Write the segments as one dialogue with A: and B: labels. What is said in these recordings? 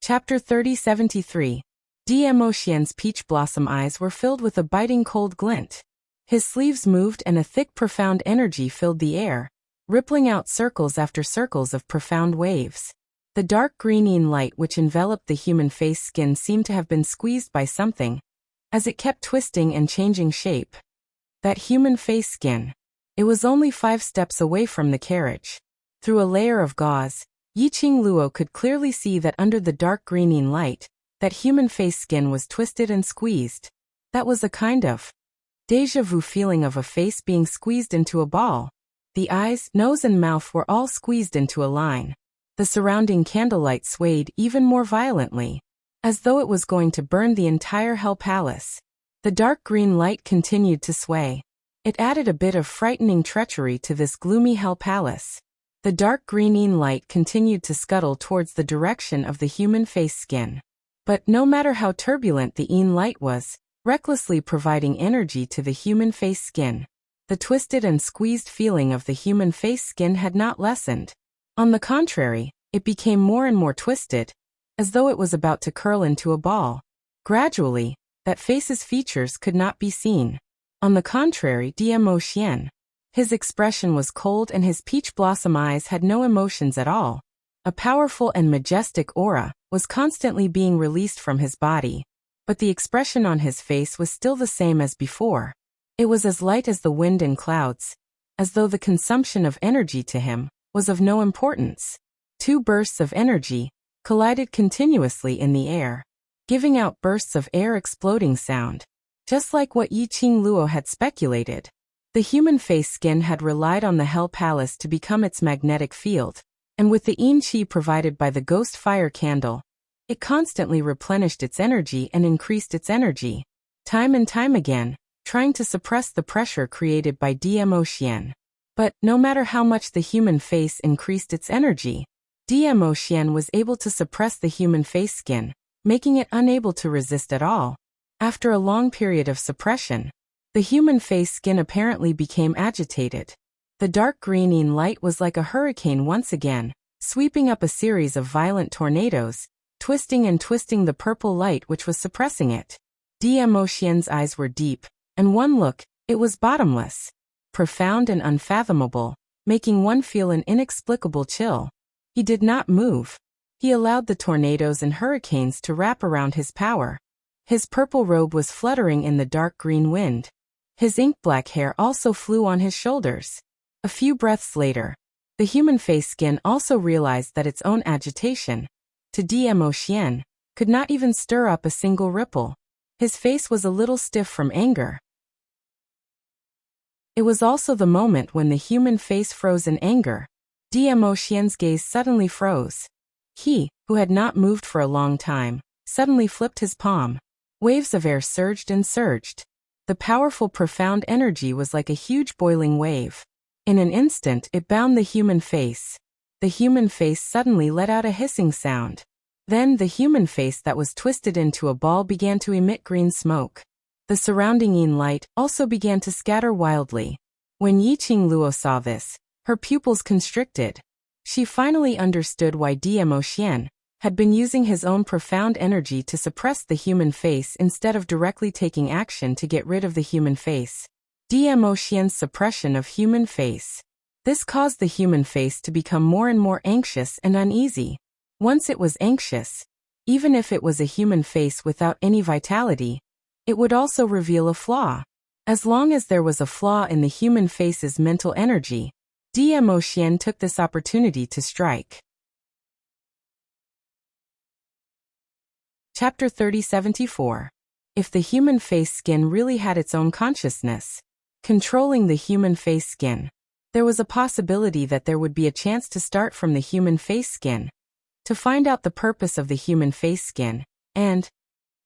A: Chapter 3073. Dmo Xian's peach blossom eyes were filled with a biting cold glint. His sleeves moved and a thick profound energy filled the air, rippling out circles after circles of profound waves. The dark green light which enveloped the human face skin seemed to have been squeezed by something, as it kept twisting and changing shape. That human face skin. It was only 5 steps away from the carriage. Through a layer of gauze, Yiqing Luo could clearly see that under the dark green light, that human face skin was twisted and squeezed. That was a kind of déjà vu feeling of a face being squeezed into a ball. The eyes, nose and mouth were all squeezed into a line. The surrounding candlelight swayed even more violently, as though it was going to burn the entire Hell Palace. The dark green light continued to sway. It added a bit of frightening treachery to this gloomy Hell Palace. The dark green light continued to scuttle towards the direction of the human face skin. But no matter how turbulent the light was, recklessly providing energy to the human face skin, the twisted and squeezed feeling of the human face skin had not lessened. On the contrary, it became more and more twisted, as though it was about to curl into a ball. Gradually, that face's features could not be seen. On the contrary, Dmo Xian. His expression was cold and his peach blossom eyes had no emotions at all. A powerful and majestic aura was constantly being released from his body, but the expression on his face was still the same as before. It was as light as the wind and clouds, as though the consumption of energy to him was of no importance. 2 bursts of energy collided continuously in the air, giving out bursts of air exploding sound, just like what Yiqing Luo had speculated. The human face skin had relied on the Hell Palace to become its magnetic field, and with the yin qi provided by the ghost fire candle, it constantly replenished its energy and increased its energy, time and time again, trying to suppress the pressure created by Dmo Xian. But, no matter how much the human face increased its energy, Dmo Xian was able to suppress the human face skin, making it unable to resist at all. After a long period of suppression, the human face skin apparently became agitated. The dark green light was like a hurricane once again, sweeping up a series of violent tornadoes, twisting and twisting the purple light which was suppressing it. Dmo Xian's eyes were deep, and one look, it was bottomless, profound and unfathomable, making one feel an inexplicable chill. He did not move. He allowed the tornadoes and hurricanes to wrap around his power. His purple robe was fluttering in the dark green wind. His ink-black hair also flew on his shoulders. A few breaths later, the human face skin also realized that its own agitation, to Dmo Xian, could not even stir up a single ripple. His face was a little stiff from anger. It was also the moment when the human face froze in anger. Dmo Xian's gaze suddenly froze. He, who had not moved for a long time, suddenly flipped his palm. Waves of air surged and surged. The powerful profound energy was like a huge boiling wave. In an instant it bound the human face. The human face suddenly let out a hissing sound. Then the human face that was twisted into a ball began to emit green smoke. The surrounding yin light also began to scatter wildly. When Yiqing Luo saw this, her pupils constricted. She finally understood why Dmo Xian had been using his own profound energy to suppress the human face instead of directly taking action to get rid of the human face. Dmo Xian's suppression of human face. This caused the human face to become more and more anxious and uneasy. Once it was anxious, even if it was a human face without any vitality, it would also reveal a flaw. As long as there was a flaw in the human face's mental energy, Dmo Xian took this opportunity to strike. Chapter 3074. If the human face skin really had its own consciousness, controlling the human face skin, there was a possibility that there would be a chance to start from the human face skin, to find out the purpose of the human face skin, and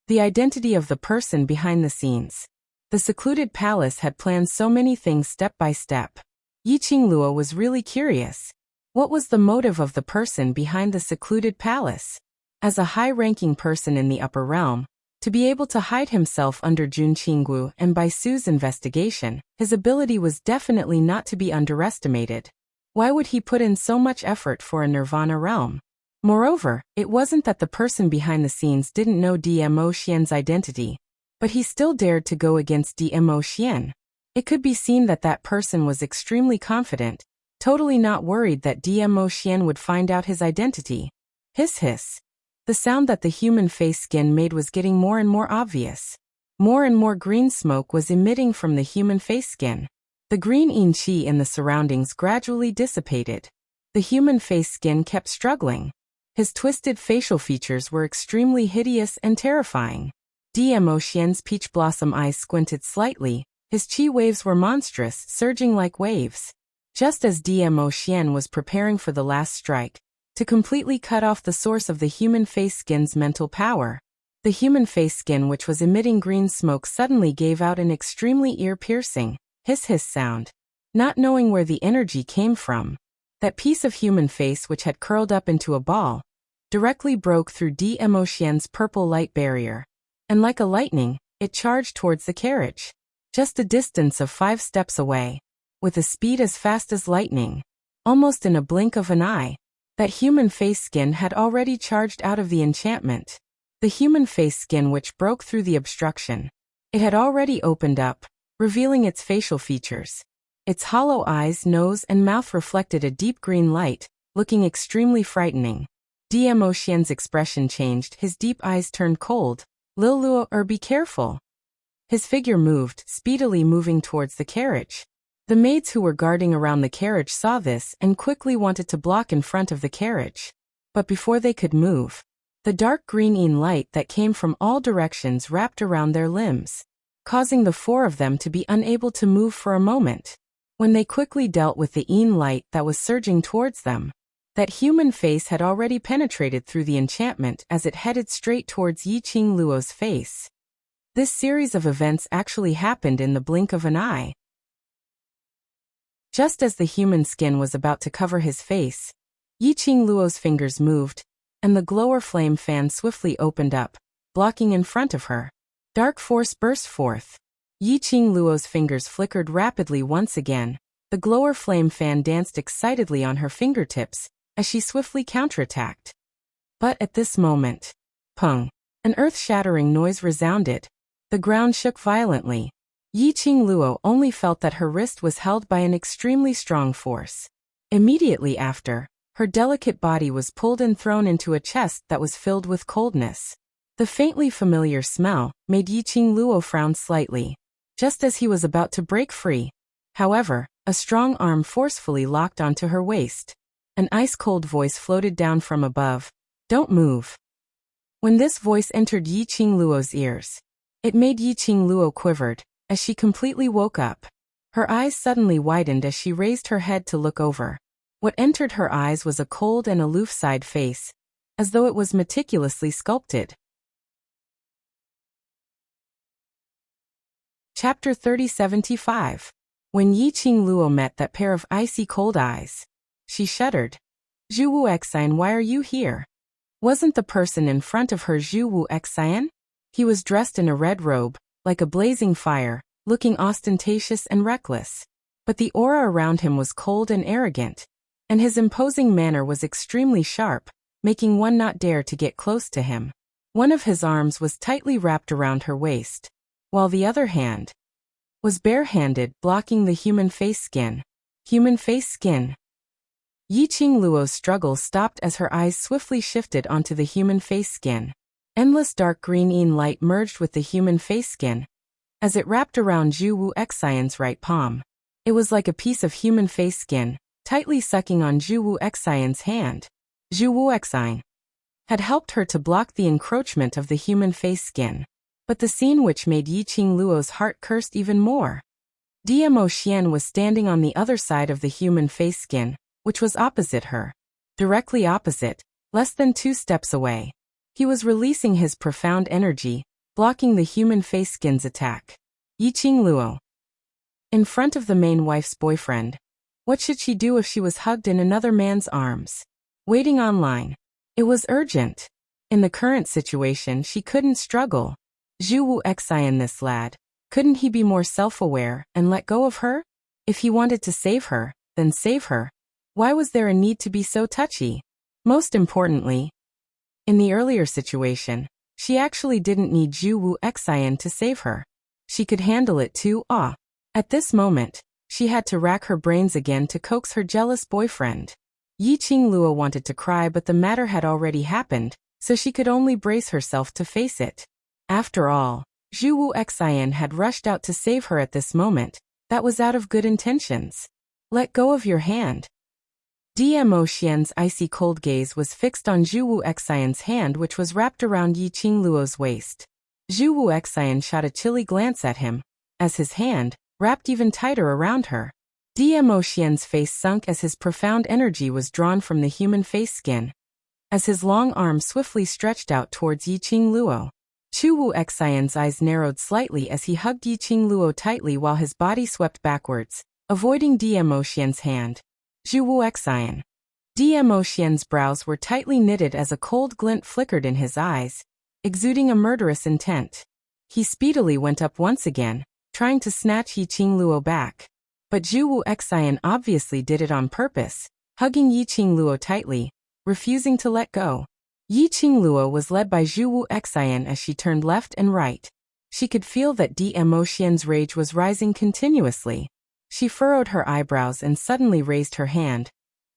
A: the identity of the person behind the scenes. The secluded palace had planned so many things step by step. Yiqing Luo was really curious. What was the motive of the person behind the secluded palace? As a high-ranking person in the upper realm, to be able to hide himself under Jun Qinggu and Bai Su's investigation, his ability was definitely not to be underestimated. Why would he put in so much effort for a nirvana realm? Moreover, it wasn't that the person behind the scenes didn't know Demo Xian's identity, but he still dared to go against Demo Xian. It could be seen that that person was extremely confident, totally not worried that Demo Xian would find out his identity. Hiss hiss. The sound that the human face skin made was getting more and more obvious. More and more green smoke was emitting from the human face skin. The green yin qi in the surroundings gradually dissipated. The human face skin kept struggling. His twisted facial features were extremely hideous and terrifying. Demo Xian's peach blossom eyes squinted slightly. His qi waves were monstrous, surging like waves. Just as Demo Xian was preparing for the last strike, to completely cut off the source of the human face skin's mental power, the human face skin, which was emitting green smoke, suddenly gave out an extremely ear-piercing hiss-hiss sound. Not knowing where the energy came from, that piece of human face, which had curled up into a ball, directly broke through Demo Xian's purple light barrier, and like a lightning, it charged towards the carriage. Just a distance of 5 steps away, with a speed as fast as lightning, almost in a blink of an eye, that human face skin had already charged out of the enchantment. The human face skin, which broke through the obstruction, it had already opened up, revealing its facial features. Its hollow eyes, nose, and mouth reflected a deep green light, looking extremely frightening. Demo Xian's expression changed, his deep eyes turned cold. Lil Luo, be careful. His figure moved, speedily moving towards the carriage. The maids who were guarding around the carriage saw this and quickly wanted to block in front of the carriage. But before they could move, the dark green yin light that came from all directions wrapped around their limbs, causing the 4 of them to be unable to move for a moment. When they quickly dealt with the yin light that was surging towards them, that human face had already penetrated through the enchantment as it headed straight towards Yiqing Luo's face. This series of events actually happened in the blink of an eye. Just as the human skin was about to cover his face, Yiqing Luo's fingers moved, and the glower flame fan swiftly opened up, blocking in front of her. Dark force burst forth. Yiqing Luo's fingers flickered rapidly once again. The glower flame fan danced excitedly on her fingertips as she swiftly counterattacked. But at this moment, pung, an earth-shattering noise resounded. The ground shook violently. Yiqing Luo only felt that her wrist was held by an extremely strong force. Immediately after, her delicate body was pulled and thrown into a chest that was filled with coldness. The faintly familiar smell made Yiqing Luo frown slightly, just as he was about to break free. However, a strong arm forcefully locked onto her waist. An ice-cold voice floated down from above. "Don't move." When this voice entered Yiqing Luo's ears, it made Yiqing Luo quivered, as she completely woke up. Her eyes suddenly widened as she raised her head to look over. What entered her eyes was a cold and aloof side face, as though it was meticulously sculpted. Chapter 3075. When Yiqing Luo met that pair of icy cold eyes, she shuddered. "Zhu Wu Xian, why are you here?" Wasn't the person in front of her Zhu Wu Xian? He was dressed in a red robe, like a blazing fire, looking ostentatious and reckless. But the aura around him was cold and arrogant, and his imposing manner was extremely sharp, making one not dare to get close to him. One of his arms was tightly wrapped around her waist, while the other hand was barehanded, blocking the human face skin. Human face skin. Yiqing Luo's struggle stopped as her eyes swiftly shifted onto the human face skin. Endless dark green yin light merged with the human face skin, as it wrapped around Zhu Wu Xian's right palm. It was like a piece of human face skin, tightly sucking on Zhu Wu Xian's hand. Zhu Wu Xian had helped her to block the encroachment of the human face skin. But the scene which made Yiqing Luo's heart cursed even more. Demo Xian was standing on the other side of the human face skin, which was opposite her. Directly opposite, less than 2 steps away. He was releasing his profound energy, blocking the human face skin's attack. Yiqing Luo. In front of the main wife's boyfriend. What should she do if she was hugged in another man's arms? Waiting online. It was urgent. In the current situation, she couldn't struggle. Zhu Wu Xian, this lad. Couldn't he be more self-aware and let go of her? If he wanted to save her, then save her. Why was there a need to be so touchy? Most importantly, in the earlier situation, she actually didn't need Zhu Wu Xian to save her. She could handle it too. At this moment, she had to rack her brains again to coax her jealous boyfriend. Yi Qingluo wanted to cry, but the matter had already happened, so she could only brace herself to face it. After all, Zhu Wu Xian had rushed out to save her at this moment. That was out of good intentions. Let go of your hand. Dmo Xian's icy cold gaze was fixed on Zhu Wu Xian's hand, which was wrapped around Yi Qingluo's waist. Zhu Wu Xian shot a chilly glance at him, as his hand, wrapped even tighter around her. Dmo Xian's face sunk as his profound energy was drawn from the human face skin. As his long arm swiftly stretched out towards Yi Qingluo, Zhu Wu Xian's eyes narrowed slightly as he hugged Yi Qingluo tightly while his body swept backwards, avoiding Dmo Xian's hand. Zhu Wu Xian. Dmo Xian's brows were tightly knitted as a cold glint flickered in his eyes, exuding a murderous intent. He speedily went up once again, trying to snatch Yi Qingluo back. But Zhu Wu Xian obviously did it on purpose, hugging Yi Qingluo tightly, refusing to let go. Yi Qingluo was led by Zhu Wu Xian as she turned left and right. She could feel that Dmo Xian's rage was rising continuously. She furrowed her eyebrows and suddenly raised her hand,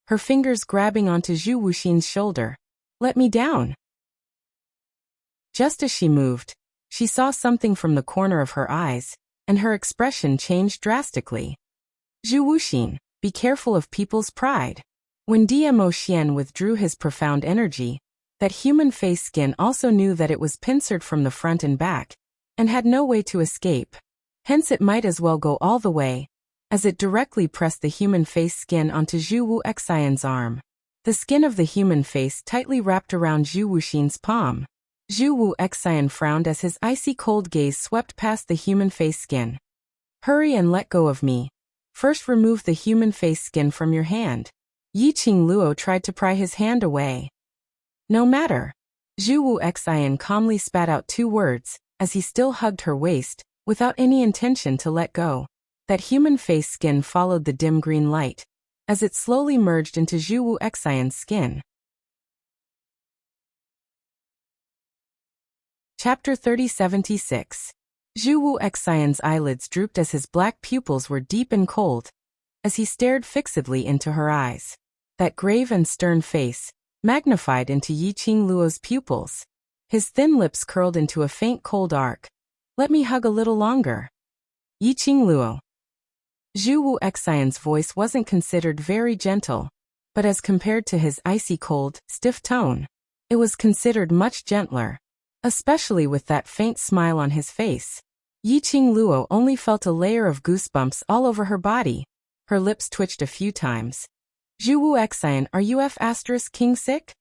A: her fingers grabbing onto Zhu Wuxin's shoulder. "Let me down." Just as she moved, she saw something from the corner of her eyes, and her expression changed drastically. "Zhu Wuxin, be careful of people's pride." When Dmo Xian withdrew his profound energy, that human face skin also knew that it was pincered from the front and back, and had no way to escape. Hence it might as well go all the way, as it directly pressed the human face skin onto Zhu Wu Xian's arm. The skin of the human face tightly wrapped around Zhu Wuxin's palm. Zhu Wu Xian frowned as his icy cold gaze swept past the human face skin. "Hurry and let go of me. First remove the human face skin from your hand." Yi Qingluo tried to pry his hand away. "No matter." Zhu Wu Xian calmly spat out 2 words, as he still hugged her waist, without any intention to let go. That human face skin followed the dim green light, as it slowly merged into Zhu Wu Xian's skin. Chapter 3076. Zhu Wu Xian's eyelids drooped as his black pupils were deep and cold, as he stared fixedly into her eyes. That grave and stern face, magnified into Yi Qingluo's pupils. His thin lips curled into a faint cold arc. "Let me hug a little longer." "Yi Qingluo." Zhu Wu Xian's voice wasn't considered very gentle, but as compared to his icy cold, stiff tone, it was considered much gentler, especially with that faint smile on his face. Yi Qingluo only felt a layer of goosebumps all over her body. Her lips twitched a few times. "Zhu Wu Xian, are you king sick?"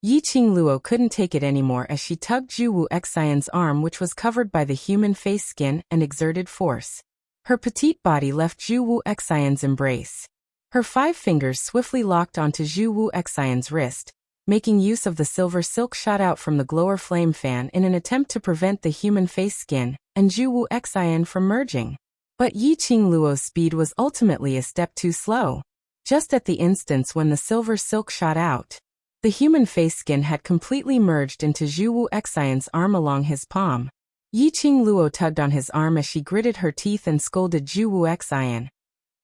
A: Yi Qingluo couldn't take it anymore as she tugged Zhu Wu Xian's arm, which was covered by the human face skin, and exerted force. Her petite body left Zhu Wu Xian's embrace. Her 5 fingers swiftly locked onto Zhu Wu Xian's wrist, making use of the silver silk shot out from the glower flame fan in an attempt to prevent the human face skin and Zhu Wu Xian from merging. But Yi Qingluo's speed was ultimately a step too slow. Just at the instance when the silver silk shot out, the human face skin had completely merged into Zhu Wu Xian's arm along his palm. Yi Qingluo tugged on his arm as she gritted her teeth and scolded Zhu Wu Xian.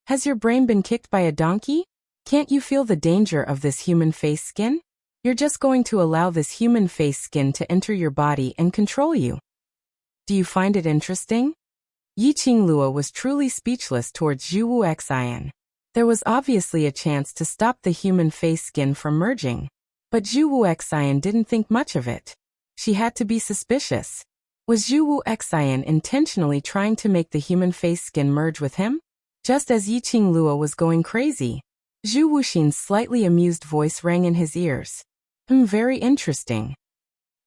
A: "Has your brain been kicked by a donkey? Can't you feel the danger of this human face skin? You're just going to allow this human face skin to enter your body and control you. Do you find it interesting?" Yi Qingluo was truly speechless towards Zhu Wu Xian. There was obviously a chance to stop the human face skin from merging, but Zhu Wu Xian didn't think much of it. She had to be suspicious. Was Zhu Wu Xian intentionally trying to make the human face skin merge with him? Just as Yi Qingluo was going crazy, Zhu Wuxin's slightly amused voice rang in his ears. Very interesting."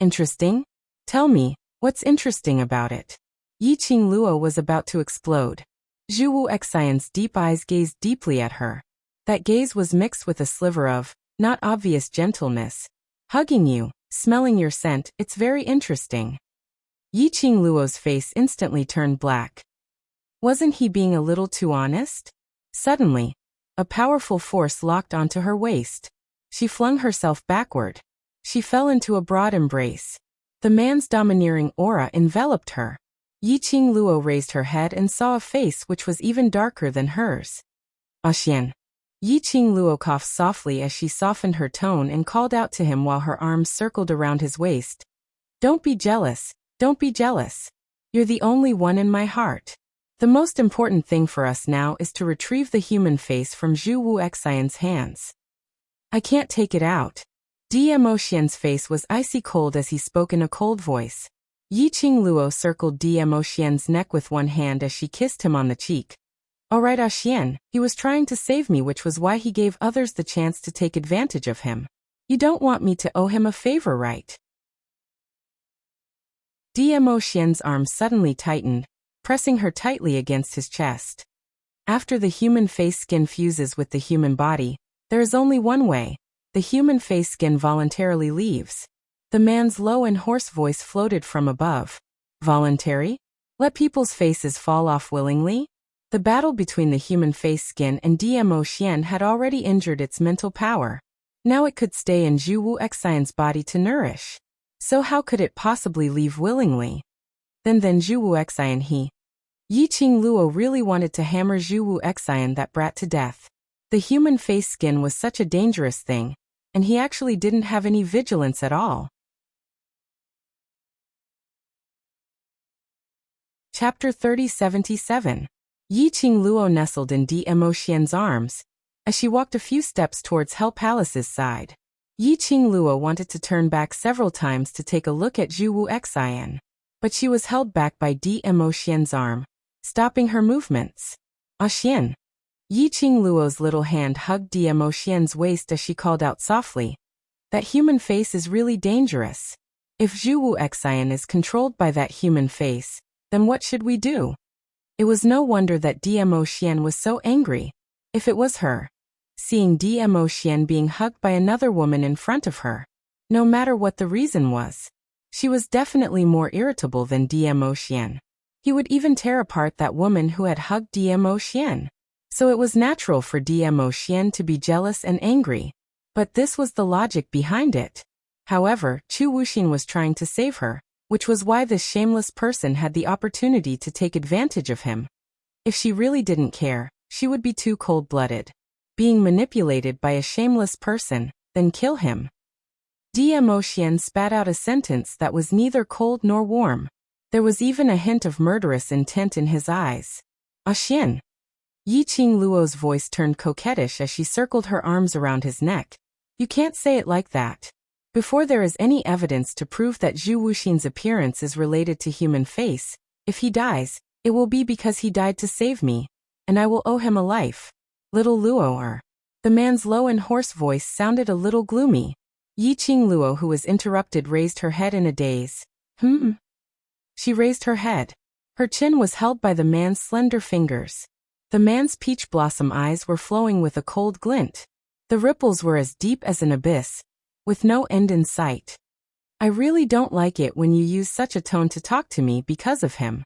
A: "Interesting? Tell me, what's interesting about it?" Yi Qingluo was about to explode. Zhu Wu Xian's deep eyes gazed deeply at her. That gaze was mixed with a sliver of, not obvious gentleness. "Hugging you, smelling your scent, it's very interesting." Yi Qingluo's face instantly turned black. Wasn't he being a little too honest? Suddenly, a powerful force locked onto her waist. She flung herself backward. She fell into a broad embrace. The man's domineering aura enveloped her. Yiqing Luo raised her head and saw a face which was even darker than hers. Xian. Yiqing Luo coughed softly as she softened her tone and called out to him while her arms circled around his waist. Don't be jealous, don't be jealous. You're the only one in my heart. The most important thing for us now is to retrieve the human face from Zhu Wu Xian's hands. I can't take it out. Dmo Xian's face was icy cold as he spoke in a cold voice. Yiqing Luo circled Dmo Xian's neck with one hand as she kissed him on the cheek. Alright Xian, he was trying to save me, which was why he gave others the chance to take advantage of him. You don't want me to owe him a favor, right? Dmo Xian's arm suddenly tightened, pressing her tightly against his chest. After the human face skin fuses with the human body, there is only one way. The human face skin voluntarily leaves. The man's low and hoarse voice floated from above. Voluntary? Let people's faces fall off willingly? The battle between the human face skin and Dmo Xian had already injured its mental power. Now it could stay in Zhu Wu Xian's body to nourish. So how could it possibly leave willingly? Then Zhu Wu Xian Yiqing Luo really wanted to hammer Zhu Wu Xian, that brat, to death. The human face skin was such a dangerous thing, and he actually didn't have any vigilance at all. Chapter 3077. Yiqing Luo nestled in Dmo Xian's arms as she walked a few steps towards Hell Palace's side. Yiqing Luo wanted to turn back several times to take a look at Zhu Wu Xian, but she was held back by Dmo Xian's arm, stopping her movements. Xian. Yiqing Luo's little hand hugged Dmo Xian's waist as she called out softly. That human face is really dangerous. If Zhu Wu Xian is controlled by that human face, then what should we do? It was no wonder that Dmo Xian was so angry. If it was her. Seeing Dmo Xian being hugged by another woman in front of her, no matter what the reason was, she was definitely more irritable than Dmo Xian. He would even tear apart that woman who had hugged Dmo Xian. So it was natural for Dmo Xian to be jealous and angry. But this was the logic behind it. However, Chu Wuxin was trying to save her, which was why this shameless person had the opportunity to take advantage of him. If she really didn't care, she would be too cold-blooded. Being manipulated by a shameless person, then kill him. Dmo Xian spat out a sentence that was neither cold nor warm. There was even a hint of murderous intent in his eyes. Xian. Yiqing Luo's voice turned coquettish as she circled her arms around his neck. You can't say it like that. Before there is any evidence to prove that Zhu Wuxin's appearance is related to human face, if he dies, it will be because he died to save me, and I will owe him a life. Little Luo. The man's low and hoarse voice sounded a little gloomy. Yiqing Luo, who was interrupted, raised her head in a daze. She raised her head. Her chin was held by the man's slender fingers. The man's peach blossom eyes were flowing with a cold glint. The ripples were as deep as an abyss, with no end in sight. I really don't like it when you use such a tone to talk to me because of him.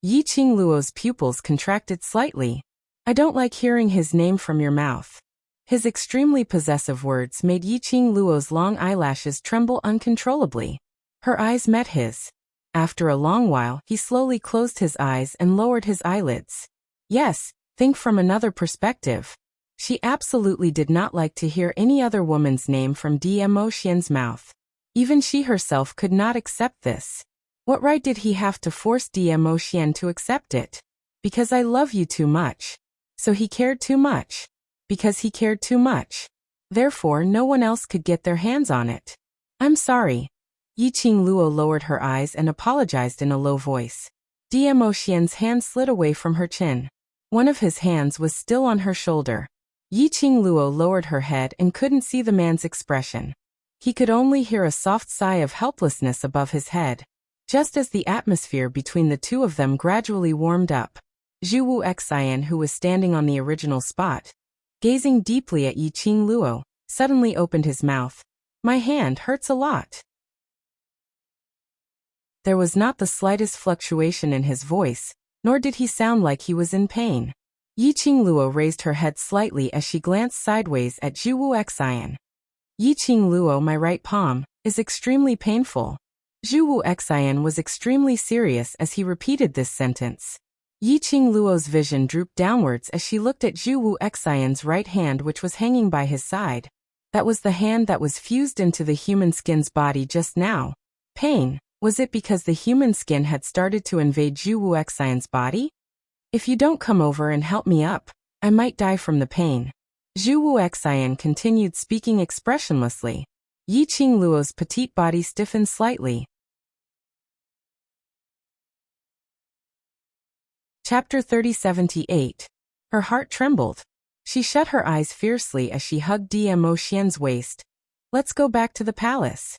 A: Yiqing Luo's pupils contracted slightly. I don't like hearing his name from your mouth. His extremely possessive words made Yiqing Luo's long eyelashes tremble uncontrollably. Her eyes met his. After a long while, he slowly closed his eyes and lowered his eyelids. Yes, think from another perspective. She absolutely did not like to hear any other woman's name from Dmo Xian's mouth. Even she herself could not accept this. What right did he have to force Dmo Xian to accept it? Because I love you too much. So he cared too much. Because he cared too much. Therefore no one else could get their hands on it. I'm sorry. Yiqing Luo lowered her eyes and apologized in a low voice. Dmo Xian's hand slid away from her chin. One of his hands was still on her shoulder. Yiqing Luo lowered her head and couldn't see the man's expression. He could only hear a soft sigh of helplessness above his head. Just as the atmosphere between the two of them gradually warmed up, Zhu Wu Xian, who was standing on the original spot, gazing deeply at Yiqing Luo, suddenly opened his mouth. My hand hurts a lot. There was not the slightest fluctuation in his voice, nor did he sound like he was in pain. Yiqing Luo raised her head slightly as she glanced sideways at Zhu Wu Xian. Yiqing Luo, my right palm, is extremely painful. Zhu Wu Xian was extremely serious as he repeated this sentence. Yiqing Luo's vision drooped downwards as she looked at Zhu Wu Xian's right hand, which was hanging by his side. That was the hand that was fused into the human skin's body just now. Pain. Was it because the human skin had started to invade Zhu Wu Xian's body? If you don't come over and help me up, I might die from the pain. Zhu Wu Xian continued speaking expressionlessly. Yiqing Luo's petite body stiffened slightly. Chapter 3078. Her heart trembled. She shut her eyes fiercely as she hugged Dmo Xian's waist. Let's go back to the palace.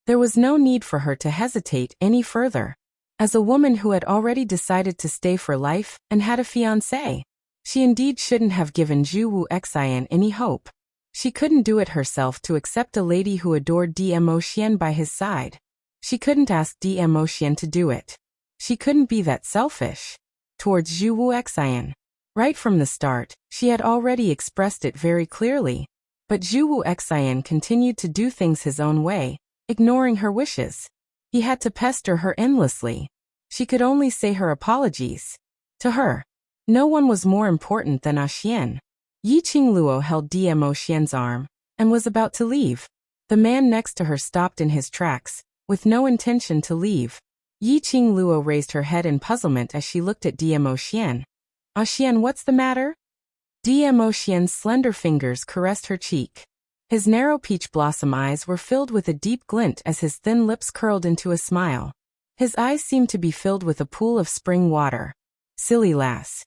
A: There was no need for her to hesitate any further. As a woman who had already decided to stay for life and had a fiancé, she indeed shouldn't have given Zhu Wu Xian any hope. She couldn't do it herself to accept a lady who adored Dmo Xian by his side. She couldn't ask Dmo Xian to do it. She couldn't be that selfish towards Zhu Wu Xian. Right from the start, she had already expressed it very clearly. But Zhu Wu Xian continued to do things his own way, ignoring her wishes. He had to pester her endlessly. She could only say her apologies. To her, no one was more important than Xian. Yiqing Luo held Dmo Xian's arm and was about to leave. The man next to her stopped in his tracks, with no intention to leave. Yiqing Luo raised her head in puzzlement as she looked at Dmo Xian. Xian, what's the matter? Dmo Xian's slender fingers caressed her cheek. His narrow peach blossom eyes were filled with a deep glint as his thin lips curled into a smile. His eyes seemed to be filled with a pool of spring water. Silly lass.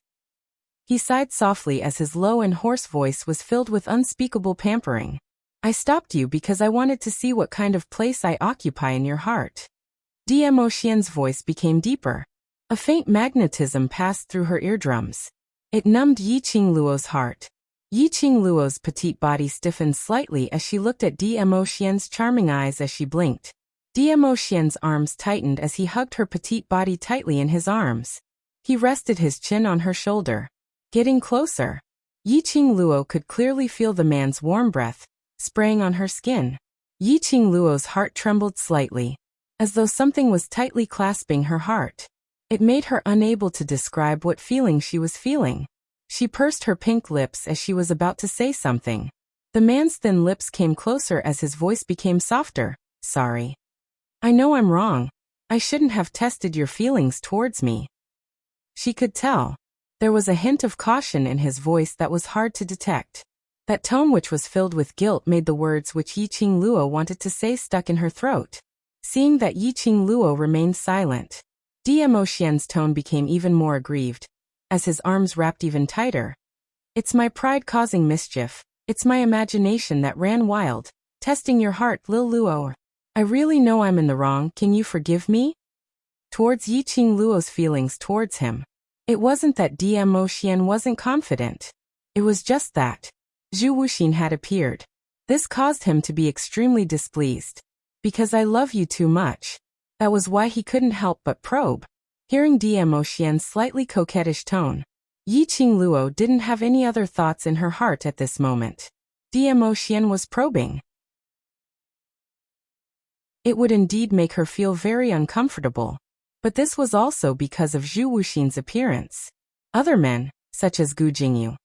A: He sighed softly as his low and hoarse voice was filled with unspeakable pampering. I stopped you because I wanted to see what kind of place I occupy in your heart. Dmo Xian's voice became deeper. A faint magnetism passed through her eardrums. It numbed Yiqing Luo's heart. Yiqing Luo's petite body stiffened slightly as she looked at Dmo Xian's charming eyes as she blinked. Dmo Xian's arms tightened as he hugged her petite body tightly in his arms. He rested his chin on her shoulder. Getting closer. Yiqing Luo could clearly feel the man's warm breath spraying on her skin. Yiqing Luo's heart trembled slightly, as though something was tightly clasping her heart. It made her unable to describe what feeling she was feeling. She pursed her pink lips as she was about to say something. The man's thin lips came closer as his voice became softer. Sorry. I know I'm wrong. I shouldn't have tested your feelings towards me. She could tell. There was a hint of caution in his voice that was hard to detect. That tone, which was filled with guilt, made the words which Yiqing Luo wanted to say stuck in her throat. Seeing that Yiqing Luo remained silent, Dmo Xian's tone became even more aggrieved, as his arms wrapped even tighter. It's my pride causing mischief. It's my imagination that ran wild, testing your heart, Lil Luo. I really know I'm in the wrong. Can you forgive me? Towards Yiqing Luo's feelings towards him. It wasn't that Dmo Xian wasn't confident. It was just that Zhu Wuxin had appeared. This caused him to be extremely displeased. Because I love you too much. That was why he couldn't help but probe. Hearing Dmo Xian's slightly coquettish tone, Yiqing Luo didn't have any other thoughts in her heart at this moment. Dmo Xian was probing. It would indeed make her feel very uncomfortable. But this was also because of Zhu Wuxin's appearance. Other men, such as Gu Jingyu.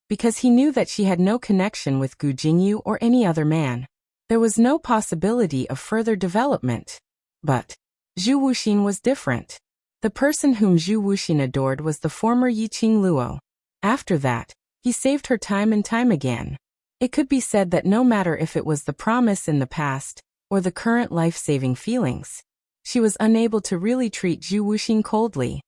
A: Because he knew that she had no connection with Gu Jingyu or any other man. There was no possibility of further development. But Zhu Wuxin was different. The person whom Zhu Wuxin adored was the former Yiqing Luo. After that, he saved her time and time again. It could be said that no matter if it was the promise in the past, or the current life-saving feelings, she was unable to really treat Zhu Wuxin coldly.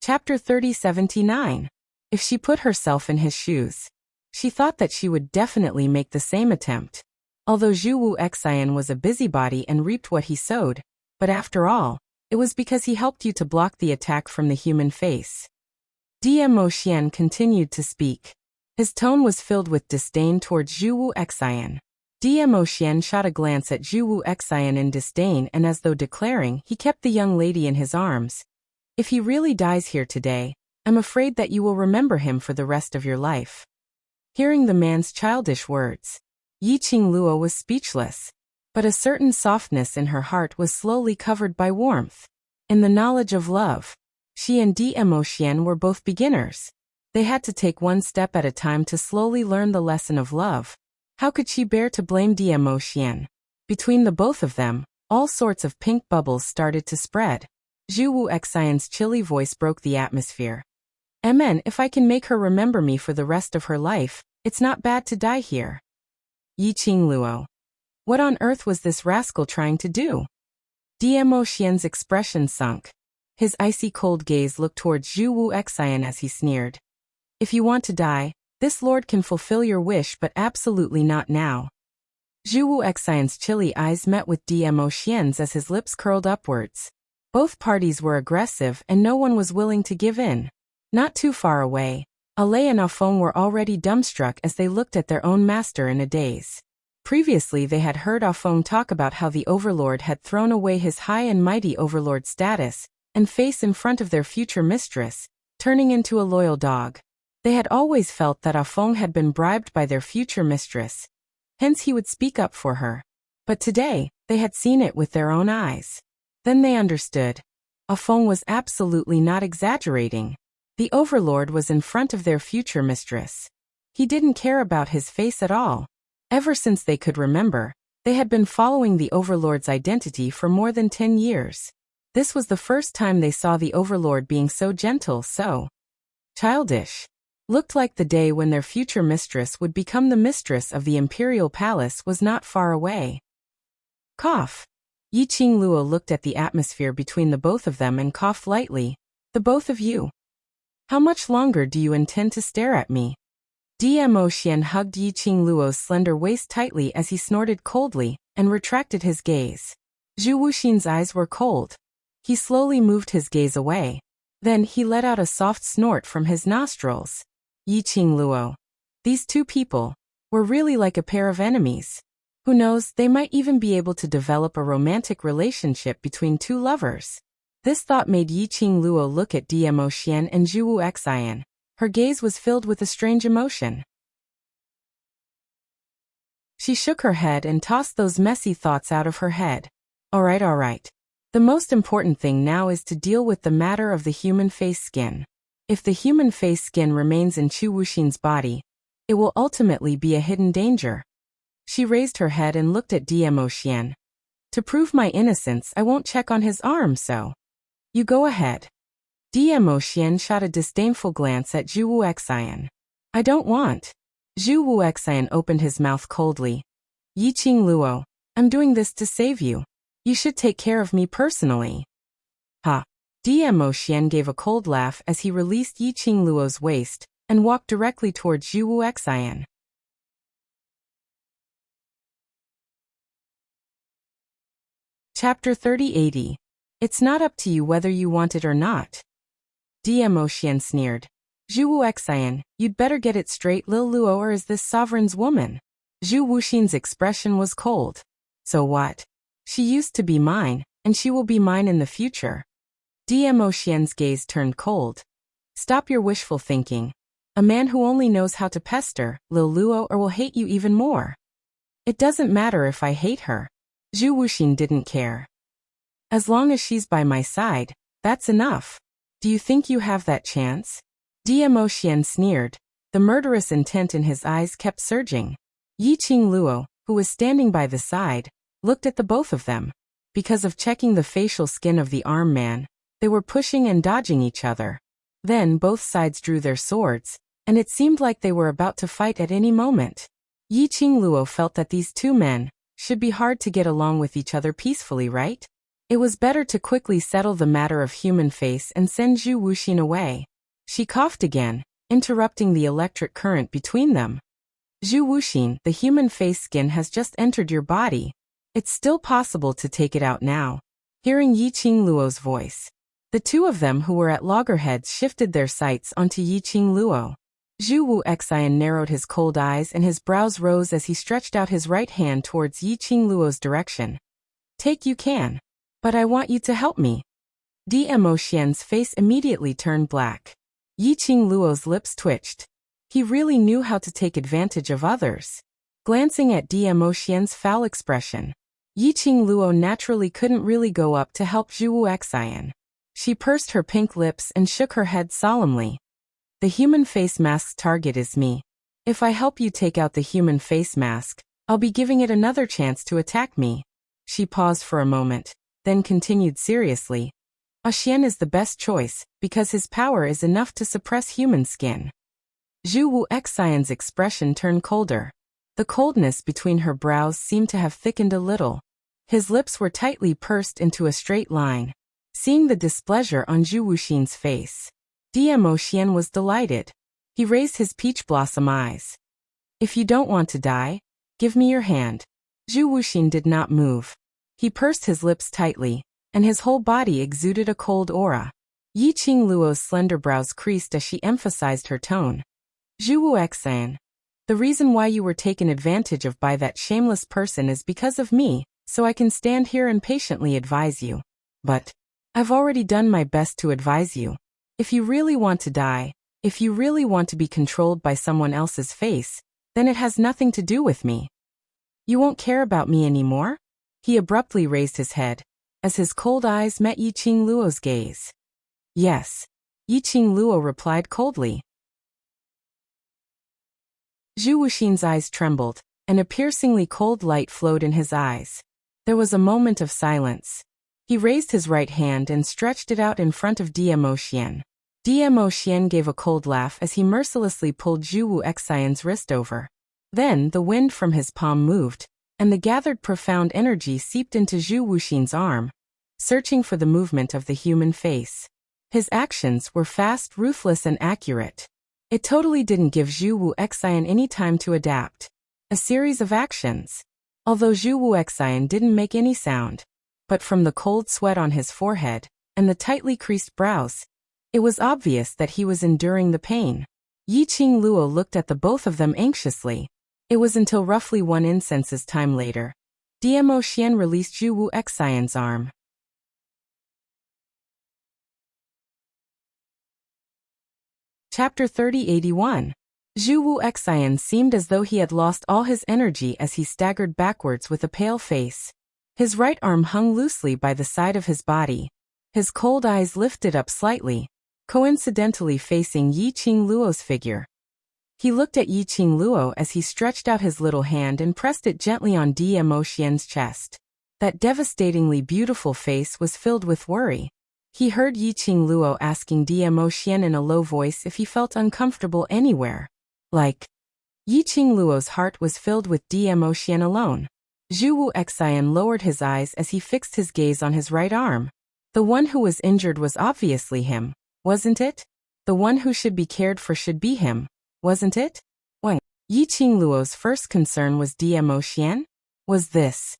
A: Chapter 3079. If she put herself in his shoes, she thought that she would definitely make the same attempt. Although Zhu Wu Xian was a busybody and reaped what he sowed, but after all, it was because he helped you to block the attack from the human face. Dmo Xian continued to speak. His tone was filled with disdain towards Zhu Wu Xian. Dmo Xian shot a glance at Zhu Wu Xian in disdain, and as though declaring, he kept the young lady in his arms. If he really dies here today, I'm afraid that you will remember him for the rest of your life. Hearing the man's childish words, Yi Qingluo was speechless. But a certain softness in her heart was slowly covered by warmth. In the knowledge of love, she and Dmo Xian were both beginners. They had to take one step at a time to slowly learn the lesson of love. How could she bear to blame Dmo Xian? Between the both of them, all sorts of pink bubbles started to spread. Zhu Wu Xian's chilly voice broke the atmosphere. "Mn, if I can make her remember me for the rest of her life, it's not bad to die here." Yi Qingluo. What on earth was this rascal trying to do? Dmo Xian's expression sunk. His icy cold gaze looked towards Zhu Wu Xian as he sneered. "If you want to die, this lord can fulfill your wish, but absolutely not now." Zhu Wu Xian's chilly eyes met with Dmo Xian's as his lips curled upwards. Both parties were aggressive and no one was willing to give in. Not too far away, Alei and Afeng were already dumbstruck as they looked at their own master in a daze. Previously they had heard Afeng talk about how the overlord had thrown away his high and mighty overlord status and face in front of their future mistress, turning into a loyal dog. They had always felt that Afeng had been bribed by their future mistress. Hence he would speak up for her. But today, they had seen it with their own eyes. Then they understood. Afeng was absolutely not exaggerating. The overlord was in front of their future mistress. He didn't care about his face at all. Ever since they could remember, they had been following the overlord's identity for more than 10 years. This was the first time they saw the overlord being so gentle, so childish. Looked like the day when their future mistress would become the mistress of the imperial palace was not far away. Cough. Yi Qingluo looked at the atmosphere between the both of them and coughed lightly. "The both of you. How much longer do you intend to stare at me?" Dmo Xian hugged Yi Qingluo's slender waist tightly as he snorted coldly and retracted his gaze. Zhu Wuxin's eyes were cold. He slowly moved his gaze away. Then he let out a soft snort from his nostrils. Yi Qingluo. These two people were really like a pair of enemies. Who knows, they might even be able to develop a romantic relationship between two lovers. This thought made Yi Qingluo look at Dmo Xian and Zhu Wu Xian. Her gaze was filled with a strange emotion. She shook her head and tossed those messy thoughts out of her head. All right. The most important thing now is to deal with the matter of the human face skin. If the human face skin remains in Chu Wuxin's body, it will ultimately be a hidden danger. She raised her head and looked at Dmo Xian. To prove my innocence, I won't check on his arm, so you go ahead. Dmo Xian shot a disdainful glance at Zhu Wu Xian. I don't want. Zhu Wu Xian opened his mouth coldly. Yi Qingluo, I'm doing this to save you. You should take care of me personally. Ha. Dmo Xian gave a cold laugh as he released Yi Qingluo's waist and walked directly towards Zhu Wu Xian. Chapter 3080. It's not up to you whether you want it or not. Dmo Xian sneered. Zhu Wu Xian, you'd better get it straight, Lil Luo, or is this sovereign's woman? Zhu Wuxin's expression was cold. So what? She used to be mine, and she will be mine in the future. Dmo Xian's gaze turned cold. Stop your wishful thinking. A man who only knows how to pester, Lil Luo, or will hate you even more. It doesn't matter if I hate her. Zhu Wuxin didn't care. As long as she's by my side, that's enough. Do you think you have that chance? Dmo Xian sneered. The murderous intent in his eyes kept surging. Yi Qingluo, who was standing by the side, looked at the both of them. Because of checking the facial skin of the arm man, they were pushing and dodging each other. Then both sides drew their swords, and it seemed like they were about to fight at any moment. Yi Qingluo felt that these two men should be hard to get along with each other peacefully, right? It was better to quickly settle the matter of human face and send Zhu Wuxin away. She coughed again, interrupting the electric current between them. Zhu Wuxin, the human face skin has just entered your body. It's still possible to take it out now. Hearing Yi Qingluo's voice, the two of them who were at loggerheads shifted their sights onto Yi Qingluo. Zhu Wu Xian narrowed his cold eyes and his brows rose as he stretched out his right hand towards Yi Qingluo's direction. Take you can. But I want you to help me. Dmo Xian's face immediately turned black. Yi Qingluo's lips twitched. He really knew how to take advantage of others. Glancing at Dmo Xian's foul expression, Yi Qingluo naturally couldn't really go up to help Zhu Wuxian. She pursed her pink lips and shook her head solemnly. The human face mask's target is me. If I help you take out the human face mask, I'll be giving it another chance to attack me. She paused for a moment, then continued seriously. Xian is the best choice, because his power is enough to suppress human skin. Zhu Wuxian's expression turned colder. The coldness between her brows seemed to have thickened a little. His lips were tightly pursed into a straight line. Seeing the displeasure on Zhu Wuxian's face, Dmo Xian was delighted. He raised his peach blossom eyes. If you don't want to die, give me your hand. Zhu Wuxian did not move. He pursed his lips tightly, and his whole body exuded a cold aura. Yi Qingluo's slender brows creased as she emphasized her tone. Zhu Wuxian, the reason why you were taken advantage of by that shameless person is because of me, so I can stand here and patiently advise you. But I've already done my best to advise you. If you really want to die, if you really want to be controlled by someone else's face, then it has nothing to do with me. You won't care about me anymore? He abruptly raised his head, as his cold eyes met Yi Qingluo's gaze. Yes. Yi Qingluo replied coldly. Zhu Wuxian's eyes trembled, and a piercingly cold light flowed in his eyes. There was a moment of silence. He raised his right hand and stretched it out in front of Dmo Xian. Dmo Xian gave a cold laugh as he mercilessly pulled Zhu Wuxian's wrist over. Then the wind from his palm moved, and the gathered profound energy seeped into Zhu Wuxian's arm, searching for the movement of the human face. His actions were fast, ruthless, and accurate. It totally didn't give Zhu Wuxian any time to adapt. A series of actions. Although Zhu Wuxian didn't make any sound, but from the cold sweat on his forehead and the tightly creased brows, it was obvious that he was enduring the pain. Yi Qingluo looked at the both of them anxiously. It was until roughly 1 incense's time later. Dmo Xian released Zhu Wuxian's arm. Chapter 3081. Zhu Wuxian seemed as though he had lost all his energy as he staggered backwards with a pale face. His right arm hung loosely by the side of his body. His cold eyes lifted up slightly, coincidentally facing Yi Qingluo's figure. He looked at Yi Qingluo as he stretched out his little hand and pressed it gently on Dmo Xian's chest. That devastatingly beautiful face was filled with worry. He heard Yi Qingluo asking Dmo Xian in a low voice if he felt uncomfortable anywhere. Yi Qingluo's heart was filled with Dmo Xian alone. Zhu Wuxian lowered his eyes as he fixed his gaze on his right arm. The one who was injured was obviously him, wasn't it? The one who should be cared for should be him, wasn't it? Yi Qingluo's first concern was Dmo Xian? Was this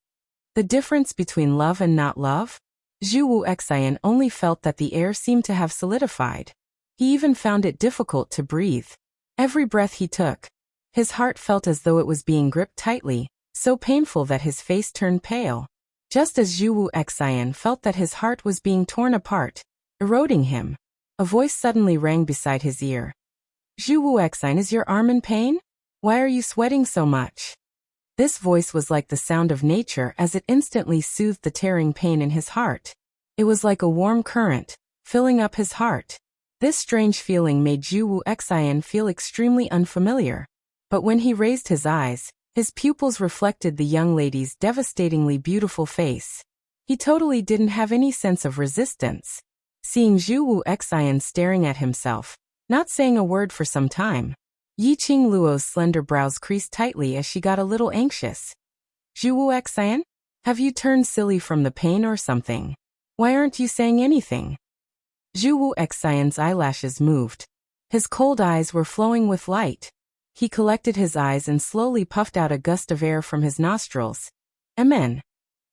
A: the difference between love and not love? Zhu Wuxian only felt that the air seemed to have solidified. He even found it difficult to breathe. Every breath he took, his heart felt as though it was being gripped tightly, so painful that his face turned pale. Just as Zhu Wuxian felt that his heart was being torn apart, eroding him, a voice suddenly rang beside his ear. Zhu Wuxian, is your arm in pain? Why are you sweating so much? This voice was like the sound of nature as it instantly soothed the tearing pain in his heart. It was like a warm current, filling up his heart. This strange feeling made Zhu Wuxian feel extremely unfamiliar. But when he raised his eyes, his pupils reflected the young lady's devastatingly beautiful face. He totally didn't have any sense of resistance. Seeing Zhu Wuxian staring at himself, not saying a word for some time, Yi Qingluo's slender brows creased tightly as she got a little anxious. Zhu Wuxian? Have you turned silly from the pain or something? Why aren't you saying anything? Zhu Wuxian's eyelashes moved. His cold eyes were flowing with light. He collected his eyes and slowly puffed out a gust of air from his nostrils. Amen.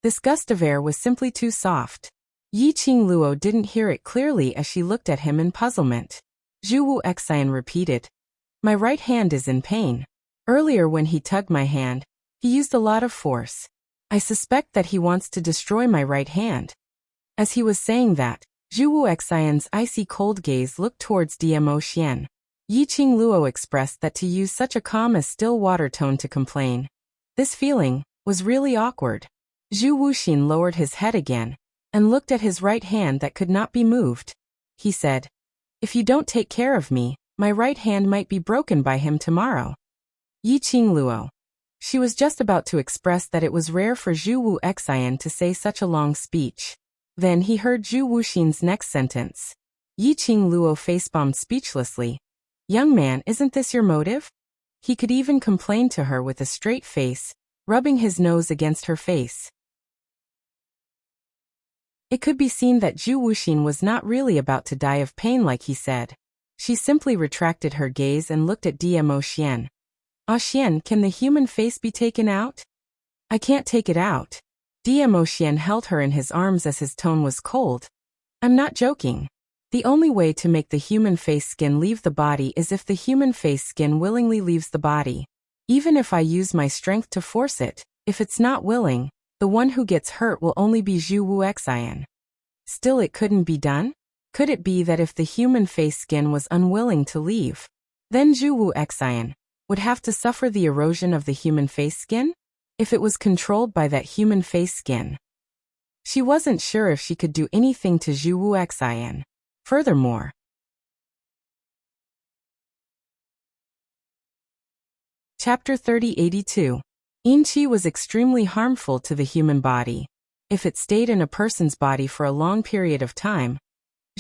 A: This gust of air was simply too soft. Yi Qingluo didn't hear it clearly as she looked at him in puzzlement. Zhu Wuxian repeated, "My right hand is in pain. Earlier when he tugged my hand, he used a lot of force. I suspect that he wants to destroy my right hand." As he was saying that, Zhu Wu Xian's icy cold gaze looked towards Dmo Xian. Yiqing Luo expressed that to use such a calm as still water tone to complain. This feeling was really awkward. Zhu Wuxin lowered his head again and looked at his right hand that could not be moved. He said, "If you don't take care of me, my right hand might be broken by him tomorrow." Yiqing Luo. She was just about to express that it was rare for Zhu Wu Xian to say such a long speech. Then he heard Zhu Wuxin's next sentence. Yiqing Luo facepalmed speechlessly. "Young man, isn't this your motive?" He could even complain to her with a straight face, rubbing his nose against her face. It could be seen that Zhu Wuxin was not really about to die of pain like he said. She simply retracted her gaze and looked at Dmo Xian. "Ah Xian, can the human face be taken out?" "I can't take it out." Dmo Xian held her in his arms as his tone was cold. "I'm not joking. The only way to make the human face skin leave the body is if the human face skin willingly leaves the body. Even if I use my strength to force it, if it's not willing, the one who gets hurt will only be Zhu Wu Xian." Still, it couldn't be done? Could it be that if the human face skin was unwilling to leave, then Zhu Wu Xian would have to suffer the erosion of the human face skin? If it was controlled by that human face skin. She wasn't sure if she could do anything to Zhu Wu Xian. Furthermore, Chapter 3082. Qi was extremely harmful to the human body. If it stayed in a person's body for a long period of time,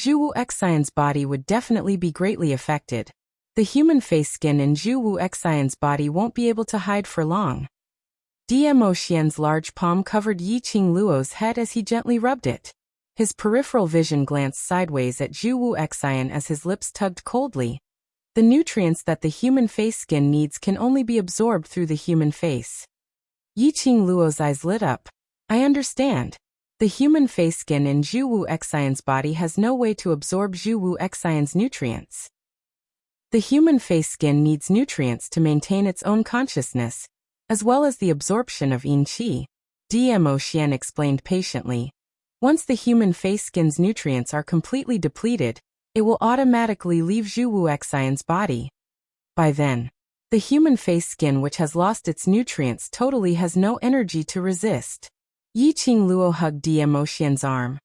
A: Zhu Wu Xian's body would definitely be greatly affected. The human face skin in Zhu Wu Xian's body won't be able to hide for long. Dmo Xian's large palm covered Yiqing Luo's head as he gently rubbed it. His peripheral vision glanced sideways at Zhu Wu Xian as his lips tugged coldly. The nutrients that the human face skin needs can only be absorbed through the human face. Yiqing Luo's eyes lit up. "I understand. The human face skin in Zhu Wu Xian's body has no way to absorb Zhu Wu Xian's nutrients. The human face skin needs nutrients to maintain its own consciousness, as well as the absorption of Qi," Dmo Xian explained patiently. "Once the human face skin's nutrients are completely depleted, it will automatically leave Zhu Wu Xian's body. By then, the human face skin which has lost its nutrients totally has no energy to resist." Yiqing Luo hugged Dmo Xian's arm.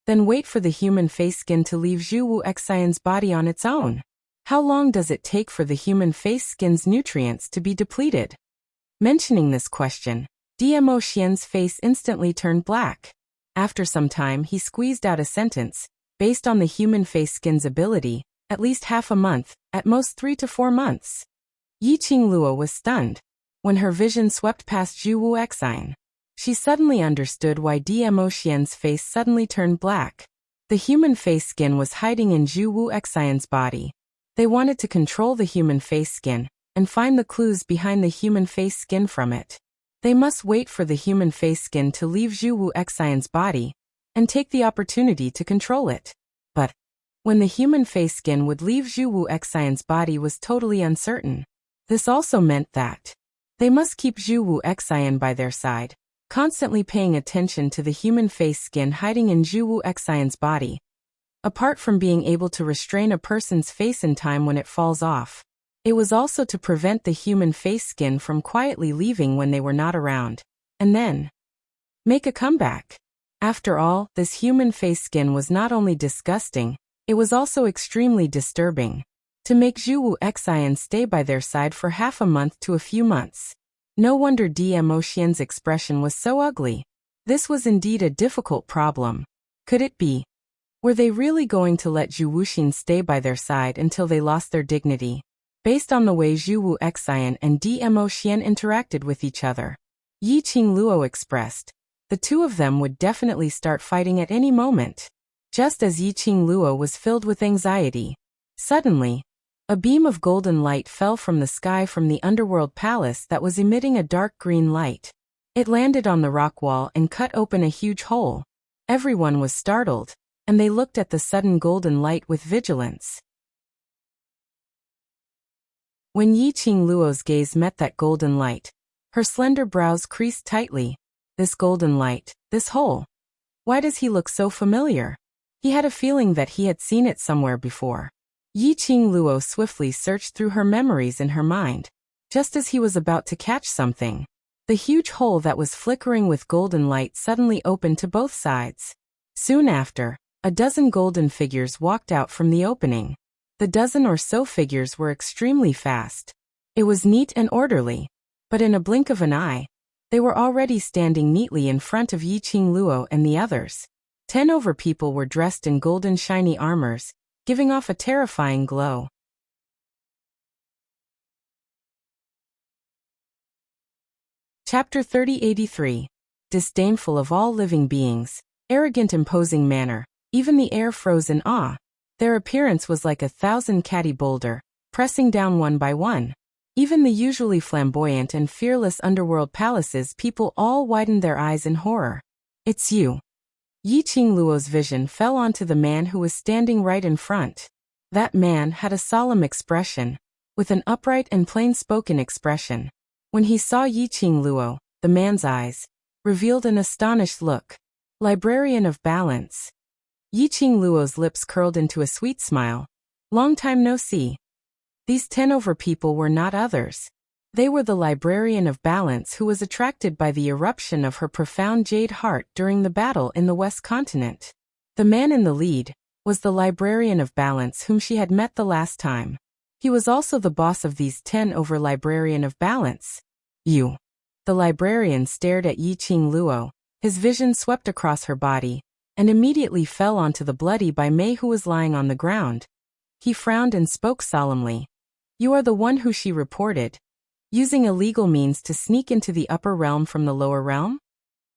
A: "Then wait for the human face skin to leave Zhu Wu Xian's body on its own. How long does it take for the human face skin's nutrients to be depleted?" Mentioning this question, Dmo Xian's face instantly turned black. After some time he squeezed out a sentence. "Based on the human face skin's ability, at least half a month, at most 3 to 4 months. Yiqing Luo was stunned. When her vision swept past Zhu Wu Xian, she suddenly understood why Dmo Xian's face suddenly turned black. The human face skin was hiding in Zhu Wu Xian's body. They wanted to control the human face skin and find the clues behind the human face skin from it. They must wait for the human face skin to leave Zhu Wu Xian's body and take the opportunity to control it. But when the human face skin would leave Zhu Wu Xian's body was totally uncertain. This also meant that they must keep Zhu Wu Xian by their side, constantly paying attention to the human face skin hiding in Zhu Wu Xian's body. Apart from being able to restrain a person's face in time when it falls off, it was also to prevent the human face skin from quietly leaving when they were not around, and then make a comeback. After all, this human face skin was not only disgusting, it was also extremely disturbing. To make Zhu Wu Xian stay by their side for half a month to a few months. No wonder Dmo Xian's expression was so ugly. This was indeed a difficult problem. Could it be? Were they really going to let Zhu Wuxin stay by their side until they lost their dignity? Based on the way Zhu Wu Xian and Dmo Xian interacted with each other, Yiqing Luo expressed, the two of them would definitely start fighting at any moment. Just as Yiqing Luo was filled with anxiety, suddenly, a beam of golden light fell from the sky from the underworld palace that was emitting a dark green light. It landed on the rock wall and cut open a huge hole. Everyone was startled, and they looked at the sudden golden light with vigilance. When Yiqing Luo's gaze met that golden light, her slender brows creased tightly. This golden light, this hole. Why does he look so familiar? He had a feeling that he had seen it somewhere before. Yiqing Luo swiftly searched through her memories in her mind. Just as he was about to catch something, the huge hole that was flickering with golden light suddenly opened to both sides. Soon after, a dozen golden figures walked out from the opening. The dozen or so figures were extremely fast. It was neat and orderly, but in a blink of an eye, they were already standing neatly in front of Yiqing Luo and the others. 10 over people were dressed in golden shiny armors, giving off a terrifying glow. Chapter 3083. Disdainful of all living beings, arrogant imposing manner, even the air froze in awe. Their appearance was like 1,000 catty boulder, pressing down one by one. Even the usually flamboyant and fearless underworld palaces people all widened their eyes in horror. It's you. Yiqing Luo's vision fell onto the man who was standing right in front. That man had a solemn expression, with an upright and plain-spoken expression. When he saw Yiqing Luo, the man's eyes revealed an astonished look. Librarian of Balance. Yiqing Luo's lips curled into a sweet smile. Long time no see. These 10 over people were not others. They were the Librarian of Balance who was attracted by the eruption of her profound jade heart during the battle in the West Continent. The man in the lead was the Librarian of Balance whom she had met the last time. He was also the boss of these 10 over Librarian of Balance. You. The librarian stared at Yiqing Luo. His vision swept across her body, and immediately fell onto the bloody Bai Mei who was lying on the ground. He frowned and spoke solemnly. You are the one who she reported, using illegal means to sneak into the upper realm from the lower realm?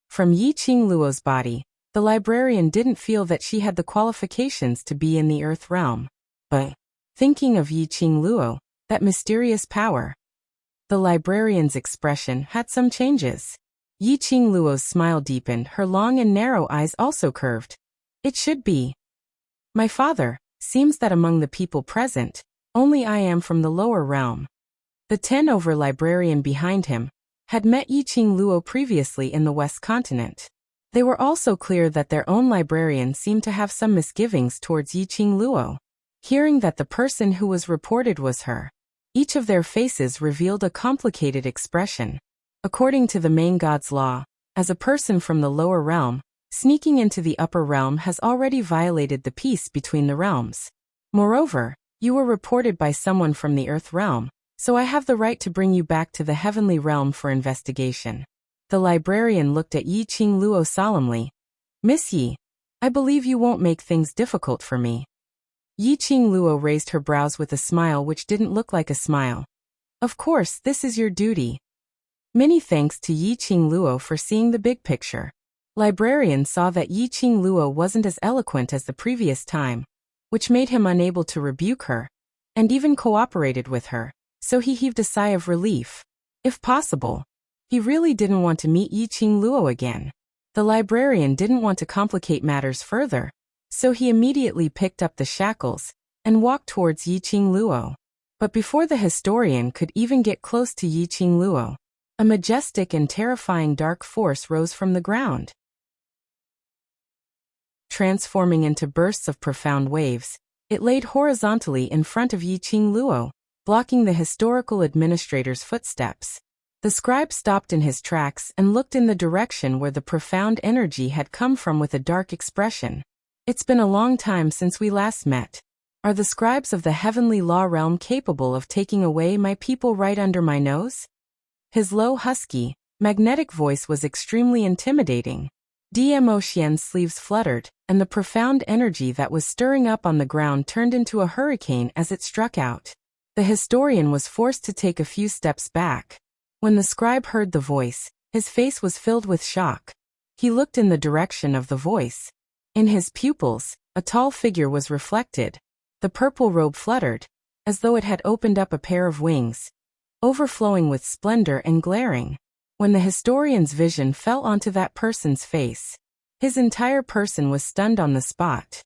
A: From Yiqing Luo's body, the librarian didn't feel that she had the qualifications to be in the earth realm. But, thinking of Yiqing Luo, that mysterious power, the librarian's expression had some changes. Yiqing Luo's smile deepened, her long and narrow eyes also curved. It should be. My father, seems that among the people present, only I am from the lower realm. The 10 over librarian behind him had met Yiqing Luo previously in the West Continent. They were also clear that their own librarian seemed to have some misgivings towards Yiqing Luo. Hearing that the person who was reported was her, each of their faces revealed a complicated expression. According to the main god's law, as a person from the lower realm, sneaking into the upper realm has already violated the peace between the realms. Moreover, you were reported by someone from the earth realm, so I have the right to bring you back to the heavenly realm for investigation. The librarian looked at Yiqing Luo solemnly. Miss Yi, I believe you won't make things difficult for me. Yiqing Luo raised her brows with a smile which didn't look like a smile. Of course, this is your duty. Many thanks to Yiqing Luo for seeing the big picture. Librarian saw that Yiqing Luo wasn't as eloquent as the previous time, which made him unable to rebuke her, and even cooperated with her, so he heaved a sigh of relief. If possible, he really didn't want to meet Yiqing Luo again. The librarian didn't want to complicate matters further, so he immediately picked up the shackles and walked towards Yiqing Luo. But before the historian could even get close to Yiqing Luo, a majestic and terrifying dark force rose from the ground. Transforming into bursts of profound waves, it laid horizontally in front of Yiqing Luo, blocking the historical administrator's footsteps. The scribe stopped in his tracks and looked in the direction where the profound energy had come from with a dark expression. It's been a long time since we last met. Are the scribes of the heavenly law realm capable of taking away my people right under my nose? His low, husky, magnetic voice was extremely intimidating. Dmo Xian's sleeves fluttered, and the profound energy that was stirring up on the ground turned into a hurricane as it struck out. The historian was forced to take a few steps back. When the scribe heard the voice, his face was filled with shock. He looked in the direction of the voice. In his pupils, a tall figure was reflected. The purple robe fluttered, as though it had opened up a pair of wings, overflowing with splendor and glaring. When the historian's vision fell onto that person's face, his entire person was stunned on the spot.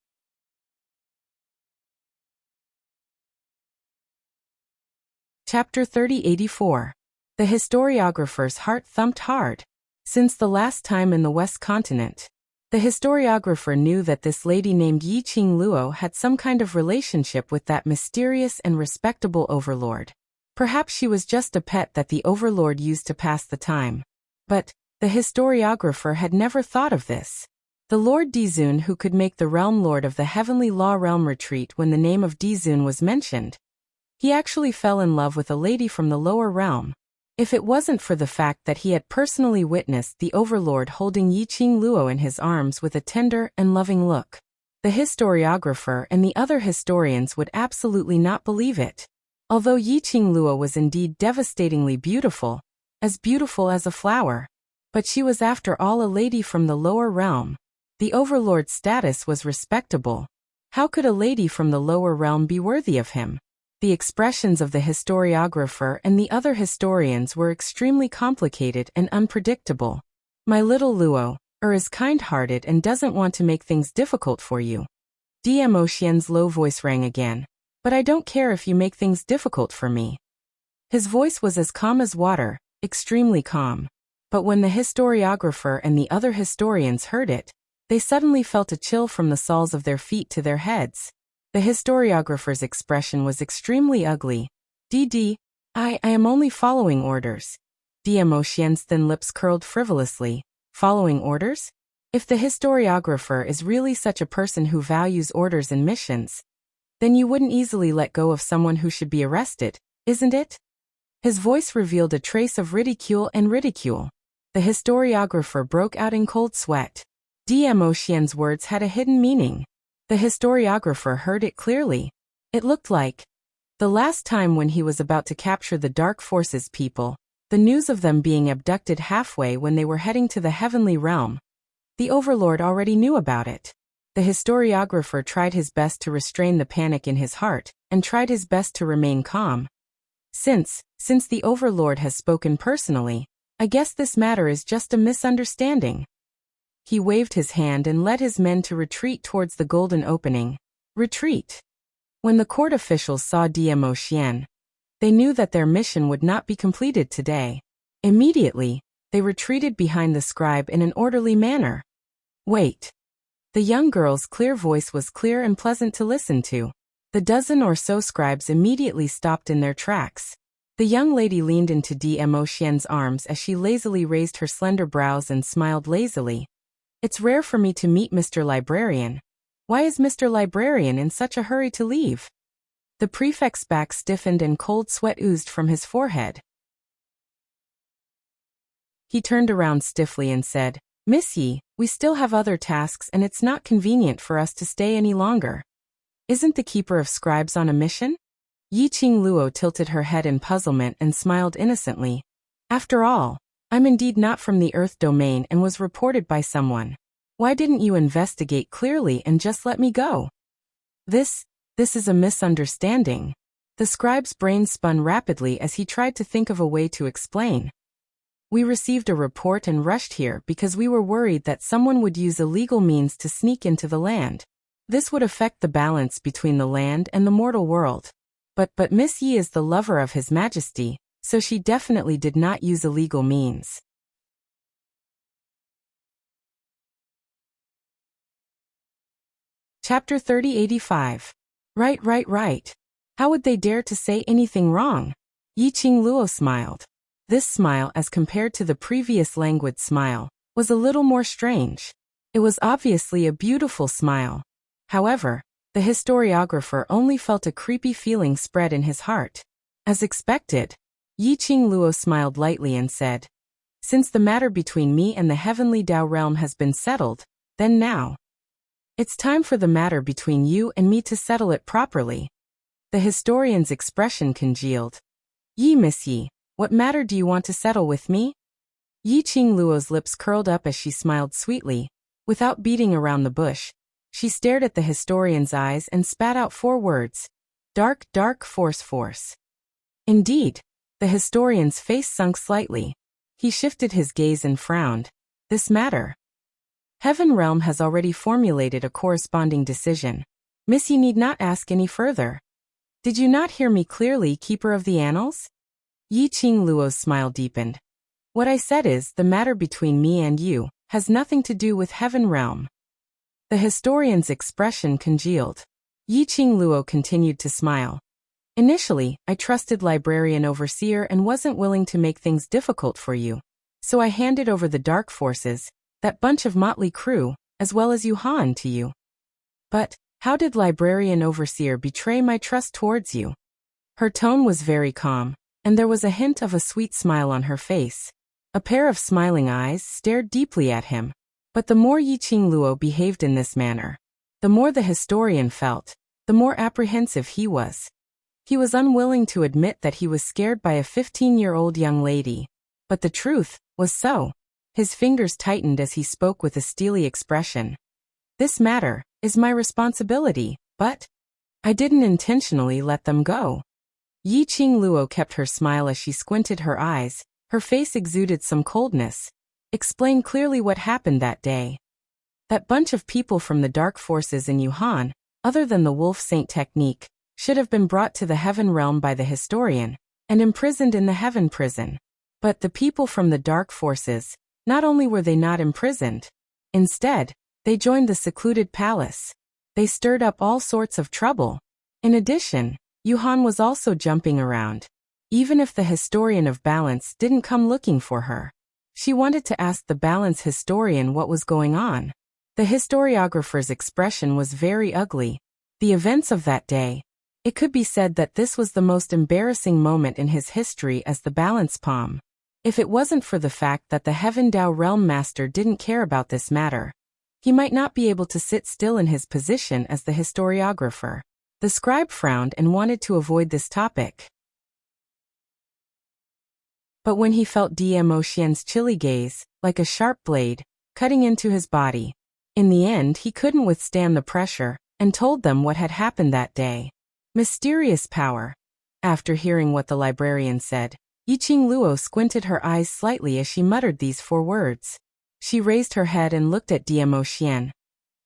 A: Chapter 3084. The historiographer's heart thumped hard. Since the last time in the West Continent, The historiographer knew that this lady named Yi Qing Luo had some kind of relationship with that mysterious and respectable overlord. Perhaps she was just a pet that the overlord used to pass the time. But the historiographer had never thought of this. The Lord Dizun, who could make the realm lord of the heavenly law realm retreat when the name of Dizun was mentioned. He actually fell in love with a lady from the lower realm. If it wasn't for the fact that he had personally witnessed the overlord holding Yi Qing Luo in his arms with a tender and loving look, the historiographer and the other historians would absolutely not believe it. Although Yi Qing Luo was indeed devastatingly beautiful as a flower, but she was after all a lady from the lower realm. The overlord's status was respectable. How could a lady from the lower realm be worthy of him? The expressions of the historiographer and the other historians were extremely complicated and unpredictable. My little Luo is kind-hearted and doesn't want to make things difficult for you. Dmo Xian's low voice rang again. But I don't care if you make things difficult for me. His voice was as calm as water, extremely calm. But when the historiographer and the other historians heard it, they suddenly felt a chill from the soles of their feet to their heads. The historiographer's expression was extremely ugly. I am only following orders. Dmo Xian's thin lips curled frivolously. Following orders? If the historiographer is really such a person who values orders and missions, then you wouldn't easily let go of someone who should be arrested, isn't it? His voice revealed a trace of ridicule. The historiographer broke out in cold sweat. Dmo Xian's words had a hidden meaning. The historiographer heard it clearly. It looked like the last time when he was about to capture the Dark Forces people, the news of them being abducted halfway when they were heading to the heavenly realm. The overlord already knew about it. The historiographer tried his best to restrain the panic in his heart, and tried his best to remain calm. Since the overlord has spoken personally, I guess this matter is just a misunderstanding. He waved his hand and led his men to retreat towards the golden opening. Retreat. When the court officials saw Dmo Xian, they knew that their mission would not be completed today. Immediately, they retreated behind the scribe in an orderly manner. Wait. The young girl's clear voice was clear and pleasant to listen to. The dozen or so scribes immediately stopped in their tracks. The young lady leaned into Dmo Xian's arms as she lazily raised her slender brows and smiled lazily. It's rare for me to meet Mr. Librarian. Why is Mr. Librarian in such a hurry to leave? The prefect's back stiffened and cold sweat oozed from his forehead. He turned around stiffly and said, Miss Yi, we still have other tasks and it's not convenient for us to stay any longer. Isn't the keeper of scribes on a mission? Yi Qing Luo tilted her head in puzzlement and smiled innocently. After all, I'm indeed not from the Earth domain and was reported by someone. Why didn't you investigate clearly and just let me go? This is a misunderstanding. The scribe's brain spun rapidly as he tried to think of a way to explain. We received a report and rushed here because we were worried that someone would use illegal means to sneak into the land. This would affect the balance between the land and the mortal world. But Miss Yi is the lover of His Majesty, so she definitely did not use illegal means. Chapter 3085. Right. How would they dare to say anything wrong? Yi Qing Luo smiled. This smile, as compared to the previous languid smile, was a little more strange. It was obviously a beautiful smile. However, the historiographer only felt a creepy feeling spread in his heart. As expected, Yi Qing Luo smiled lightly and said, Since the matter between me and the heavenly Dao realm has been settled, then now, it's time for the matter between you and me to settle it properly. The historian's expression congealed. Miss Yi, what matter do you want to settle with me? Yi Qing Luo's lips curled up as she smiled sweetly. Without beating around the bush, she stared at the historian's eyes and spat out 4 words. Dark, force. Indeed, the historian's face sunk slightly. He shifted his gaze and frowned. This matter. Heaven Realm has already formulated a corresponding decision. Miss Yi need not ask any further. Did you not hear me clearly, Keeper of the Annals? Yi Qing Luo's smile deepened. What I said is, the matter between me and you has nothing to do with Heaven Realm. The historian's expression congealed. Yi Qing Luo continued to smile. Initially, I trusted Librarian Overseer and wasn't willing to make things difficult for you. So I handed over the dark forces, that bunch of motley crew, as well as Yuhan to you. But, how did Librarian Overseer betray my trust towards you? Her tone was very calm, and there was a hint of a sweet smile on her face. A pair of smiling eyes stared deeply at him. But the more Yi Qing Luo behaved in this manner, the more the historian felt, the more apprehensive he was. He was unwilling to admit that he was scared by a 15-year-old young lady. But the truth was so. His fingers tightened as he spoke with a steely expression. This matter is my responsibility, but I didn't intentionally let them go. Yi Qing Luo kept her smile as she squinted her eyes. Her face exuded some coldness. Explain clearly what happened that day. That bunch of people from the dark forces in Yuhan, other than the Wolf Saint technique, should have been brought to the Heaven Realm by the historian, and imprisoned in the Heaven Prison. But the people from the dark forces, not only were they not imprisoned, instead, they joined the secluded palace. They stirred up all sorts of trouble. In addition, Yuhan was also jumping around. Even if the historian of balance didn't come looking for her, she wanted to ask the balance historian what was going on. The historiographer's expression was very ugly. The events of that day. It could be said that this was the most embarrassing moment in his history as the balance palm. If it wasn't for the fact that the Heaven Dao Realm Master didn't care about this matter, he might not be able to sit still in his position as the historiographer. The scribe frowned and wanted to avoid this topic. But when he felt Dmo Xian's chilly gaze, like a sharp blade, cutting into his body, in the end he couldn't withstand the pressure, and told them what had happened that day. Mysterious power. After hearing what the librarian said, Yi Qing Luo squinted her eyes slightly as she muttered these 4 words. She raised her head and looked at Dmo Xian.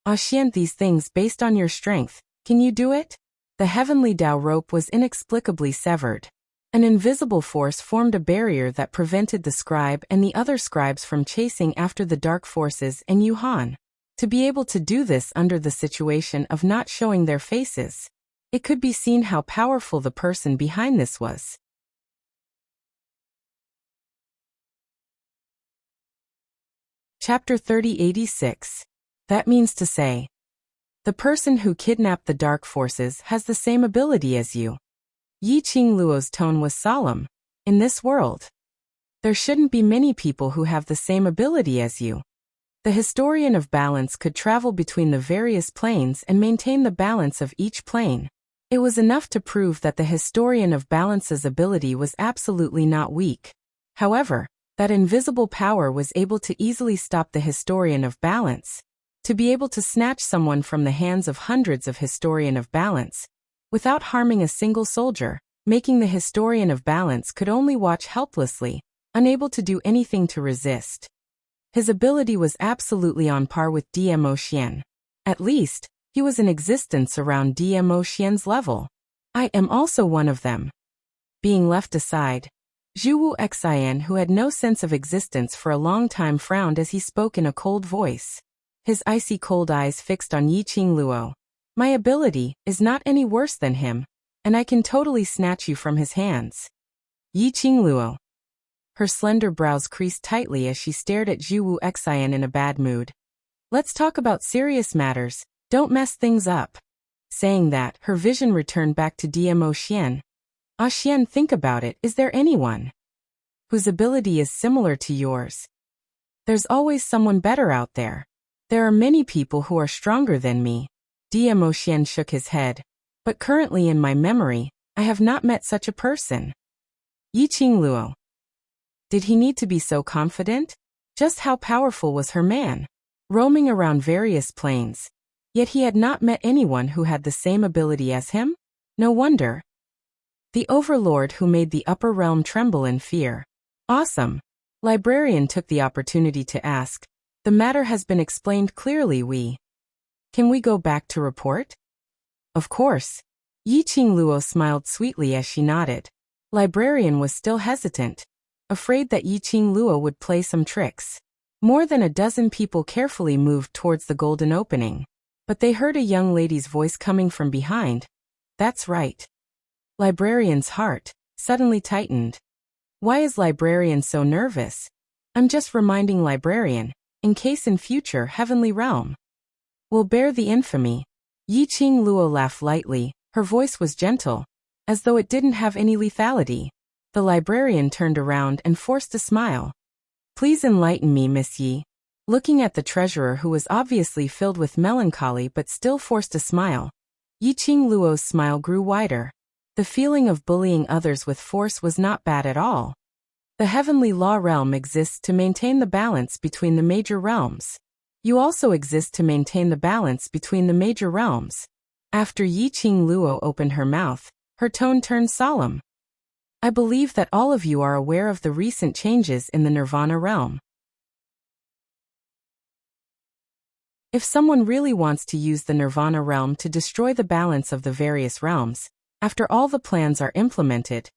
A: Ah Xian, these things based on your strength, can you do it? The heavenly Dao rope was inexplicably severed. An invisible force formed a barrier that prevented the scribe and the other scribes from chasing after the dark forces and Yuhan. To be able to do this under the situation of not showing their faces, it could be seen how powerful the person behind this was. Chapter 3086. That means to say, the person who kidnapped the dark forces has the same ability as you. Yi Qing Luo's tone was solemn. In this world, there shouldn't be many people who have the same ability as you. The historian of balance could travel between the various planes and maintain the balance of each plane. It was enough to prove that the historian of balance's ability was absolutely not weak. However, that invisible power was able to easily stop the historian of balance. To be able to snatch someone from the hands of hundreds of historian of balance, without harming a single soldier, making the historian of balance could only watch helplessly, unable to do anything to resist. His ability was absolutely on par with Dmo Xian. At least, he was in existence around Dmo Xian's level. I am also one of them. Being left aside, Zhuwu Xian, who had no sense of existence for a long time, frowned as he spoke in a cold voice. His icy cold eyes fixed on Yi Qing Luo. My ability is not any worse than him, and I can totally snatch you from his hands. Yi Qing Luo. Her slender brows creased tightly as she stared at Zhuwu Xian in a bad mood. Let's talk about serious matters, don't mess things up. Saying that, her vision returned back to Dmo Xian. Ah Xian, think about it, is there anyone whose ability is similar to yours? There's always someone better out there. There are many people who are stronger than me. Dmo Xian shook his head. But currently in my memory, I have not met such a person. Yi Qing Luo. Did he need to be so confident? Just how powerful was her man? Roaming around various planes. Yet he had not met anyone who had the same ability as him? No wonder. The overlord who made the upper realm tremble in fear. Awesome. Librarian took the opportunity to ask. The matter has been explained clearly. Can we go back to report? Of course. Yi Qing Luo smiled sweetly as she nodded. Librarian was still hesitant, afraid that Yi Qing Luo would play some tricks. More than a dozen people carefully moved towards the golden opening. But they heard a young lady's voice coming from behind. That's right. Librarian's heart suddenly tightened. Why is Librarian so nervous? I'm just reminding Librarian, in case in future heavenly realm will bear the infamy. Yi Qing Luo laughed lightly, her voice was gentle, as though it didn't have any lethality. The Librarian turned around and forced a smile. Please enlighten me, Miss Yi. Looking at the treasurer who was obviously filled with melancholy but still forced a smile. Yi Qing Luo's smile grew wider. The feeling of bullying others with force was not bad at all. The heavenly law realm exists to maintain the balance between the major realms. You also exist to maintain the balance between the major realms. After Yi Qing Luo opened her mouth, her tone turned solemn. I believe that all of you are aware of the recent changes in the Nirvana realm. If someone really wants to use the Nirvana realm to destroy the balance of the various realms, after all the plans are implemented,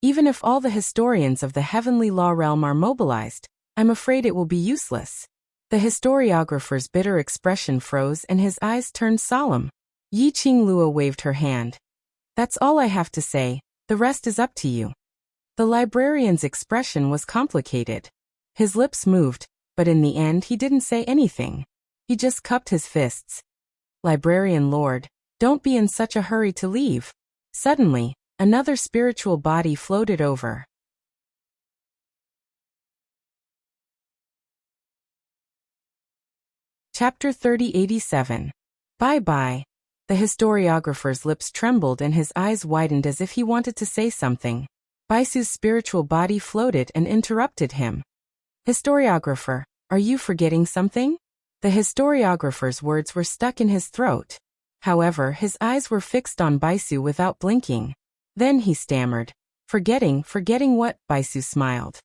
A: even if all the historians of the heavenly law realm are mobilized, I'm afraid it will be useless. The historiographer's bitter expression froze and his eyes turned solemn. Yi Qing Luo waved her hand. That's all I have to say, the rest is up to you. The librarian's expression was complicated. His lips moved, but in the end he didn't say anything. He just cupped his fists. Librarian Lord, don't be in such a hurry to leave. Suddenly, another spiritual body floated over. Chapter 3087. Bye-bye. The historiographer's lips trembled and his eyes widened as if he wanted to say something. Baisu's spiritual body floated and interrupted him. Historiographer, are you forgetting something? The historiographer's words were stuck in his throat. However, his eyes were fixed on Baisu without blinking. Then he stammered. Forgetting what? Baisu smiled.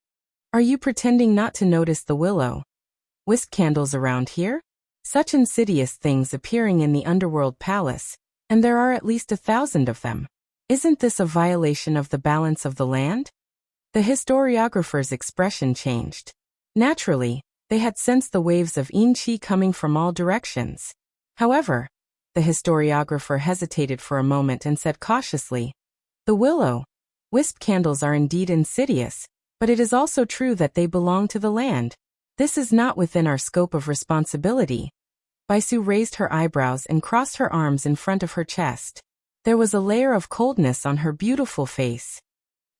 A: Are you pretending not to notice the will-o-wisp candles around here? Such insidious things appearing in the underworld palace, and there are at least 1,000 of them. Isn't this a violation of the balance of the land? The historiographer's expression changed. Naturally, they had sensed the waves of yin qi coming from all directions. However, the historiographer hesitated for a moment and said cautiously, the will-o-wisp candles are indeed insidious, but it is also true that they belong to the land. This is not within our scope of responsibility. Baisu raised her eyebrows and crossed her arms in front of her chest. There was a layer of coldness on her beautiful face.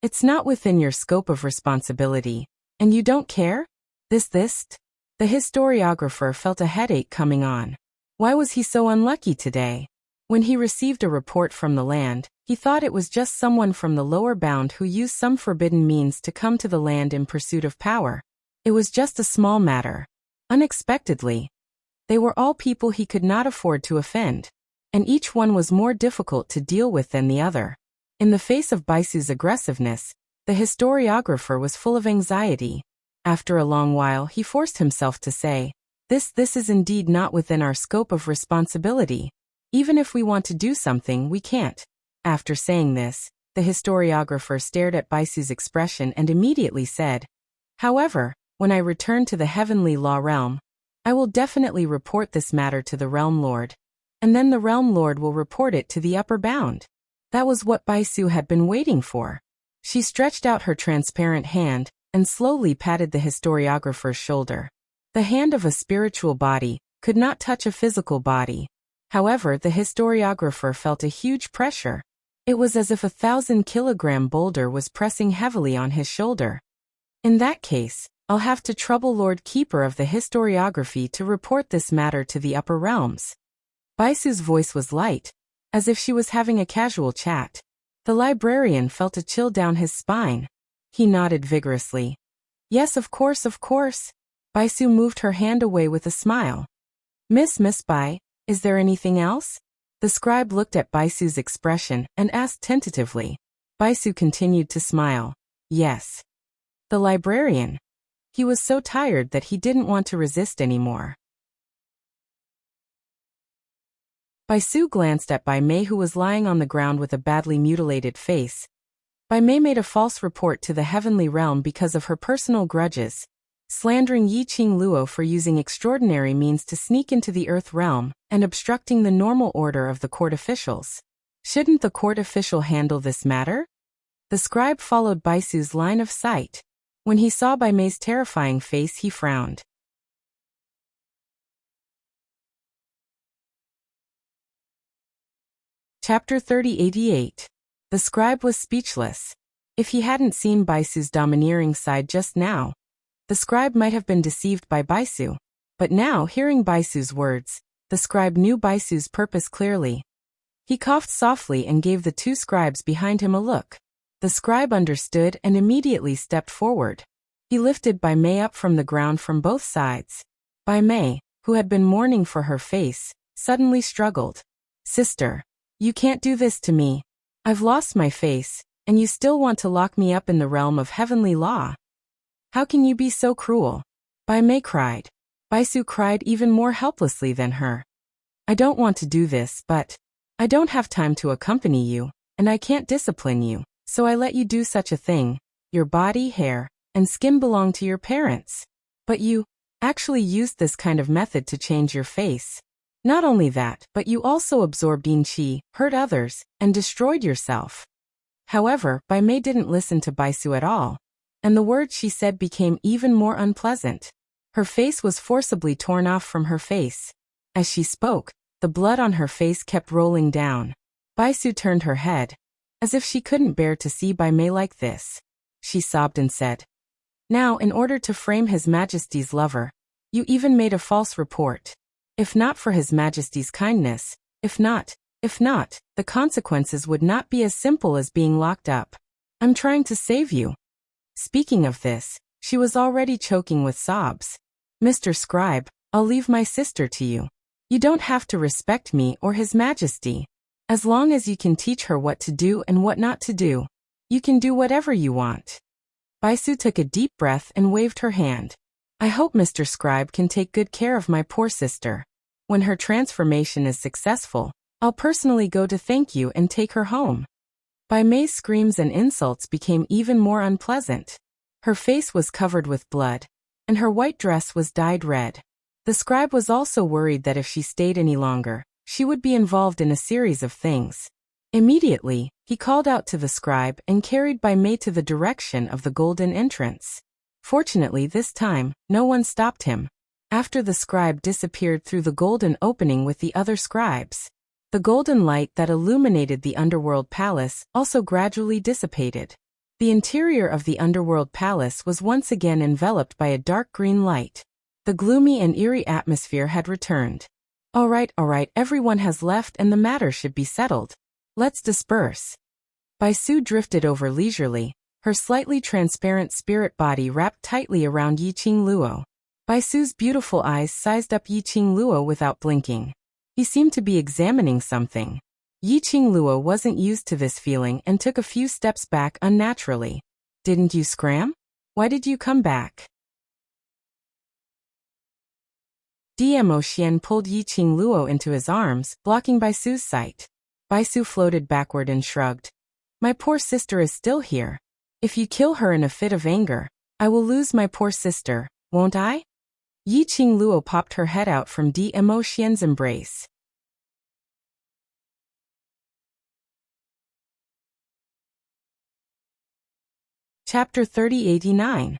A: It's not within your scope of responsibility, and you don't care? This? The historiographer felt a headache coming on. Why was he so unlucky today? When he received a report from the land, he thought it was just someone from the lower bound who used some forbidden means to come to the land in pursuit of power. It was just a small matter. Unexpectedly, they were all people he could not afford to offend, and each one was more difficult to deal with than the other. In the face of Baisu's aggressiveness, the historiographer was full of anxiety. After a long while he forced himself to say, This is indeed not within our scope of responsibility. Even if we want to do something, we can't. After saying this, the historiographer stared at Baisu's expression and immediately said, However, when I return to the heavenly law realm, I will definitely report this matter to the Realm Lord, and then the Realm Lord will report it to the upper bound. That was what Baisu had been waiting for. She stretched out her transparent hand and slowly patted the historiographer's shoulder. The hand of a spiritual body could not touch a physical body. However, the historiographer felt a huge pressure. It was as if a 1,000-kilogram boulder was pressing heavily on his shoulder. In that case, I'll have to trouble Lord Keeper of the Historiography to report this matter to the upper realms. Baisu's voice was light, as if she was having a casual chat. The librarian felt a chill down his spine. He nodded vigorously. Yes, of course. Baisu moved her hand away with a smile. Miss Bai, is there anything else? The scribe looked at Baisu's expression and asked tentatively. Baisu continued to smile. Yes. The librarian. He was so tired that he didn't want to resist anymore. Baisu glanced at Bai Mei, who was lying on the ground with a badly mutilated face. Bai Mei made a false report to the heavenly realm because of her personal grudges. slandering Yi Qing Luo for using extraordinary means to sneak into the Earth realm and obstructing the normal order of the court officials. Shouldn't the court official handle this matter? The scribe followed Baisu's line of sight. When he saw Bai Mei's terrifying face, he frowned. Chapter 3088. The scribe was speechless. If he hadn't seen Baisu's domineering side just now, the scribe might have been deceived by Baisu. But now, hearing Baisu's words, the scribe knew Baisu's purpose clearly. He coughed softly and gave the two scribes behind him a look. The scribe understood and immediately stepped forward. He lifted Bai Mei up from the ground from both sides. Bai Mei, who had been mourning for her face, suddenly struggled. "Sister, you can't do this to me. I've lost my face, and you still want to lock me up in the realm of heavenly law. How can you be so cruel?" Bai Mei cried. Baisu cried even more helplessly than her. "I don't want to do this, but I don't have time to accompany you, and I can't discipline you, so I let you do such a thing. Your body, hair, and skin belong to your parents. But you actually used this kind of method to change your face. Not only that, but you also absorbed yin qi, hurt others, and destroyed yourself." However, Bai Mei didn't listen to Baisu at all, and the words she said became even more unpleasant. Her face was forcibly torn off from her face. As she spoke, the blood on her face kept rolling down. Baisu turned her head, as if she couldn't bear to see Bai Mei like this. She sobbed and said, "Now, in order to frame His Majesty's lover, you even made a false report. If not for His Majesty's kindness, if not, the consequences would not be as simple as being locked up. I'm trying to save you." Speaking of this, she was already choking with sobs. "Mr. Scribe, I'll leave my sister to you. You don't have to respect me or His Majesty. As long as you can teach her what to do and what not to do, you can do whatever you want." Baisu took a deep breath and waved her hand. "I hope Mr. Scribe can take good care of my poor sister. When her transformation is successful, I'll personally go to thank you and take her home." Bai Mei's screams and insults became even more unpleasant. Her face was covered with blood, and her white dress was dyed red. The scribe was also worried that if she stayed any longer, she would be involved in a series of things. Immediately, he called out to the scribe and carried Bai Mei to the direction of the golden entrance. Fortunately, this time, no one stopped him. After the scribe disappeared through the golden opening with the other scribes, the golden light that illuminated the underworld palace also gradually dissipated. The interior of the underworld palace was once again enveloped by a dark green light. The gloomy and eerie atmosphere had returned. All right, everyone has left and the matter should be settled. Let's disperse." Baisu drifted over leisurely, her slightly transparent spirit body wrapped tightly around Yi Qing Luo. Baisu's beautiful eyes sized up Yi Qing Luo without blinking. He seemed to be examining something. Yi Qing Luo wasn't used to this feeling and took a few steps back unnaturally. "Didn't you scram? Why did you come back?" Dmo Xian pulled Yi Qing Luo into his arms, blocking Baisu's sight. Baisu floated backward and shrugged. "My poor sister is still here. If you kill her in a fit of anger, I will lose my poor sister, won't I?" Yi Qing Luo popped her head out from Dmo Xian's embrace. Chapter 3089.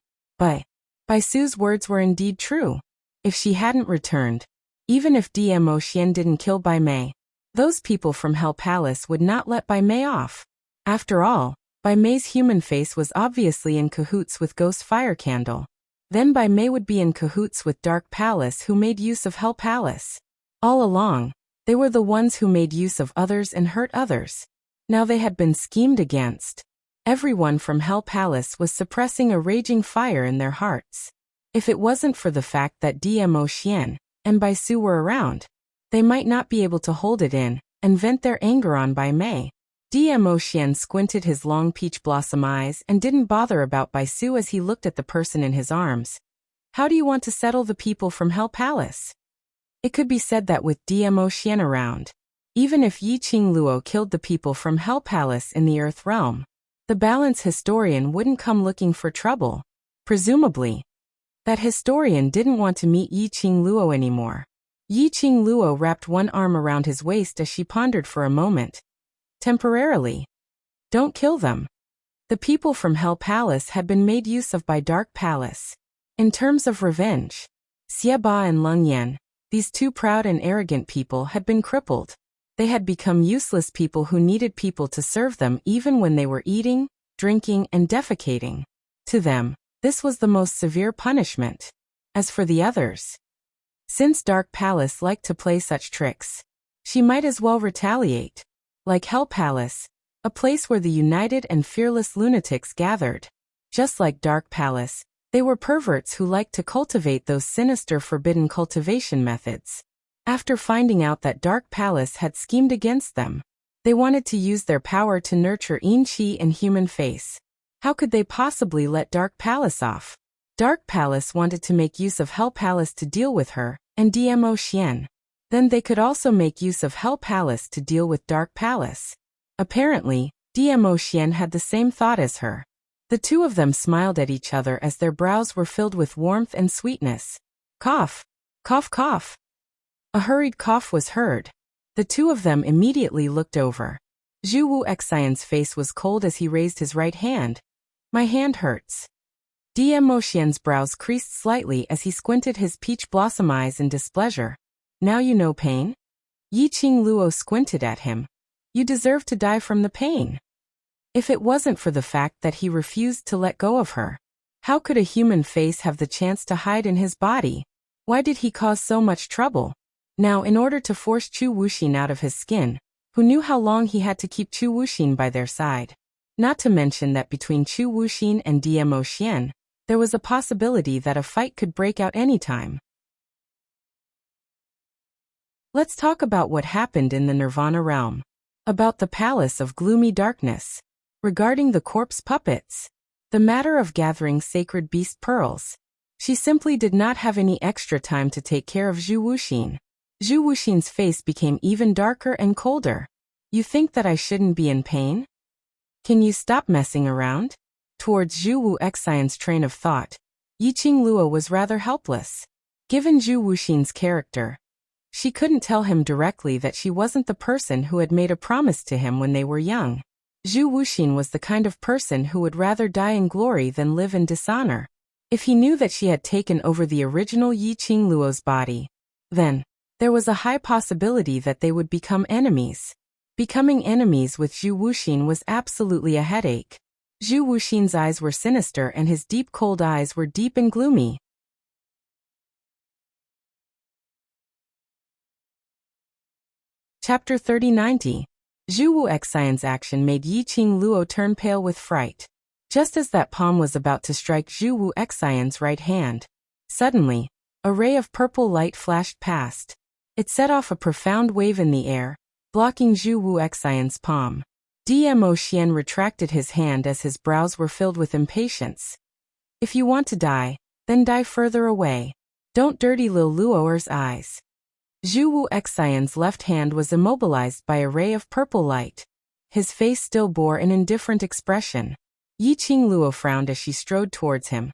A: Baisu's words were indeed true. If she hadn't returned, even if Dmo Xian didn't kill Bai Mei, those people from Hell Palace would not let Bai Mei off. After all, Bai Mei's human face was obviously in cahoots with Ghost Fire Candle. Then Bai Mei would be in cahoots with Dark Palace, who made use of Hell Palace. All along, they were the ones who made use of others and hurt others. Now they had been schemed against. Everyone from Hell Palace was suppressing a raging fire in their hearts. If it wasn't for the fact that Dmo Xian and Baisu were around, they might not be able to hold it in and vent their anger on Bai Mei. Dmo Xian squinted his long peach blossom eyes and didn't bother about Baisu as he looked at the person in his arms. "How do you want to settle the people from Hell Palace?" It could be said that with Dmo Xian around, even if Yi Qing Luo killed the people from Hell Palace in the Earth Realm, the balance historian wouldn't come looking for trouble. Presumably, That historian didn't want to meet Yiqing Luo anymore. Yiqing Luo wrapped one arm around his waist as she pondered for a moment. Temporarily. Don't kill them. The people from Hell Palace had been made use of by Dark Palace. In terms of revenge, Xie Ba and Leng Yan, these two proud and arrogant people, had been crippled. They had become useless people who needed people to serve them even when they were eating, drinking, and defecating. To them, this was the most severe punishment. As for the others, since Dark Palace liked to play such tricks, she might as well retaliate. Like Hell Palace, a place where the united and fearless lunatics gathered. Just like Dark Palace, they were perverts who liked to cultivate those sinister forbidden cultivation methods. After finding out that Dark Palace had schemed against them, they wanted to use their power to nurture Yin Qi and human face. How could they possibly let Dark Palace off? Dark Palace wanted to make use of Hell Palace to deal with her, and Dmo Xian. Then they could also make use of Hell Palace to deal with Dark Palace. Apparently, Dmo Xian had the same thought as her. The two of them smiled at each other as their brows were filled with warmth and sweetness. Cough. Cough cough. A hurried cough was heard. The two of them immediately looked over. Zhu Wu Xian's face was cold as he raised his right hand. My hand hurts. Dmo Xian's brows creased slightly as he squinted his peach blossom eyes in displeasure. Now you know pain? Yiqing Luo squinted at him. You deserve to die from the pain. If it wasn't for the fact that he refused to let go of her, how could a human face have the chance to hide in his body? Why did he cause so much trouble? Now, in order to force Chu Wuxin out of his skin, who knew how long he had to keep Chu Wuxin by their side? Not to mention that between Chu Wuxin and Dmo Xian, there was a possibility that a fight could break out anytime. Let's talk about what happened in the Nirvana realm. About the Palace of Gloomy Darkness. Regarding the corpse puppets. The matter of gathering sacred beast pearls. She simply did not have any extra time to take care of Zhu Wuxin. Zhu Wuxin's face became even darker and colder. You think that I shouldn't be in pain? Can you stop messing around? Towards Zhu Wu Xian's train of thought, Yiqing Luo was rather helpless. Given Zhu Wuxin's character, she couldn't tell him directly that she wasn't the person who had made a promise to him when they were young. Zhu Wuxin was the kind of person who would rather die in glory than live in dishonor. If he knew that she had taken over the original Yiqing Luo's body, then there was a high possibility that they would become enemies. Becoming enemies with Zhu Wuxin was absolutely a headache. Zhu Wuxin's eyes were sinister and his deep cold eyes were deep and gloomy. Chapter 3090. Zhu Wu Xian's action made Yiqing Luo turn pale with fright. Just as that palm was about to strike Zhu Wu Xian's right hand, suddenly, a ray of purple light flashed past. It set off a profound wave in the air, blocking Zhu Wu Xian's palm. Dmo Xian retracted his hand as his brows were filled with impatience. If you want to die, then die further away. Don't dirty Lil Luoer's eyes. Zhu Wu Xian's left hand was immobilized by a ray of purple light. His face still bore an indifferent expression. Yiqing Luo frowned as she strode towards him.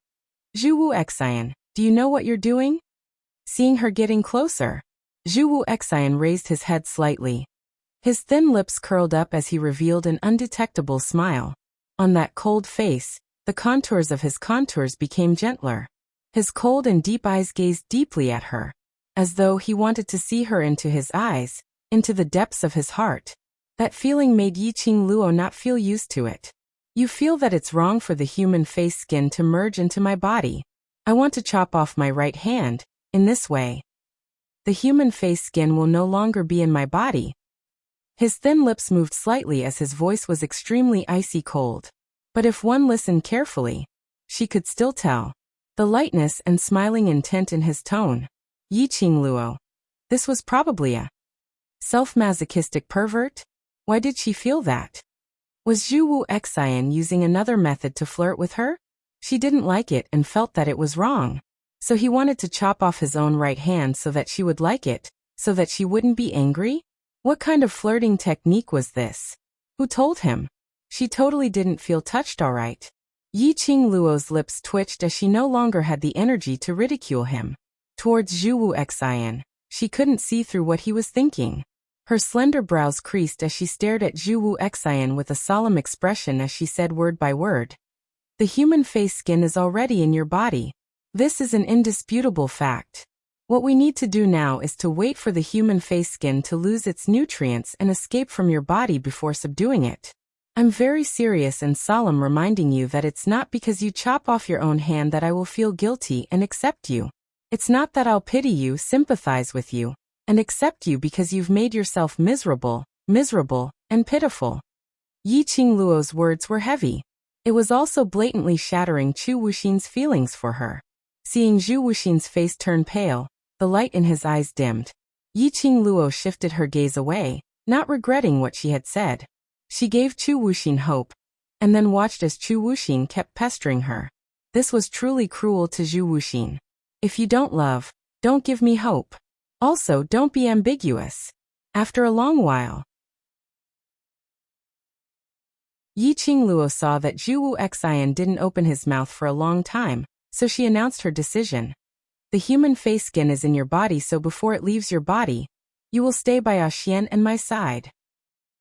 A: Zhu Wu Xian, do you know what you're doing? Seeing her getting closer, Zhu Wu Xian raised his head slightly. His thin lips curled up as he revealed an undetectable smile. On that cold face, the contours of his contours became gentler. His cold and deep eyes gazed deeply at her, as though he wanted to see her into his eyes, into the depths of his heart. That feeling made Yiqing Luo not feel used to it. You feel that it's wrong for the human face skin to merge into my body. I want to chop off my right hand, in this way. The human face skin will no longer be in my body. His thin lips moved slightly as his voice was extremely icy cold. But if one listened carefully, she could still tell the lightness and smiling intent in his tone. Yiqing Luo. This was probably a self-masochistic pervert? Why did she feel that? Was Zhu Wu Xian using another method to flirt with her? She didn't like it and felt that it was wrong. So he wanted to chop off his own right hand so that she would like it, so that she wouldn't be angry? What kind of flirting technique was this? Who told him? She totally didn't feel touched alright. Yi Qingluo's lips twitched as she no longer had the energy to ridicule him. Towards Zhu Wu Xian, she couldn't see through what he was thinking. Her slender brows creased as she stared at Zhu Wu Xian with a solemn expression as she said word by word. The human face skin is already in your body. This is an indisputable fact. What we need to do now is to wait for the human face skin to lose its nutrients and escape from your body before subduing it. I'm very serious and solemn, reminding you that it's not because you chop off your own hand that I will feel guilty and accept you. It's not that I'll pity you, sympathize with you, and accept you because you've made yourself miserable, and pitiful. Yi Qingluo's words were heavy. It was also blatantly shattering Zhu Wuxin's feelings for her. Seeing Zhu Wuxin's face turn pale, the light in his eyes dimmed. Yi Qingluo shifted her gaze away, not regretting what she had said. She gave Zhu Wuxin hope, and then watched as Zhu Wuxin kept pestering her. This was truly cruel to Zhu Wuxin. If you don't love, don't give me hope. Also, don't be ambiguous. After a long while, Yi Qingluo saw that Zhu Wu Xian didn't open his mouth for a long time, so she announced her decision. The human face skin is in your body, so before it leaves your body, you will stay by Xian and my side.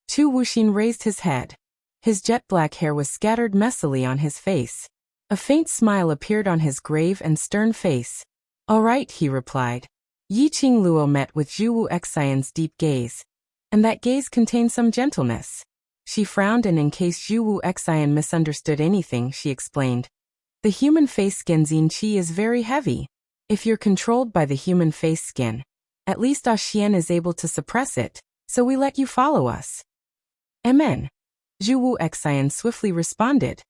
A: Zhu Wuxin raised his head. His jet-black hair was scattered messily on his face. A faint smile appeared on his grave and stern face. All right, he replied. Yi Qingluo met with Zhu Wu Xian's deep gaze, and that gaze contained some gentleness. She frowned, and in case Zhu Wu Xian misunderstood anything, she explained. The human face skin's yin qi is very heavy. If you're controlled by the human face skin, at least Xian is able to suppress it, so we let you follow us. Amen. Zhu Wu Xian swiftly responded.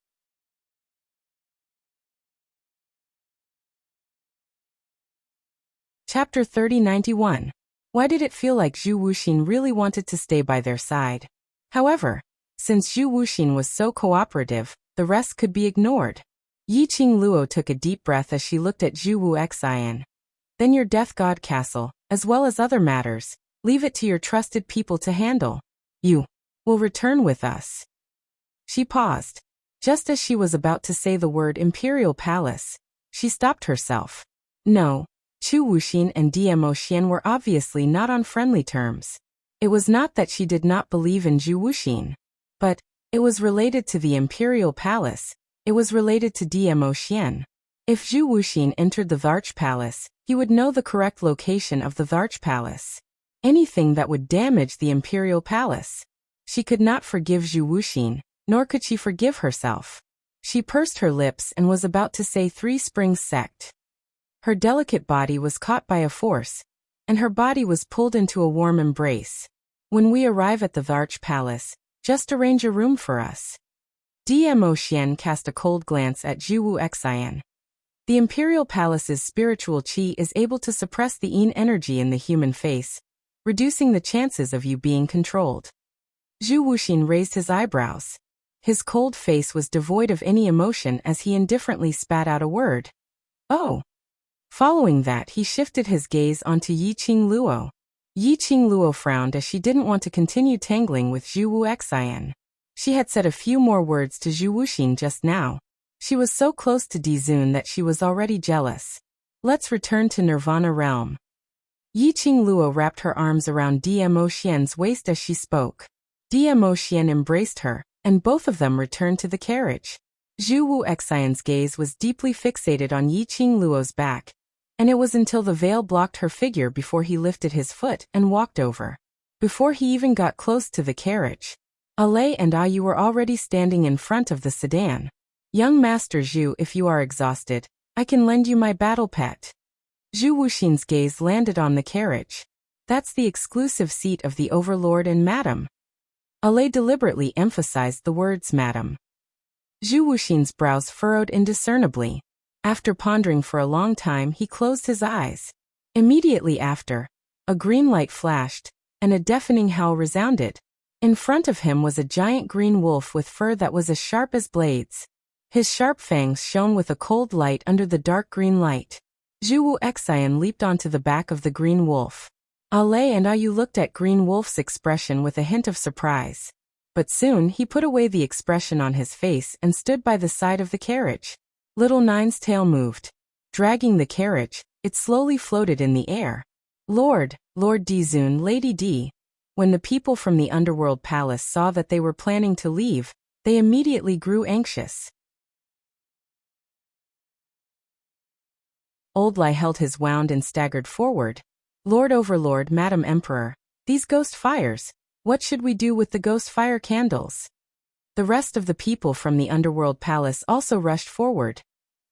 A: Chapter 3091. Why did it feel like Zhu Wuxin really wanted to stay by their side? However, since Zhu Wuxin was so cooperative, the rest could be ignored. Yi Qingluo took a deep breath as she looked at Zhu Wu Xian. Then your death god castle, as well as other matters, leave it to your trusted people to handle. You will return with us. She paused. Just as she was about to say the word Imperial Palace, she stopped herself. No, Zhu Wuxin and Dmo Xian were obviously not on friendly terms. It was not that she did not believe in Zhu Wuxin, but it was related to the Imperial Palace. It was related to Dmo Xian. If Zhu Wuxin entered the Varch Palace, he would know the correct location of the Varch Palace. Anything that would damage the Imperial Palace. She could not forgive Zhu Wuxin, nor could she forgive herself. She pursed her lips and was about to say Three Springs Sect. Her delicate body was caught by a force, and her body was pulled into a warm embrace. When we arrive at the Varch Palace, just arrange a room for us. Dmo Xian cast a cold glance at Zhu Wu Xian. The Imperial Palace's spiritual qi is able to suppress the yin energy in the human face, reducing the chances of you being controlled. Zhu Wuxin raised his eyebrows. His cold face was devoid of any emotion as he indifferently spat out a word. Oh. Following that, he shifted his gaze onto Yi Qingluo. Yi Qingluo frowned as she didn't want to continue tangling with Zhu Wu Xian. She had said a few more words to Zhu Wuxin just now. She was so close to Dizun that she was already jealous. Let's return to Nirvana Realm. Yi Qingluo wrapped her arms around Dmo Xian's waist as she spoke. Dmo Xian embraced her, and both of them returned to the carriage. Zhu Wu Xian's gaze was deeply fixated on Yi Qingluo's back, and it was until the veil blocked her figure before he lifted his foot and walked over. Before he even got close to the carriage, Ale and Ayu were already standing in front of the sedan. Young Master Zhu, if you are exhausted, I can lend you my battle pet. Zhu Wuxin's gaze landed on the carriage. That's the exclusive seat of the Overlord and Madam. Ale deliberately emphasized the words Madam. Zhu Wuxin's brows furrowed indiscernibly. After pondering for a long time, he closed his eyes. Immediately after, a green light flashed, and a deafening howl resounded. In front of him was a giant green wolf with fur that was as sharp as blades. His sharp fangs shone with a cold light under the dark green light. Zhu Wu Xian leaped onto the back of the green wolf. Ale and Ayu looked at Green Wolf's expression with a hint of surprise. But soon he put away the expression on his face and stood by the side of the carriage. Little Nine's tail moved. Dragging the carriage, it slowly floated in the air. Lord Dizun, Lady D. When the people from the underworld palace saw that they were planning to leave, they immediately grew anxious. Old Lai held his wound and staggered forward. Lord Overlord, Madam Emperor, these ghost fires, what should we do with the ghost fire candles? The rest of the people from the underworld palace also rushed forward.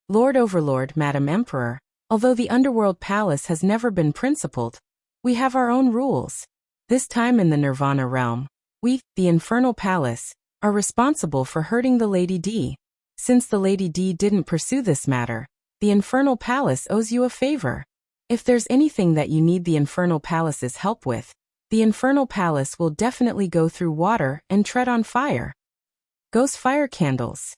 A: Lord Overlord, Madam Emperor, although the underworld palace has never been principled, we have our own rules. This time in the Nirvana realm, we, the Infernal Palace, are responsible for hurting the Lady D. Since the Lady D didn't pursue this matter, the Infernal Palace owes you a favor. If there's anything that you need the Infernal Palace's help with, the Infernal Palace will definitely go through water and tread on fire. Ghost fire candles.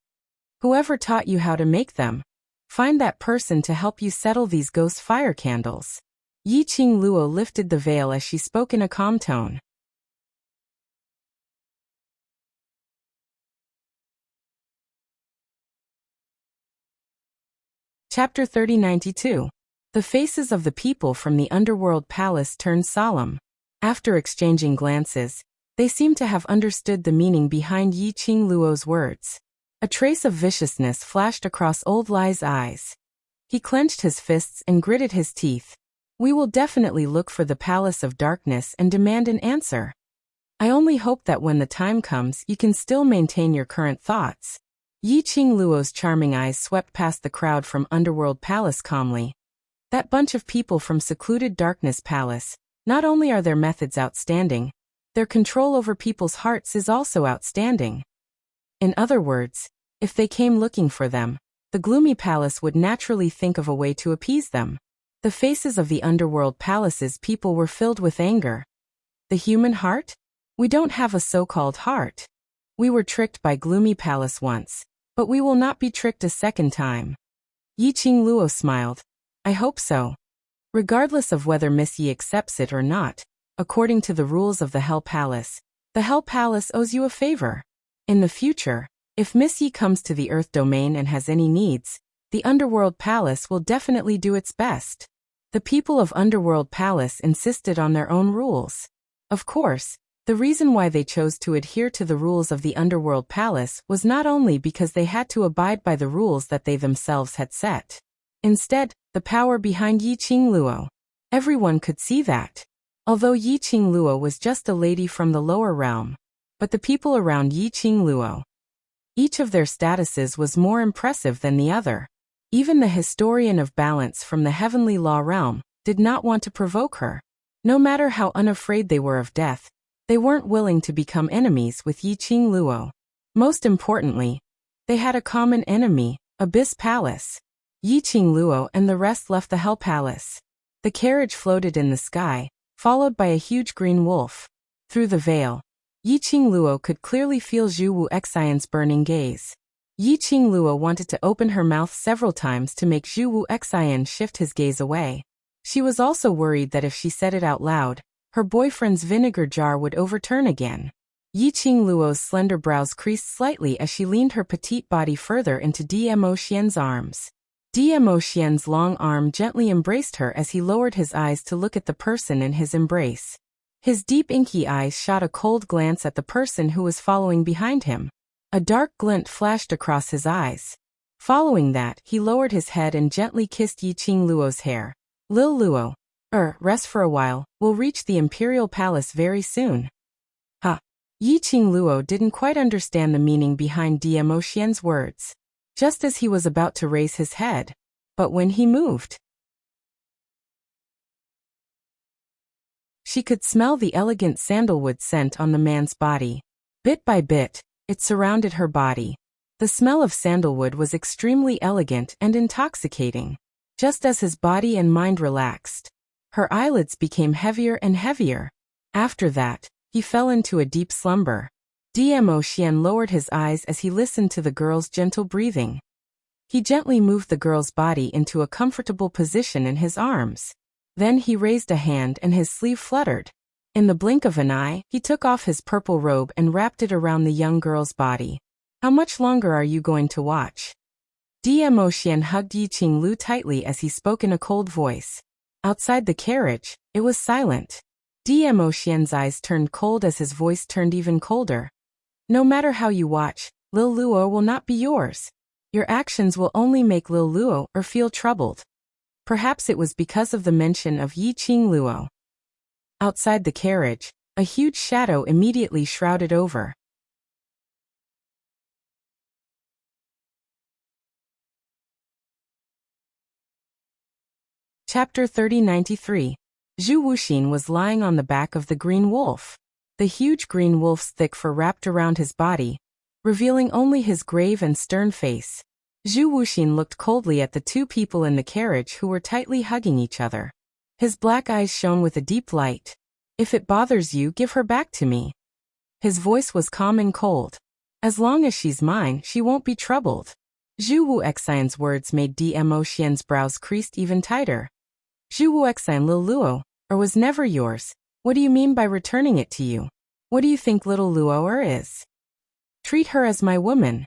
A: Whoever taught you how to make them, find that person to help you settle these ghost fire candles. Yi Qing Luo lifted the veil as she spoke in a calm tone. Chapter 3092. The faces of the people from the underworld palace turned solemn. After exchanging glances, they seemed to have understood the meaning behind Yi Qing Luo's words. A trace of viciousness flashed across Old Lai's eyes. He clenched his fists and gritted his teeth. We will definitely look for the Palace of Darkness and demand an answer. I only hope that when the time comes you can still maintain your current thoughts. Yi Qing Luo's charming eyes swept past the crowd from Underworld Palace calmly. That bunch of people from secluded Darkness Palace, not only are their methods outstanding, their control over people's hearts is also outstanding. In other words, if they came looking for them, the gloomy palace would naturally think of a way to appease them. The faces of the Underworld Palace's people were filled with anger. The human heart? We don't have a so-called heart. We were tricked by Gloomy Palace once, but we will not be tricked a second time. Yi Qing Luo smiled. I hope so. Regardless of whether Miss Yi accepts it or not, according to the rules of the Hell Palace, the Hell Palace owes you a favor. In the future, if Miss Yi comes to the Earth Domain and has any needs, the Underworld Palace will definitely do its best. The people of Underworld Palace insisted on their own rules. Of course, the reason why they chose to adhere to the rules of the Underworld Palace was not only because they had to abide by the rules that they themselves had set. Instead, the power behind Yi Qing Luo. Everyone could see that. Although Yi Qing Luo was just a lady from the lower realm, but the people around Yi Qing Luo, each of their statuses was more impressive than the other. Even the historian of balance from the heavenly law realm did not want to provoke her. No matter how unafraid they were of death, they weren't willing to become enemies with Yi Qing Luo. Most importantly, they had a common enemy, Abyss Palace. Yi Qing Luo and the rest left the Hell Palace. The carriage floated in the sky, followed by a huge green wolf. Through the veil, Yi Qing Luo could clearly feel Zhu Wu Xian's burning gaze. Yi Qing Luo wanted to open her mouth several times to make Zhu Wu Xian shift his gaze away. She was also worried that if she said it out loud, her boyfriend's vinegar jar would overturn again. Yi Qing Luo's slender brows creased slightly as she leaned her petite body further into Dmo Xian's arms. Dmo Xian's long arm gently embraced her as he lowered his eyes to look at the person in his embrace. His deep inky eyes shot a cold glance at the person who was following behind him. A dark glint flashed across his eyes. Following that, he lowered his head and gently kissed Yi Qing Luo's hair. Lil Luo, rest for a while, we'll reach the Imperial Palace very soon. Yi Qing Luo didn't quite understand the meaning behind Dmo Xian's words. Just as he was about to raise his head. But when he moved, she could smell the elegant sandalwood scent on the man's body. Bit by bit, it surrounded her body. The smell of sandalwood was extremely elegant and intoxicating. Just as his body and mind relaxed, her eyelids became heavier and heavier. After that, he fell into a deep slumber. Dmo Xian lowered his eyes as he listened to the girl's gentle breathing. He gently moved the girl's body into a comfortable position in his arms. Then he raised a hand and his sleeve fluttered. In the blink of an eye, he took off his purple robe and wrapped it around the young girl's body. How much longer are you going to watch? Emotion hugged Yiqing Lu tightly as he spoke in a cold voice. Outside the carriage, it was silent. Emotion's eyes turned cold as his voice turned even colder. No matter how you watch, Lil Luo will not be yours. Your actions will only make Lil Luo feel troubled. Perhaps it was because of the mention of Yiqing Luo. Outside the carriage, a huge shadow immediately shrouded over. Chapter 3093. Zhu Wuxin was lying on the back of the green wolf. The huge green wolf's thick fur wrapped around his body, revealing only his grave and stern face. Zhu Wuxin looked coldly at the two people in the carriage who were tightly hugging each other. His black eyes shone with a deep light. If it bothers you, give her back to me. His voice was calm and cold. As long as she's mine, she won't be troubled. Zhu Wuxian's words made Emotion's brows creased even tighter. Zhu Wuxian Lil Luo, was never yours. What do you mean by returning it to you? What do you think little Luo is? Treat her as my woman,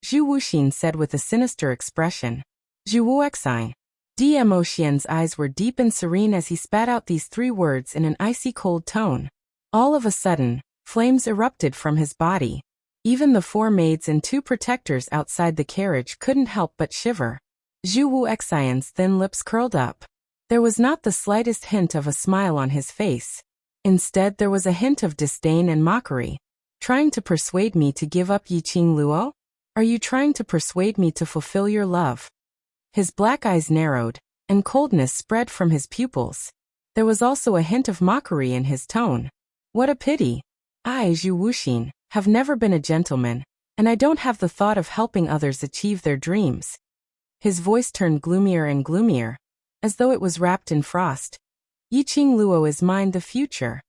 A: Zhu Wuxin said with a sinister expression. Zhu Wuxian. Emotion's eyes were deep and serene as he spat out these three words in an icy cold tone. All of a sudden, flames erupted from his body. Even the four maids and two protectors outside the carriage couldn't help but shiver. Zhu Wuxian's thin lips curled up. There was not the slightest hint of a smile on his face. Instead, there was a hint of disdain and mockery. Trying to persuade me to give up Yiqing Luo? Are you trying to persuade me to fulfill your love? His black eyes narrowed, and coldness spread from his pupils. There was also a hint of mockery in his tone. What a pity. I, Zhu Wuxin, have never been a gentleman, and I don't have the thought of helping others achieve their dreams. His voice turned gloomier and gloomier, as though it was wrapped in frost. Yiqing Luo is mine, the future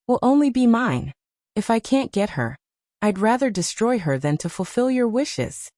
A: will only be mine. If I can't get her, I'd rather destroy her than to fulfill your wishes.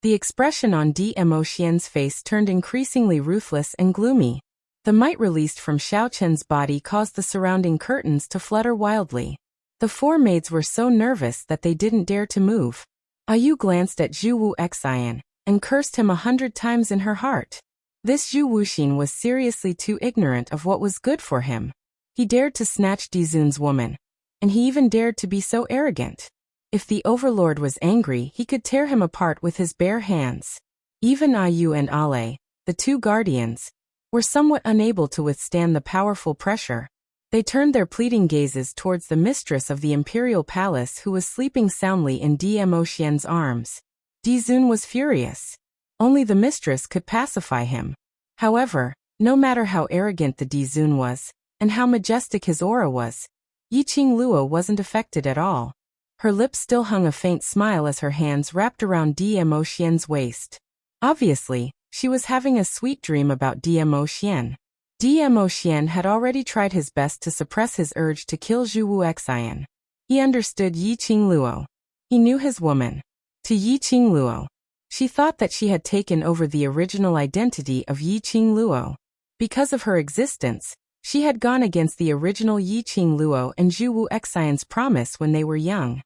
A: The expression on Emotion's face turned increasingly ruthless and gloomy. The might released from Xiao Chen's body caused the surrounding curtains to flutter wildly. The four maids were so nervous that they didn't dare to move. Ayu glanced at Zhu Wuxian and cursed him 100 times in her heart. This Zhu Wuxin was seriously too ignorant of what was good for him. He dared to snatch Dizun's woman, and he even dared to be so arrogant. If the overlord was angry, he could tear him apart with his bare hands. Even Ayu and Ale, the two guardians, were somewhat unable to withstand the powerful pressure. They turned their pleading gazes towards the mistress of the imperial palace who was sleeping soundly in Emotion's arms. Dizun was furious. Only the mistress could pacify him. However, no matter how arrogant the Dizun was, and how majestic his aura was, Yiqing Luo wasn't affected at all. Her lips still hung a faint smile as her hands wrapped around Emotion's waist. Obviously, she was having a sweet dream about Emotion. Emotion had already tried his best to suppress his urge to kill Zhu Wuxian. He understood Yiqing Luo. He knew his woman. To Yiqing Luo, she thought that she had taken over the original identity of Yiqing Luo. Because of her existence, she had gone against the original Yiqing Luo and Zhu Wuxian's promise when they were young.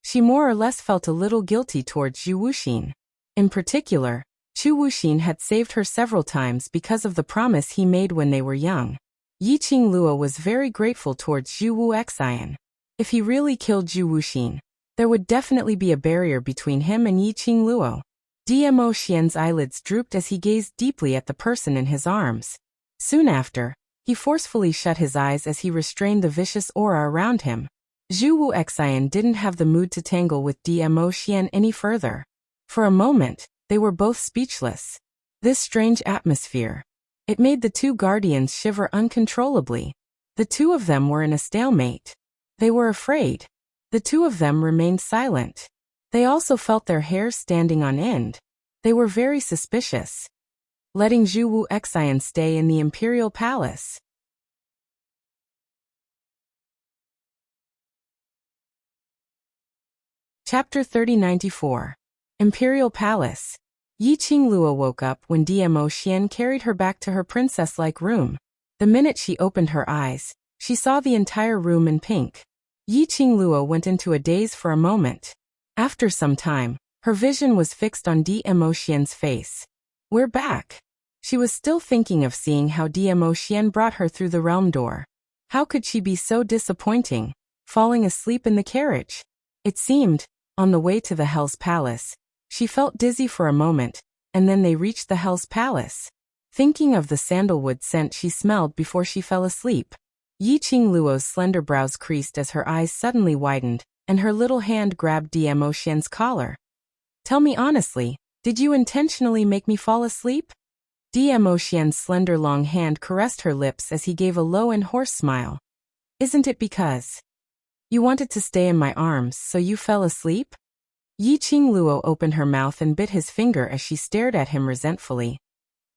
A: She more or less felt a little guilty towards Zhu Wuxin. In particular, Zhu Wuxin had saved her several times because of the promise he made when they were young. Yiqing Luo was very grateful towards Zhu Wuxian. If he really killed Zhu Wuxin, there would definitely be a barrier between him and Yiqing Luo. Emotion's eyelids drooped as he gazed deeply at the person in his arms. Soon after, he forcefully shut his eyes as he restrained the vicious aura around him. Zhu Wuxian didn't have the mood to tangle with Emotion any further. For a moment, they were both speechless. This strange atmosphere. It made the two guardians shiver uncontrollably. The two of them were in a stalemate. They were afraid. The two of them remained silent. They also felt their hairs standing on end. They were very suspicious. Letting Zhu Wuxian stay in the imperial palace. Chapter 3094. Imperial Palace. Yiqing Luo woke up when Emotion carried her back to her princess-like room. The minute she opened her eyes, she saw the entire room in pink. Yi Qingluo went into a daze for a moment. After some time, her vision was fixed on Dmo Xian's face. "We're back." She was still thinking of seeing how Dmo Xian brought her through the realm door. How could she be so disappointing, falling asleep in the carriage? It seemed, on the way to the Hell's Palace, she felt dizzy for a moment, and then they reached the Hell's Palace. Thinking of the sandalwood scent she smelled before she fell asleep, Yi Qingluo's slender brows creased as her eyes suddenly widened, and her little hand grabbed Dmo Xian's collar. "Tell me honestly, did you intentionally make me fall asleep?" Dmo Xian's slender long hand caressed her lips as he gave a low and hoarse smile. "Isn't it because you wanted to stay in my arms so you fell asleep?" Yi Qingluo opened her mouth and bit his finger as she stared at him resentfully.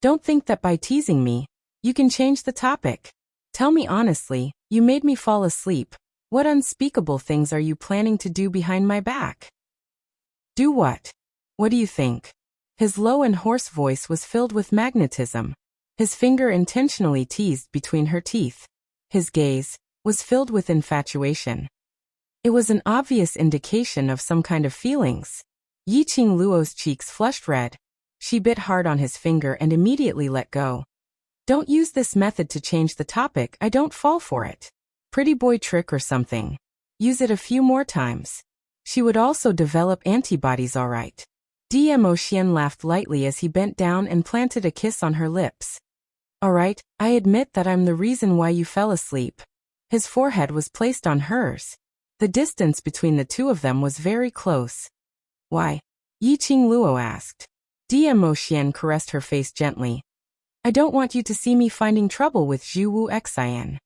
A: "Don't think that by teasing me, you can change the topic. Tell me honestly, you made me fall asleep. What unspeakable things are you planning to do behind my back?" "Do what? What do you think?" His low and hoarse voice was filled with magnetism. His finger intentionally teased between her teeth. His gaze was filled with infatuation. It was an obvious indication of some kind of feelings. Yi Qingluo's cheeks flushed red. She bit hard on his finger and immediately let go. "Don't use this method to change the topic. I don't fall for it. Pretty boy trick or something. Use it a few more times. She would also develop antibodies, all right." Dmo Xian laughed lightly as he bent down and planted a kiss on her lips. "All right, I admit that I'm the reason why you fell asleep." His forehead was placed on hers. The distance between the two of them was very close. "Why?" Yi Qingluo asked. Dmo Xian caressed her face gently. "I don't want you to see me finding trouble with Zhu Wu Xian."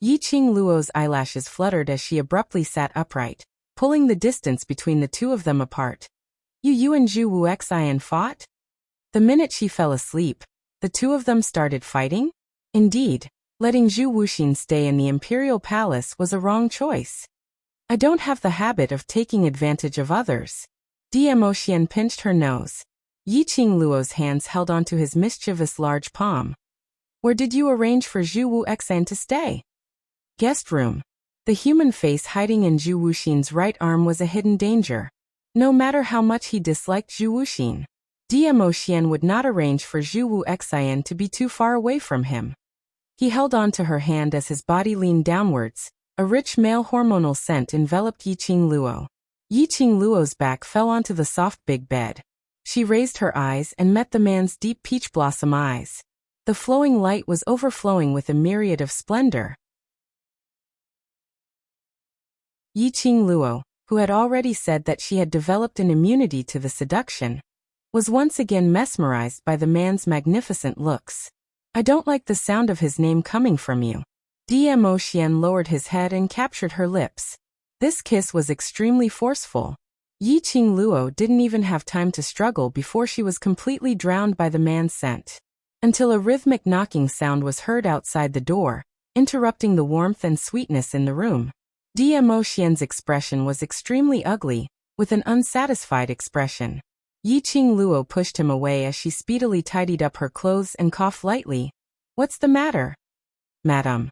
A: Yi Qingluo's eyelashes fluttered as she abruptly sat upright, pulling the distance between the two of them apart. You and Zhu Wu Xian fought?" The minute she fell asleep, the two of them started fighting? Indeed, letting Zhu Wuxin stay in the Imperial Palace was a wrong choice. "I don't have the habit of taking advantage of others." Dmo Xian pinched her nose. Yi Qingluo's hands held onto his mischievous large palm. "Where did you arrange for Zhu Wu Xian to stay?" "Guest room." The human face hiding in Zhu Wuxin's right arm was a hidden danger. No matter how much he disliked Zhu Wuxin, Dmo Xian would not arrange for Zhu Wu Xian to be too far away from him. He held on to her hand as his body leaned downwards. A rich male hormonal scent enveloped Yi Qingluo. Yi Qingluo's back fell onto the soft big bed. She raised her eyes and met the man's deep peach blossom eyes. The flowing light was overflowing with a myriad of splendor. Yi Qingluo, who had already said that she had developed an immunity to the seduction, was once again mesmerized by the man's magnificent looks. "I don't like the sound of his name coming from you." Dmo Xian lowered his head and captured her lips. This kiss was extremely forceful. Yi Qingluo didn't even have time to struggle before she was completely drowned by the man's scent. Until a rhythmic knocking sound was heard outside the door, interrupting the warmth and sweetness in the room. Dmo Xian's expression was extremely ugly, with an unsatisfied expression. Yi Qingluo pushed him away as she speedily tidied up her clothes and coughed lightly. "What's the matter, madam?"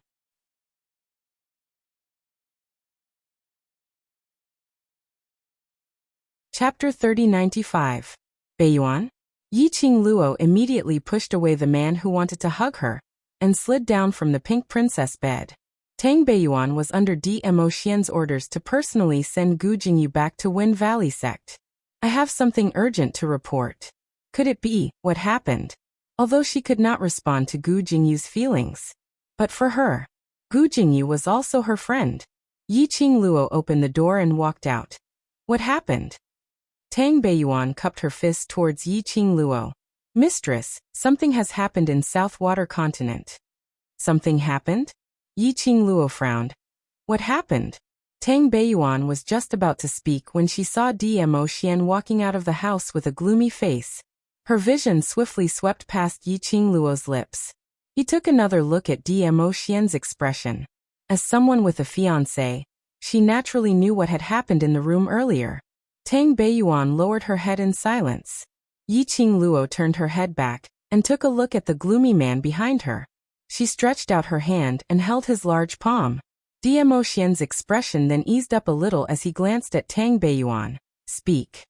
A: Chapter 3095. Beiyuan? Yi Qingluo immediately pushed away the man who wanted to hug her, and slid down from the pink princess bed. Tang Beiyuan was under Dmo Xian's orders to personally send Gu Jingyu back to Wind Valley sect. "I have something urgent to report." Could it be what happened? Although she could not respond to Gu Jingyu's feelings. But for her, Gu Jingyu was also her friend. Yi Qingluo opened the door and walked out. "What happened?" Tang Beiyuan cupped her fist towards Yi Qingluo. "Mistress, something has happened in South Water Continent." "Something happened?" Yi Qingluo frowned. "What happened?" Tang Beiyuan was just about to speak when she saw Dmo Xian walking out of the house with a gloomy face. Her vision swiftly swept past Yi Qingluo's lips. He took another look at Dmo Xian's expression. As someone with a fiancé, she naturally knew what had happened in the room earlier. Tang Beiyuan lowered her head in silence. Yi Qingluo turned her head back and took a look at the gloomy man behind her. She stretched out her hand and held his large palm. Dmo Xian's expression then eased up a little as he glanced at Tang Beiyuan. Speak.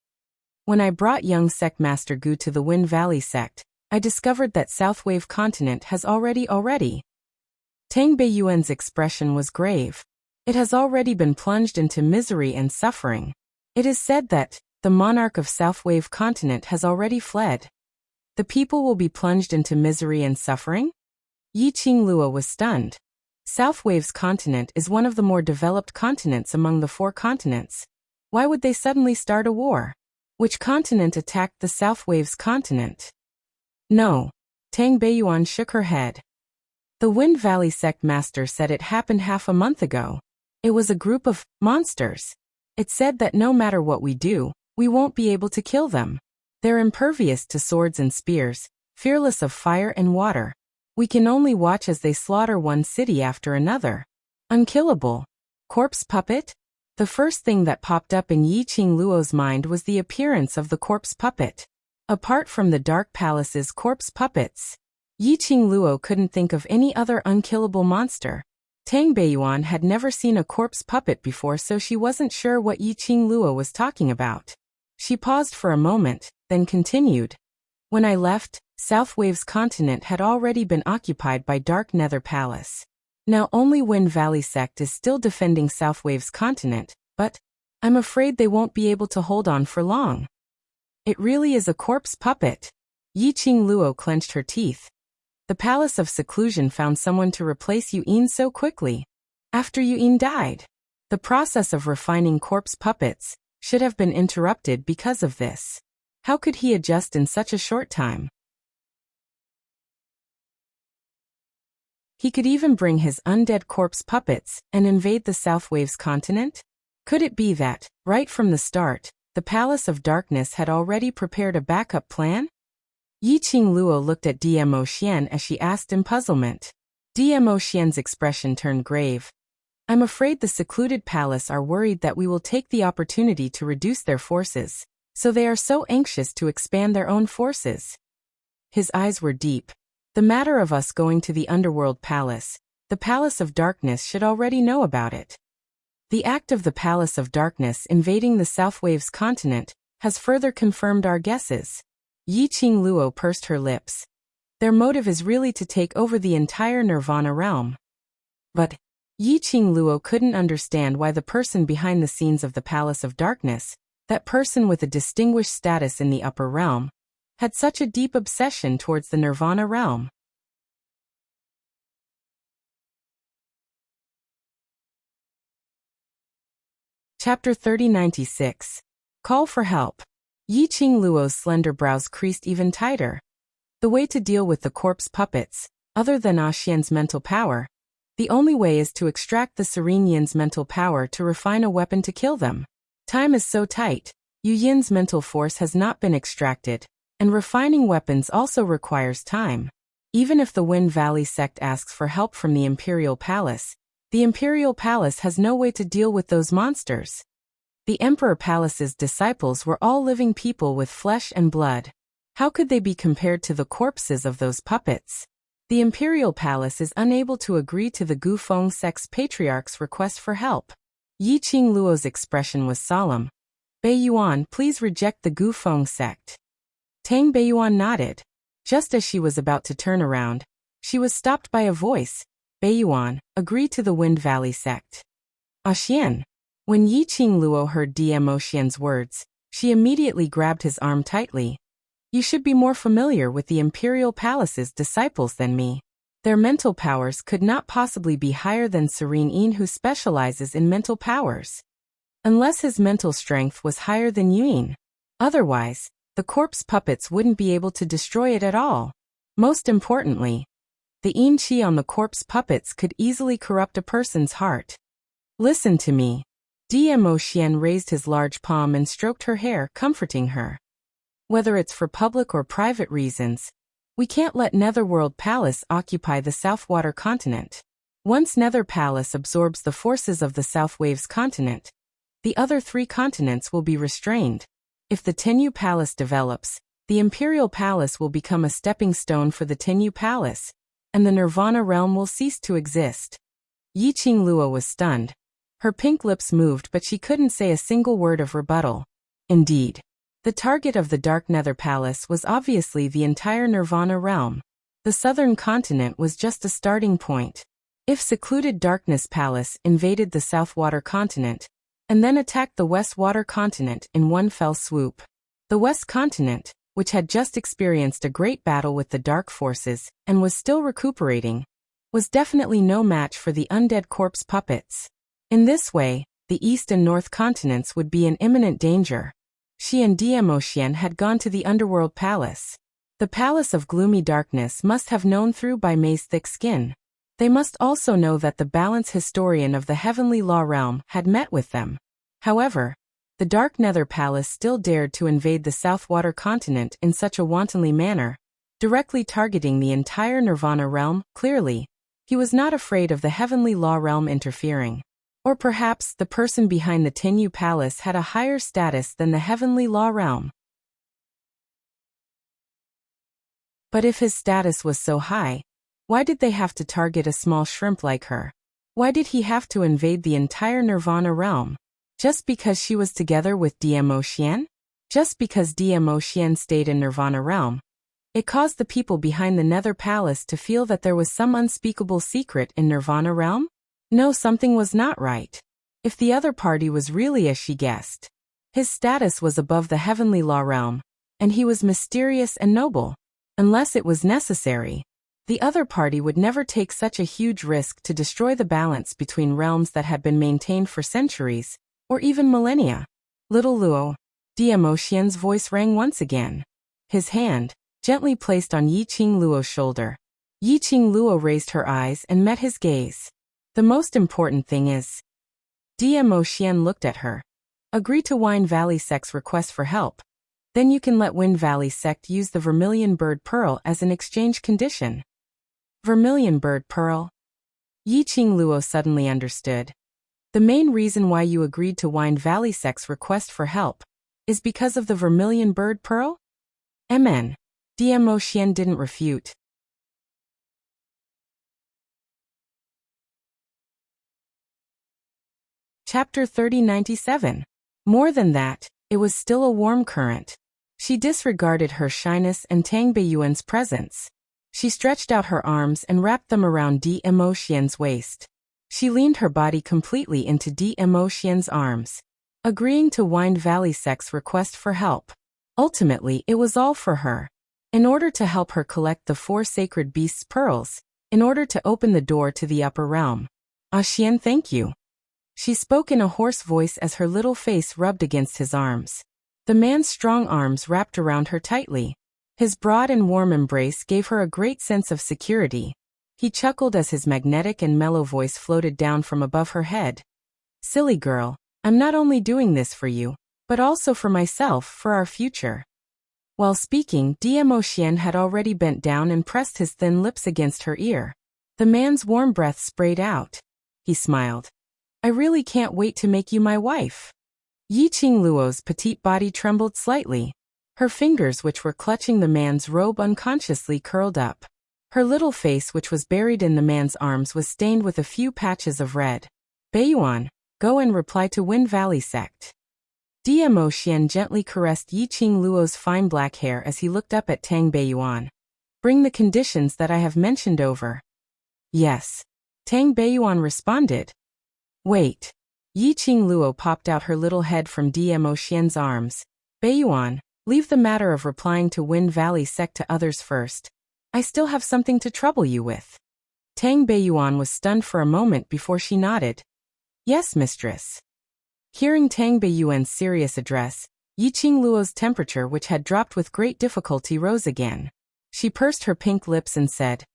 A: When I brought young sect Master Gu to the Wind Valley sect, I discovered that Southwave continent has already. Tang Beiyuan's expression was grave. It has already been plunged into misery and suffering. It is said that the monarch of Southwave continent has already fled. The people will be plunged into misery and suffering? Yi Qingluo was stunned. Southwave's continent is one of the more developed continents among the 4 continents. Why would they suddenly start a war? Which continent attacked the Southwave's continent? No. Tang Beiyuan shook her head. The Wind Valley sect master said it happened half a month ago. It was a group of monsters. It said that no matter what we do, we won't be able to kill them. They're impervious to swords and spears, fearless of fire and water. We can only watch as they slaughter one city after another. Unkillable. Corpse puppet? The first thing that popped up in Yi Qingluo's mind was the appearance of the corpse puppet. Apart from the Dark Palace's corpse puppets, Yi Qingluo couldn't think of any other unkillable monster. Tang Beiyuan had never seen a corpse puppet before, so she wasn't sure what Yi Qingluo was talking about. She paused for a moment, then continued. When I left, Southwave's continent had already been occupied by Dark Nether Palace. Now only Wind Valley sect is still defending Southwave's continent, but I'm afraid they won't be able to hold on for long. It really is a corpse puppet. Yi Qingluo clenched her teeth. The Palace of Seclusion found someone to replace Yu'in so quickly. After Yu'in died, the process of refining corpse puppets should have been interrupted because of this. How could he adjust in such a short time? He could even bring his undead corpse puppets and invade the Southwave's continent? Could it be that, right from the start, the Palace of Darkness had already prepared a backup plan? Yi Qingluo looked at Dmo Xian as she asked in puzzlement. Dmo Xian's expression turned grave. I'm afraid the secluded palace are worried that we will take the opportunity to reduce their forces, so they are so anxious to expand their own forces. His eyes were deep. The matter of us going to the Underworld Palace, the Palace of Darkness should already know about it. The act of the Palace of Darkness invading the Southwave's continent has further confirmed our guesses. Yi Qingluo pursed her lips. Their motive is really to take over the entire Nirvana realm. But Yi Qingluo couldn't understand why the person behind the scenes of the Palace of Darkness, that person with a distinguished status in the upper realm, had such a deep obsession towards the Nirvana realm. Chapter 3096. Call for help. Yi Qingluo's slender brows creased even tighter. The way to deal with the corpse puppets, other than Xian's mental power, the only way is to extract the Serene Yin's mental power to refine a weapon to kill them. Time is so tight. Yu Yin's mental force has not been extracted, and refining weapons also requires time. Even if the Wind Valley sect asks for help from the Imperial Palace has no way to deal with those monsters. The Emperor Palace's disciples were all living people with flesh and blood. How could they be compared to the corpses of those puppets? The Imperial Palace is unable to agree to the Gufeng sect's patriarch's request for help. Yi Qingluo's expression was solemn. Beiyuan, please reject the Gufeng sect. Tang Beiyuan nodded. Just as she was about to turn around, she was stopped by a voice. Beiyuan, agree to the Wind Valley sect. Xian. When Yi Qingluo heard Dmo Xian's words, she immediately grabbed his arm tightly. You should be more familiar with the Imperial Palace's disciples than me. Their mental powers could not possibly be higher than Serene Yin, who specializes in mental powers. Unless his mental strength was higher than Yin. Otherwise, the corpse puppets wouldn't be able to destroy it at all. Most importantly, the Yin Qi on the corpse puppets could easily corrupt a person's heart. Listen to me. Dmo Xian raised his large palm and stroked her hair, comforting her. Whether it's for public or private reasons, we can't let Netherworld Palace occupy the Southwater continent. Once Nether Palace absorbs the forces of the Southwave's continent, the other 3 continents will be restrained. If the Tenyu Palace develops, the Imperial Palace will become a stepping stone for the Tenyu Palace, and the Nirvana realm will cease to exist. Yiqing Luo was stunned. Her pink lips moved, but she couldn't say a single word of rebuttal. Indeed, the target of the Dark Nether Palace was obviously the entire Nirvana realm. The southern continent was just a starting point. If secluded Darkness Palace invaded the Southwater continent, and then attacked the Westwater continent in one fell swoop, the West continent, which had just experienced a great battle with the Dark Forces and was still recuperating, was definitely no match for the undead corpse puppets. In this way, the East and North continents would be in imminent danger. She and Diamoxian had gone to the Underworld Palace. The Palace of Gloomy Darkness must have known through Bai Mei's thick skin. They must also know that the Balance Historian of the Heavenly Law Realm had met with them. However, the Dark Nether Palace still dared to invade the Southwater continent in such a wantonly manner, directly targeting the entire Nirvana realm. Clearly, he was not afraid of the Heavenly Law Realm interfering. Or perhaps the person behind the Tenyu Palace had a higher status than the Heavenly Law Realm. But if his status was so high, why did they have to target a small shrimp like her? Why did he have to invade the entire Nirvana realm? Just because she was together with Diamoxian? Just because Diamoxian stayed in Nirvana realm? It caused the people behind the Nether Palace to feel that there was some unspeakable secret in Nirvana realm? No, something was not right. If the other party was really as she guessed, his status was above the Heavenly Law realm, and he was mysterious and noble. Unless it was necessary, the other party would never take such a huge risk to destroy the balance between realms that had been maintained for centuries, or even millennia. Little Luo. Diamoxian's voice rang once again. His hand, gently placed on Yiqing Luo's shoulder. Yiqing Luo raised her eyes and met his gaze. The most important thing is... Diamoxian looked at her. Agree to Wine Valley Sect's request for help. Then you can let Wind Valley Sect use the Vermilion Bird Pearl as an exchange condition. Vermilion Bird Pearl? Yiqing Luo suddenly understood. The main reason why you agreed to Wine Valley Sect's request for help is because of the Vermilion Bird Pearl? MN. Diamoxian didn't refute. Chapter 3097. More than that, it was still a warm current. She disregarded her shyness and Tang Beiyuan's presence. She stretched out her arms and wrapped them around Diamoxian's waist. She leaned her body completely into Diamoxian's arms, agreeing to Wine Valley Sect's request for help. Ultimately, it was all for her. In order to help her collect the 4 sacred beasts' pearls, in order to open the door to the upper realm. Xian, thank you. She spoke in a hoarse voice as her little face rubbed against his arms. The man's strong arms wrapped around her tightly. His broad and warm embrace gave her a great sense of security. He chuckled as his magnetic and mellow voice floated down from above her head. Silly girl, I'm not only doing this for you, but also for myself, for our future. While speaking, Diamoxian had already bent down and pressed his thin lips against her ear. The man's warm breath sprayed out. He smiled. I really can't wait to make you my wife. Yiqing Luo's petite body trembled slightly. Her fingers, which were clutching the man's robe, unconsciously curled up. Her little face, which was buried in the man's arms, was stained with a few patches of red. Beiyuan, go and reply to Wind Valley Sect. Diamoxian gently caressed Yiqing Luo's fine black hair as he looked up at Tang Beiyuan. Bring the conditions that I have mentioned over. Yes. Tang Beiyuan responded. Wait. Yiqing Luo popped out her little head from Diamoxian's arms. Beiyuan, leave the matter of replying to Wind Valley Sect to others first. I still have something to trouble you with. Tang Beiyuan was stunned for a moment before she nodded. Yes, mistress. Hearing Tang Beiyuan's serious address, Yiqing Luo's temperature, which had dropped with great difficulty, rose again. She pursed her pink lips and said,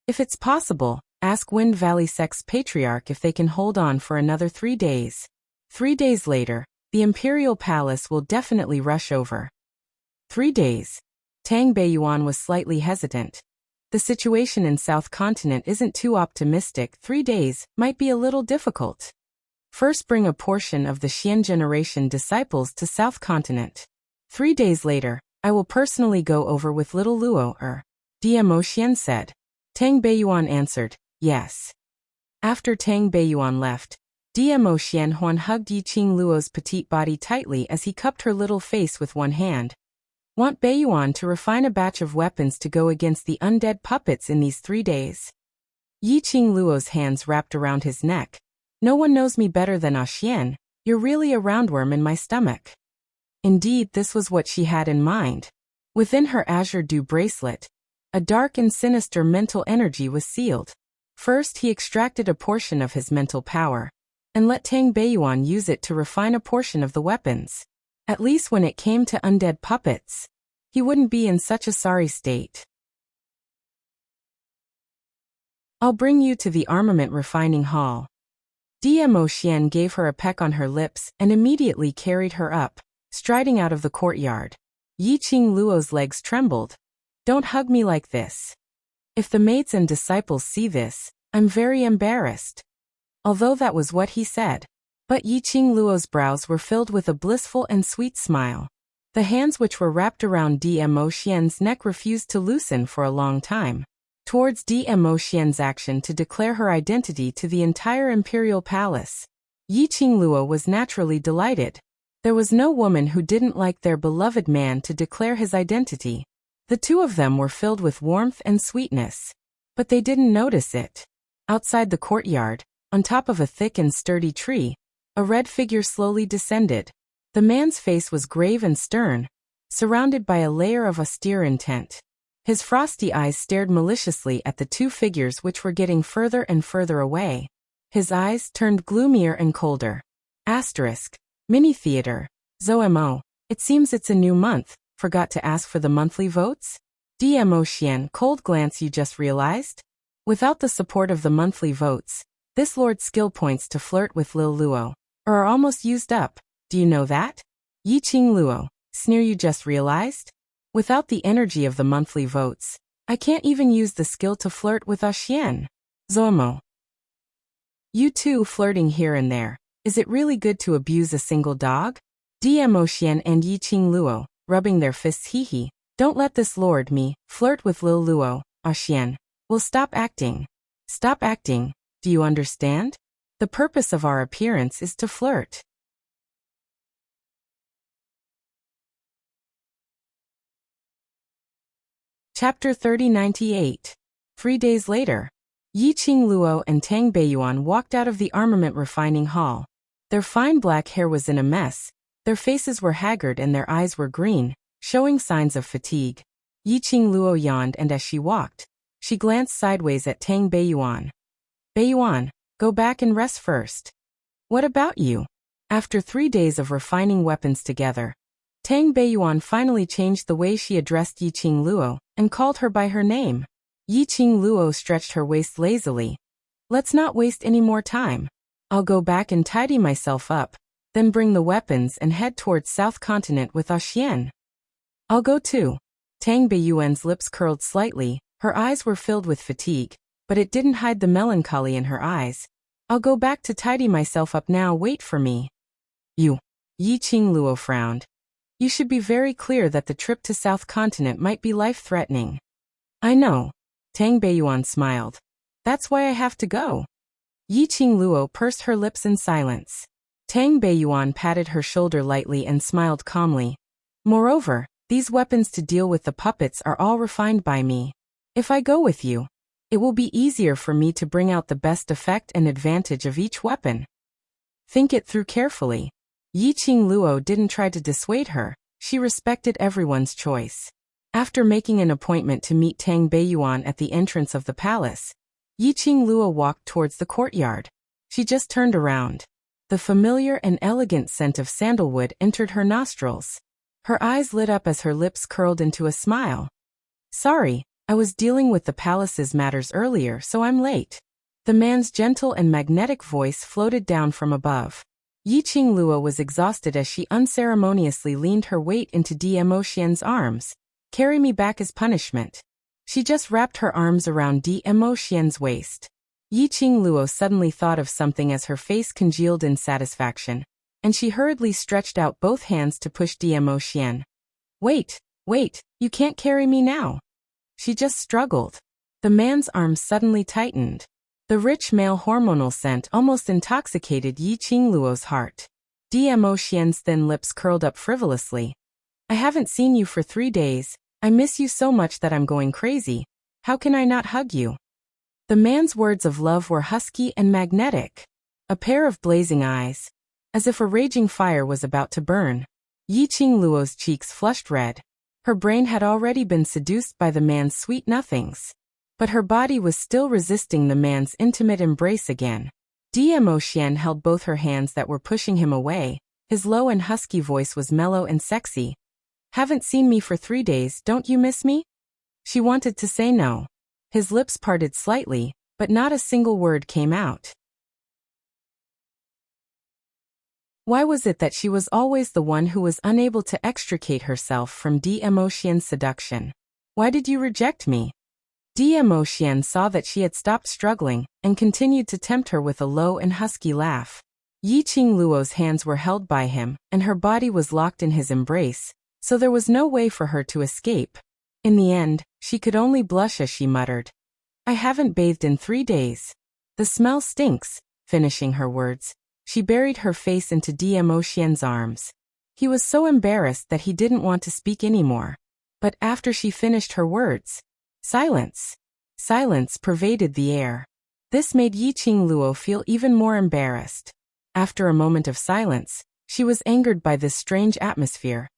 A: If it's possible, ask Wind Valley Sect's patriarch if they can hold on for another 3 days. 3 days later, the Imperial Palace will definitely rush over. 3 days. Tang Beiyuan was slightly hesitant. The situation in South Continent isn't too optimistic. 3 days might be a little difficult. First, bring a portion of the Xian generation disciples to South Continent. 3 days later, I will personally go over with little Luo. Diamoxian said. Tang Beiyuan answered, yes. After Tang Beiyuan left, Dmo Xianhuan hugged Yiqing Luo's petite body tightly as he cupped her little face with one hand. Want Beiyuan to refine a batch of weapons to go against the undead puppets in these 3 days? Yiqing Luo's hands wrapped around his neck. No one knows me better than Xian. You're really a roundworm in my stomach. Indeed, this was what she had in mind. Within her azure dew bracelet, a dark and sinister mental energy was sealed. First, he extracted a portion of his mental power, and let Tang Beiyuan use it to refine a portion of the weapons. At least when it came to undead puppets, he wouldn't be in such a sorry state. I'll bring you to the armament refining hall. Dmo Xian gave her a peck on her lips and immediately carried her up, striding out of the courtyard. Yiqing Luo's legs trembled. Don't hug me like this. If the maids and disciples see this, I'm very embarrassed. Although that was what he said. But Yiqing Luo's brows were filled with a blissful and sweet smile. The hands which were wrapped around Dmo Xian's neck refused to loosen for a long time. Towards Dmo Xian's action to declare her identity to the entire imperial palace, Yiqing Luo was naturally delighted. There was no woman who didn't like their beloved man to declare his identity. The two of them were filled with warmth and sweetness. But they didn't notice it. Outside the courtyard, on top of a thick and sturdy tree, a red figure slowly descended. The man's face was grave and stern, surrounded by a layer of austere intent. His frosty eyes stared maliciously at the two figures which were getting further and further away. His eyes turned gloomier and colder. Asterisk. Mini theater. Zomo. It seems it's a new month. Forgot to ask for the monthly votes? Dmo Xian, cold glance, you just realized? Without the support of the monthly votes, this lord's skill points to flirt with Lil Luo are almost used up. Do you know that? Yiqing Luo, sneer, you just realized? Without the energy of the monthly votes, I can't even use the skill to flirt with Xian. Zomo. You two flirting here and there. Is it really good to abuse a single dog? Dmo Xian and Yiqing Luo, rubbing their fists, hee. Don't let this lord me flirt with Lil Luo, Xian. We'll stop acting. Stop acting, do you understand? The purpose of our appearance is to flirt. Chapter 3098. 3 days later, Yiqing Luo and Tang Beiyuan walked out of the armament refining hall. Their fine black hair was in a mess, their faces were haggard and their eyes were green, showing signs of fatigue. Yiqing Luo yawned, and as she walked, she glanced sideways at Tang Beiyuan. Beiyuan, go back and rest first. What about you? After 3 days of refining weapons together, Tang Beiyuan finally changed the way she addressed Yiqing Luo and called her by her name. Yiqing Luo stretched her waist lazily. Let's not waste any more time. I'll go back and tidy myself up, then bring the weapons and head towards South Continent with Xian. I'll go too. Tang Beiyuan's lips curled slightly, her eyes were filled with fatigue, but it didn't hide the melancholy in her eyes. I'll go back to tidy myself up now, wait for me. You. Yiqing Luo frowned. You should be very clear that the trip to South Continent might be life-threatening. I know. Tang Beiyuan smiled. That's why I have to go. Yiqing Luo pursed her lips in silence. Tang Beiyuan patted her shoulder lightly and smiled calmly. Moreover, these weapons to deal with the puppets are all refined by me. If I go with you, it will be easier for me to bring out the best effect and advantage of each weapon. Think it through carefully. Yiqing Luo didn't try to dissuade her, she respected everyone's choice. After making an appointment to meet Tang Beiyuan at the entrance of the palace, Yiqing Luo walked towards the courtyard. She just turned around. The familiar and elegant scent of sandalwood entered her nostrils. Her eyes lit up as her lips curled into a smile. Sorry, I was dealing with the palace's matters earlier, so I'm late. The man's gentle and magnetic voice floated down from above. Yiqing Luo was exhausted as she unceremoniously leaned her weight into Dmo Xian's arms. Carry me back as punishment. She just wrapped her arms around Dmo Xian's waist. Yiqing Luo suddenly thought of something as her face congealed in satisfaction, and she hurriedly stretched out both hands to push Dmo Xian. Wait, you can't carry me now. She just struggled. The man's arms suddenly tightened. The rich male hormonal scent almost intoxicated Yi Qingluo's heart. Dmo Xian's thin lips curled up frivolously. I haven't seen you for 3 days. I miss you so much that I'm going crazy. How can I not hug you? The man's words of love were husky and magnetic. A pair of blazing eyes. As if a raging fire was about to burn. Yi Qingluo's cheeks flushed red. Her brain had already been seduced by the man's sweet nothings. But her body was still resisting the man's intimate embrace again. Dmo Xian held both her hands that were pushing him away. His low and husky voice was mellow and sexy. Haven't seen me for 3 days, don't you miss me? She wanted to say no. His lips parted slightly, but not a single word came out. Why was it that she was always the one who was unable to extricate herself from Dmo Xian's seduction? Why did you reject me? Dmo Xian saw that she had stopped struggling, and continued to tempt her with a low and husky laugh. Yi Qingluo's hands were held by him, and her body was locked in his embrace, so there was no way for her to escape. In the end, she could only blush as she muttered, I haven't bathed in 3 days. The smell stinks. Finishing her words, she buried her face into Dmo Xian's arms. He was so embarrassed that he didn't want to speak anymore. But after she finished her words, silence. Silence pervaded the air. This made Yi Qingluo feel even more embarrassed. After a moment of silence, she was angered by this strange atmosphere.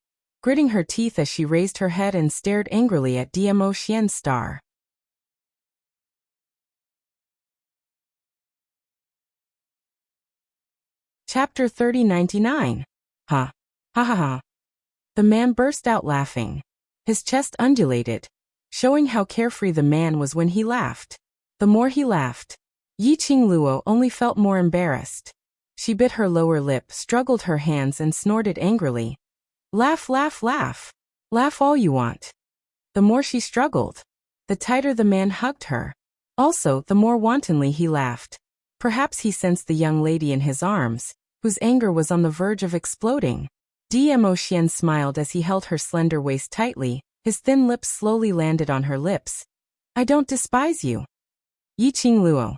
A: Gritting her teeth as she raised her head and stared angrily at Dmo Xian's star. Chapter 3099. Ha. Ha ha ha. The man burst out laughing. His chest undulated, showing how carefree the man was when he laughed. The more he laughed, Yi Qingluo only felt more embarrassed. She bit her lower lip, struggled her hands and snorted angrily. Laugh, laugh, laugh. Laugh all you want. The more she struggled, the tighter the man hugged her. Also, the more wantonly he laughed. Perhaps he sensed the young lady in his arms, whose anger was on the verge of exploding. Dmo Xian smiled as he held her slender waist tightly. His thin lips slowly landed on her lips. I don't despise you. Yi Qingluo.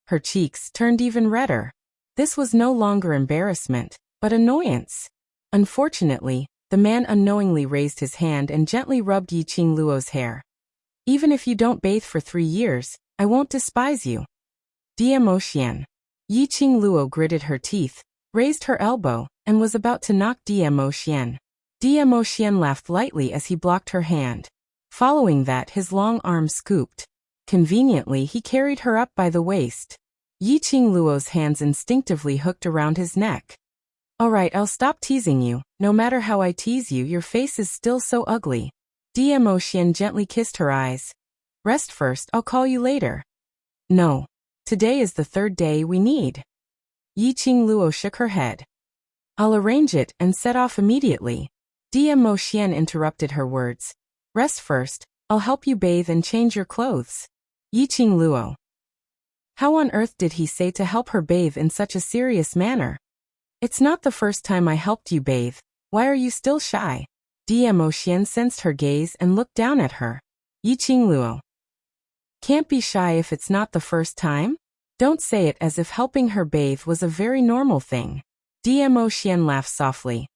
A: Her cheeks turned even redder. This was no longer embarrassment, but annoyance. Unfortunately, the man unknowingly raised his hand and gently rubbed Yi Qingluo's hair. Even if you don't bathe for 3 years, I won't despise you. Dmo Xian. Yi Qingluo gritted her teeth, raised her elbow, and was about to knock Dmo Xian. Dmo Xian laughed lightly as he blocked her hand. Following that, his long arm scooped. Conveniently, he carried her up by the waist. Yi Qingluo's hands instinctively hooked around his neck. Alright, I'll stop teasing you. No matter how I tease you, your face is still so ugly. Dmo Xian gently kissed her eyes. Rest first, I'll call you later. No. Today is the 3rd day we need. Yi Qingluo shook her head. I'll arrange it and set off immediately. Dmo Xian interrupted her words. Rest first, I'll help you bathe and change your clothes. Yi Qingluo. How on earth did he say to help her bathe in such a serious manner? It's not the first time I helped you bathe. Why are you still shy? Dmo Xian sensed her gaze and looked down at her. Yi Qingluo. Can't be shy if it's not the first time? Don't say it as if helping her bathe was a very normal thing. Dmo Xian laughed softly.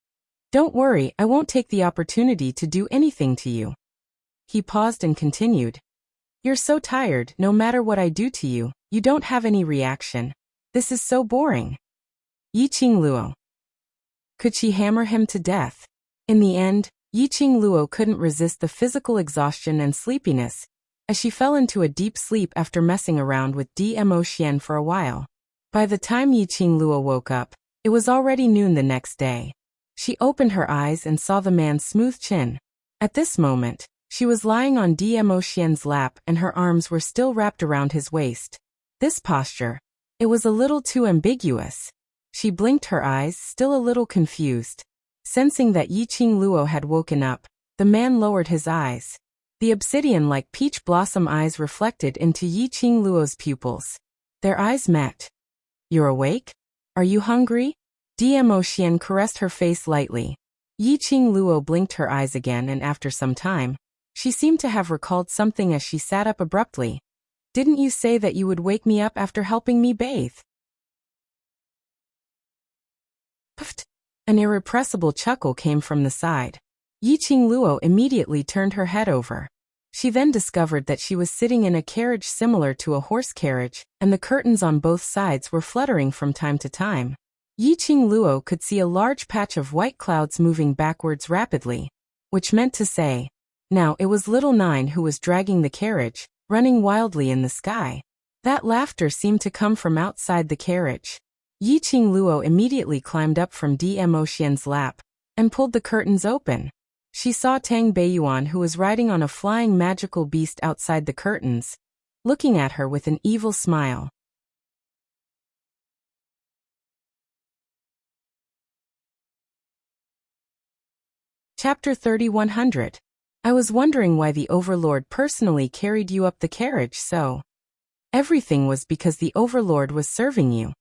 A: Don't worry, I won't take the opportunity to do anything to you. He paused and continued. You're so tired, no matter what I do to you, you don't have any reaction. This is so boring. Yi Qingluo. Could she hammer him to death? In the end, Yi Qingluo couldn't resist the physical exhaustion and sleepiness, as she fell into a deep sleep after messing around with Dmo Xian for a while. By the time Yi Qingluo woke up, it was already noon the next day. She opened her eyes and saw the man's smooth chin. At this moment, she was lying on Dmo Xian's lap and her arms were still wrapped around his waist. This posture, it was a little too ambiguous. She blinked her eyes, still a little confused. Sensing that Yi Qingluo had woken up, the man lowered his eyes. The obsidian-like peach blossom eyes reflected into Yi Qingluo's pupils. Their eyes met. You're awake? Are you hungry? Dmo Xian caressed her face lightly. Yi Qingluo blinked her eyes again and after some time, She seemed to have recalled something as she sat up abruptly. Didn't you say that you would wake me up after helping me bathe? Puffed. An irrepressible chuckle came from the side. Yiqing Luo immediately turned her head over. She then discovered that she was sitting in a carriage similar to a horse carriage, and the curtains on both sides were fluttering from time to time. Yiqing Luo could see a large patch of white clouds moving backwards rapidly, which meant to say, now it was little Nine who was dragging the carriage, running wildly in the sky. That laughter seemed to come from outside the carriage. Yiqing Luo immediately climbed up from Dmo Xian's lap and pulled the curtains open. She saw Tang Beiyuan, who was riding on a flying magical beast outside the curtains, looking at her with an evil smile. Chapter 3100. I was wondering why the Overlord personally carried you up the carriage so. Everything was because the Overlord was serving you.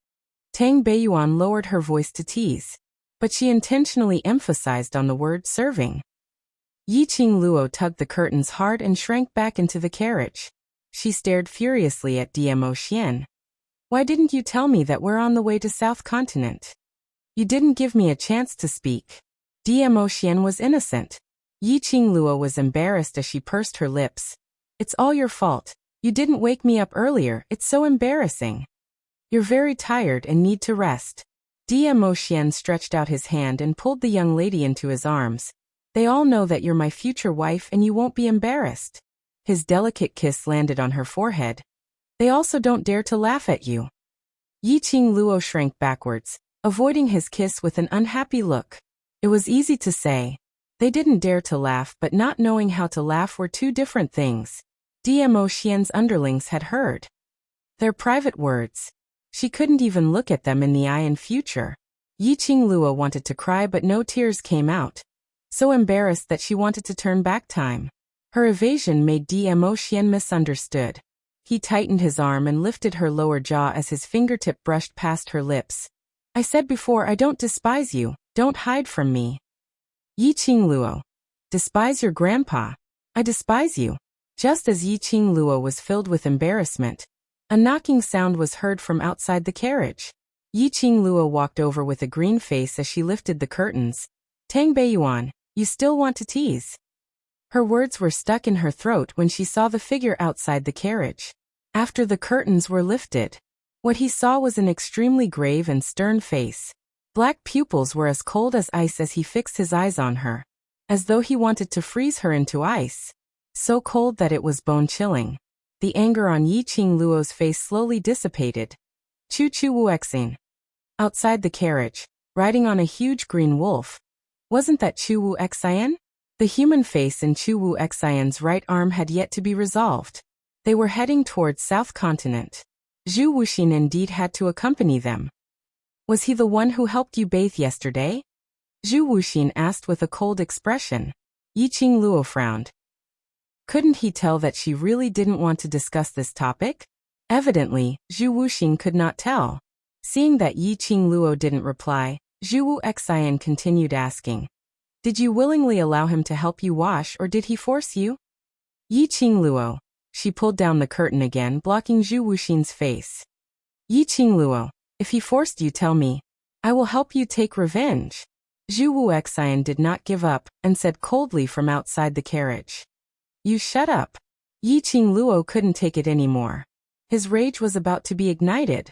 A: Tang Beiyuan lowered her voice to tease, but she intentionally emphasized on the word serving. Yiqing Luo tugged the curtains hard and shrank back into the carriage. She stared furiously at Dmo Xian. Why didn't you tell me that we're on the way to South Continent? You didn't give me a chance to speak. Dmo Xian was innocent. Yiqing Luo was embarrassed as she pursed her lips. It's all your fault. You didn't wake me up earlier, it's so embarrassing. You're very tired and need to rest. Dmo Xian stretched out his hand and pulled the young lady into his arms. They all know that you're my future wife and you won't be embarrassed. His delicate kiss landed on her forehead. They also don't dare to laugh at you. Yiqing Luo shrank backwards, avoiding his kiss with an unhappy look. It was easy to say. They didn't dare to laugh, but not knowing how to laugh were two different things. Dmo Xian's underlings had heard their private words. She couldn't even look at them in the eye in future. Yiqing Luo wanted to cry, but no tears came out. So embarrassed that she wanted to turn back time. Her evasion made Dmo Xian misunderstood. He tightened his arm and lifted her lower jaw as his fingertip brushed past her lips. I said before, I don't despise you, don't hide from me. Yiqing Luo. Despise your grandpa. I despise you. Just as Yiqing Luo was filled with embarrassment, a knocking sound was heard from outside the carriage. Yiqing Luo walked over with a green face as she lifted the curtains. Tang Beiyuan, you still want to tease? Her words were stuck in her throat when she saw the figure outside the carriage. After the curtains were lifted, what he saw was an extremely grave and stern face. Black pupils were as cold as ice as he fixed his eyes on her, as though he wanted to freeze her into ice. So cold that it was bone-chilling. The anger on Yiqing Luo's face slowly dissipated. Chu Chu Wuexin. Outside the carriage, riding on a huge green wolf. Wasn't that Chu Wuexian? The human face in Chu Wuexian's right arm had yet to be resolved. They were heading towards South Continent. Zhu Wuxin indeed had to accompany them. Was he the one who helped you bathe yesterday? Zhu Wuxin asked with a cold expression. Yiqing Luo frowned. Couldn't he tell that she really didn't want to discuss this topic? Evidently, Zhu Wuxin could not tell. Seeing that Yiqing Luo didn't reply, Zhu Wuexian continued asking. Did you willingly allow him to help you wash or did he force you? Yiqing Luo. She pulled down the curtain again, blocking Zhu Wuxin's face. Yiqing Luo. If he forced you, tell me. I will help you take revenge. Zhu Wuexian did not give up, and said coldly from outside the carriage. You shut up. Yiqing Luo couldn't take it anymore. His rage was about to be ignited.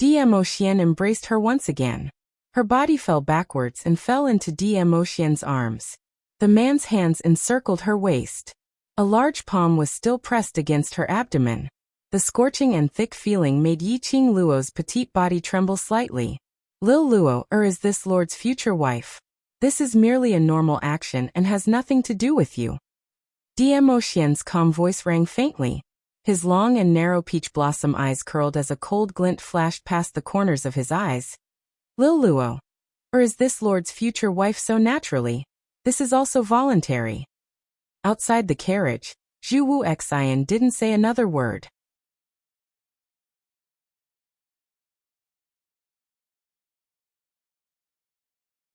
A: Dmo Xian embraced her once again. Her body fell backwards and fell into Dmo Xian's arms. The man's hands encircled her waist. A large palm was still pressed against her abdomen. The scorching and thick feeling made Yiqing Luo's petite body tremble slightly. Lil Luo, is this Lord's future wife? This is merely a normal action and has nothing to do with you. Dmo Xian's calm voice rang faintly. His long and narrow peach blossom eyes curled as a cold glint flashed past the corners of his eyes. Lil Luo. Is this Lord's future wife so naturally? This is also voluntary. Outside the carriage, Zhu Wuexian didn't say another word.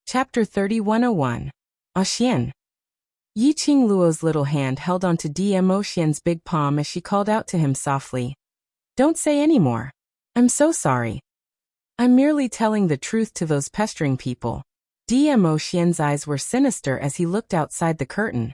A: Chapter 3101. Xian. Yiqing Luo's little hand held onto Dmo Xian's big palm as she called out to him softly. Don't say any more. I'm so sorry. I'm merely telling the truth to those pestering people. Dmo Xian's eyes were sinister as he looked outside the curtain,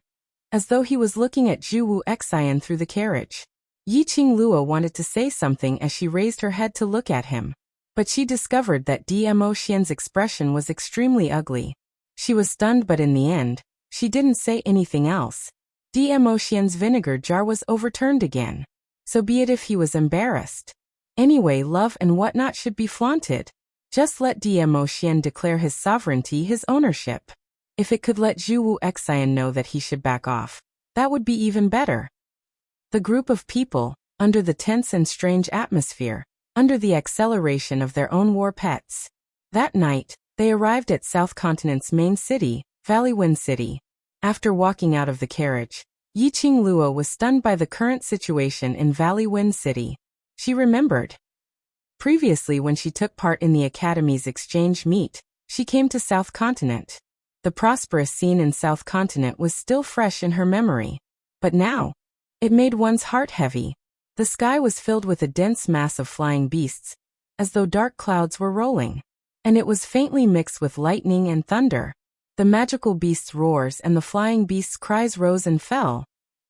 A: as though he was looking at Zhu Wu Xian through the carriage. Yiqing Luo wanted to say something as she raised her head to look at him, but she discovered that Dmo Xian's expression was extremely ugly. She was stunned, but in the end, she didn't say anything else. Dmo Xian's vinegar jar was overturned again. So be it if he was embarrassed. Anyway, love and whatnot should be flaunted. Just let Dmo Xian declare his sovereignty, his ownership. If it could let Zhu Wu Xian know that he should back off, that would be even better. The group of people, under the tense and strange atmosphere, under the acceleration of their own war pets. That night, they arrived at South Continent's main city, Valley Wind City. After walking out of the carriage, Yiqing Luo was stunned by the current situation in Valley Wind City. She remembered. Previously, when she took part in the Academy's exchange meet, she came to South Continent. The prosperous scene in South Continent was still fresh in her memory. But now, it made one's heart heavy. The sky was filled with a dense mass of flying beasts, as though dark clouds were rolling. And it was faintly mixed with lightning and thunder. The magical beasts' roars and the flying beasts' cries rose and fell,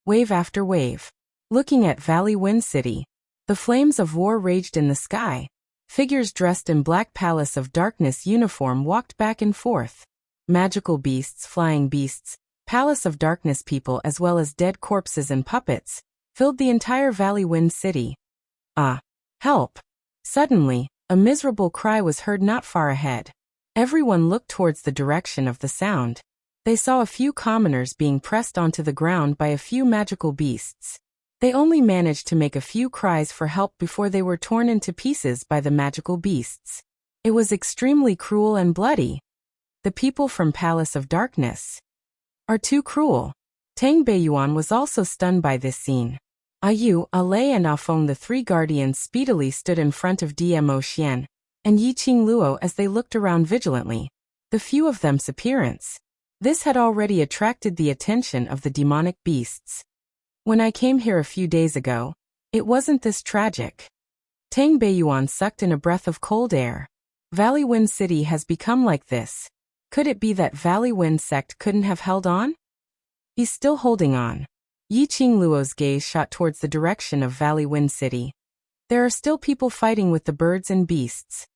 A: wave after wave. Looking at Valley Wind City, the flames of war raged in the sky. Figures dressed in black Palace of Darkness uniform walked back and forth. Magical beasts, flying beasts, Palace of Darkness people, as well as dead corpses and puppets, filled the entire Valley Wind City. Ah! Help! Suddenly, a miserable cry was heard not far ahead. Everyone looked towards the direction of the sound. They saw a few commoners being pressed onto the ground by a few magical beasts. They only managed to make a few cries for help before they were torn into pieces by the magical beasts. It was extremely cruel and bloody. The people from Palace of Darkness are too cruel. Tang Beiyuan was also stunned by this scene. Ayu, Alei and Afeng, the three guardians, speedily stood in front of Dmo Xian and Yiqing Luo as they looked around vigilantly. The few of them's appearance. This had already attracted the attention of the demonic beasts. When I came here a few days ago, it wasn't this tragic. Tang Beiyuan sucked in a breath of cold air. Valley Wind City has become like this. Could it be that Valley Wind sect couldn't have held on? He's still holding on. Yiqing Luo's gaze shot towards the direction of Valley Wind City. There are still people fighting with the birds and beasts.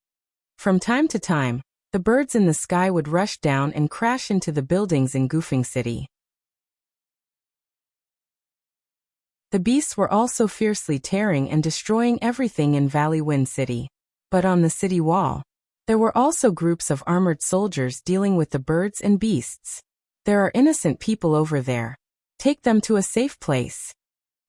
A: From time to time, the birds in the sky would rush down and crash into the buildings in Goofing City. The beasts were also fiercely tearing and destroying everything in Valley Wind City. But on the city wall, there were also groups of armored soldiers dealing with the birds and beasts. There are innocent people over there. Take them to a safe place.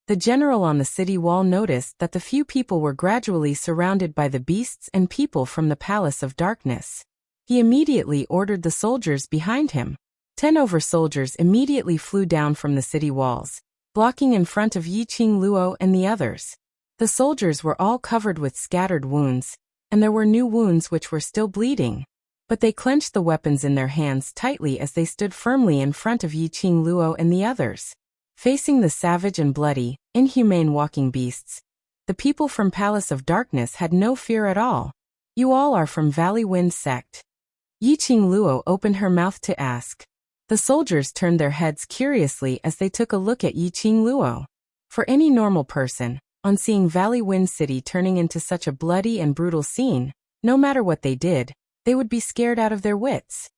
A: The general on the city wall noticed that the few people were gradually surrounded by the beasts and people from the Palace of Darkness. He immediately ordered the soldiers behind him. 10 over soldiers immediately flew down from the city walls, blocking in front of Yiqing Luo and the others. The soldiers were all covered with scattered wounds, and there were new wounds which were still bleeding. But they clenched the weapons in their hands tightly as they stood firmly in front of Yiqing Luo and the others. Facing the savage and bloody, inhumane walking beasts, the people from Palace of Darkness had no fear at all. You all are from Valley Wind sect. Yiqing Luo opened her mouth to ask. The soldiers turned their heads curiously as they took a look at Yiqing Luo. For any normal person, on seeing Valley Wind City turning into such a bloody and brutal scene, no matter what they did, they would be scared out of their wits.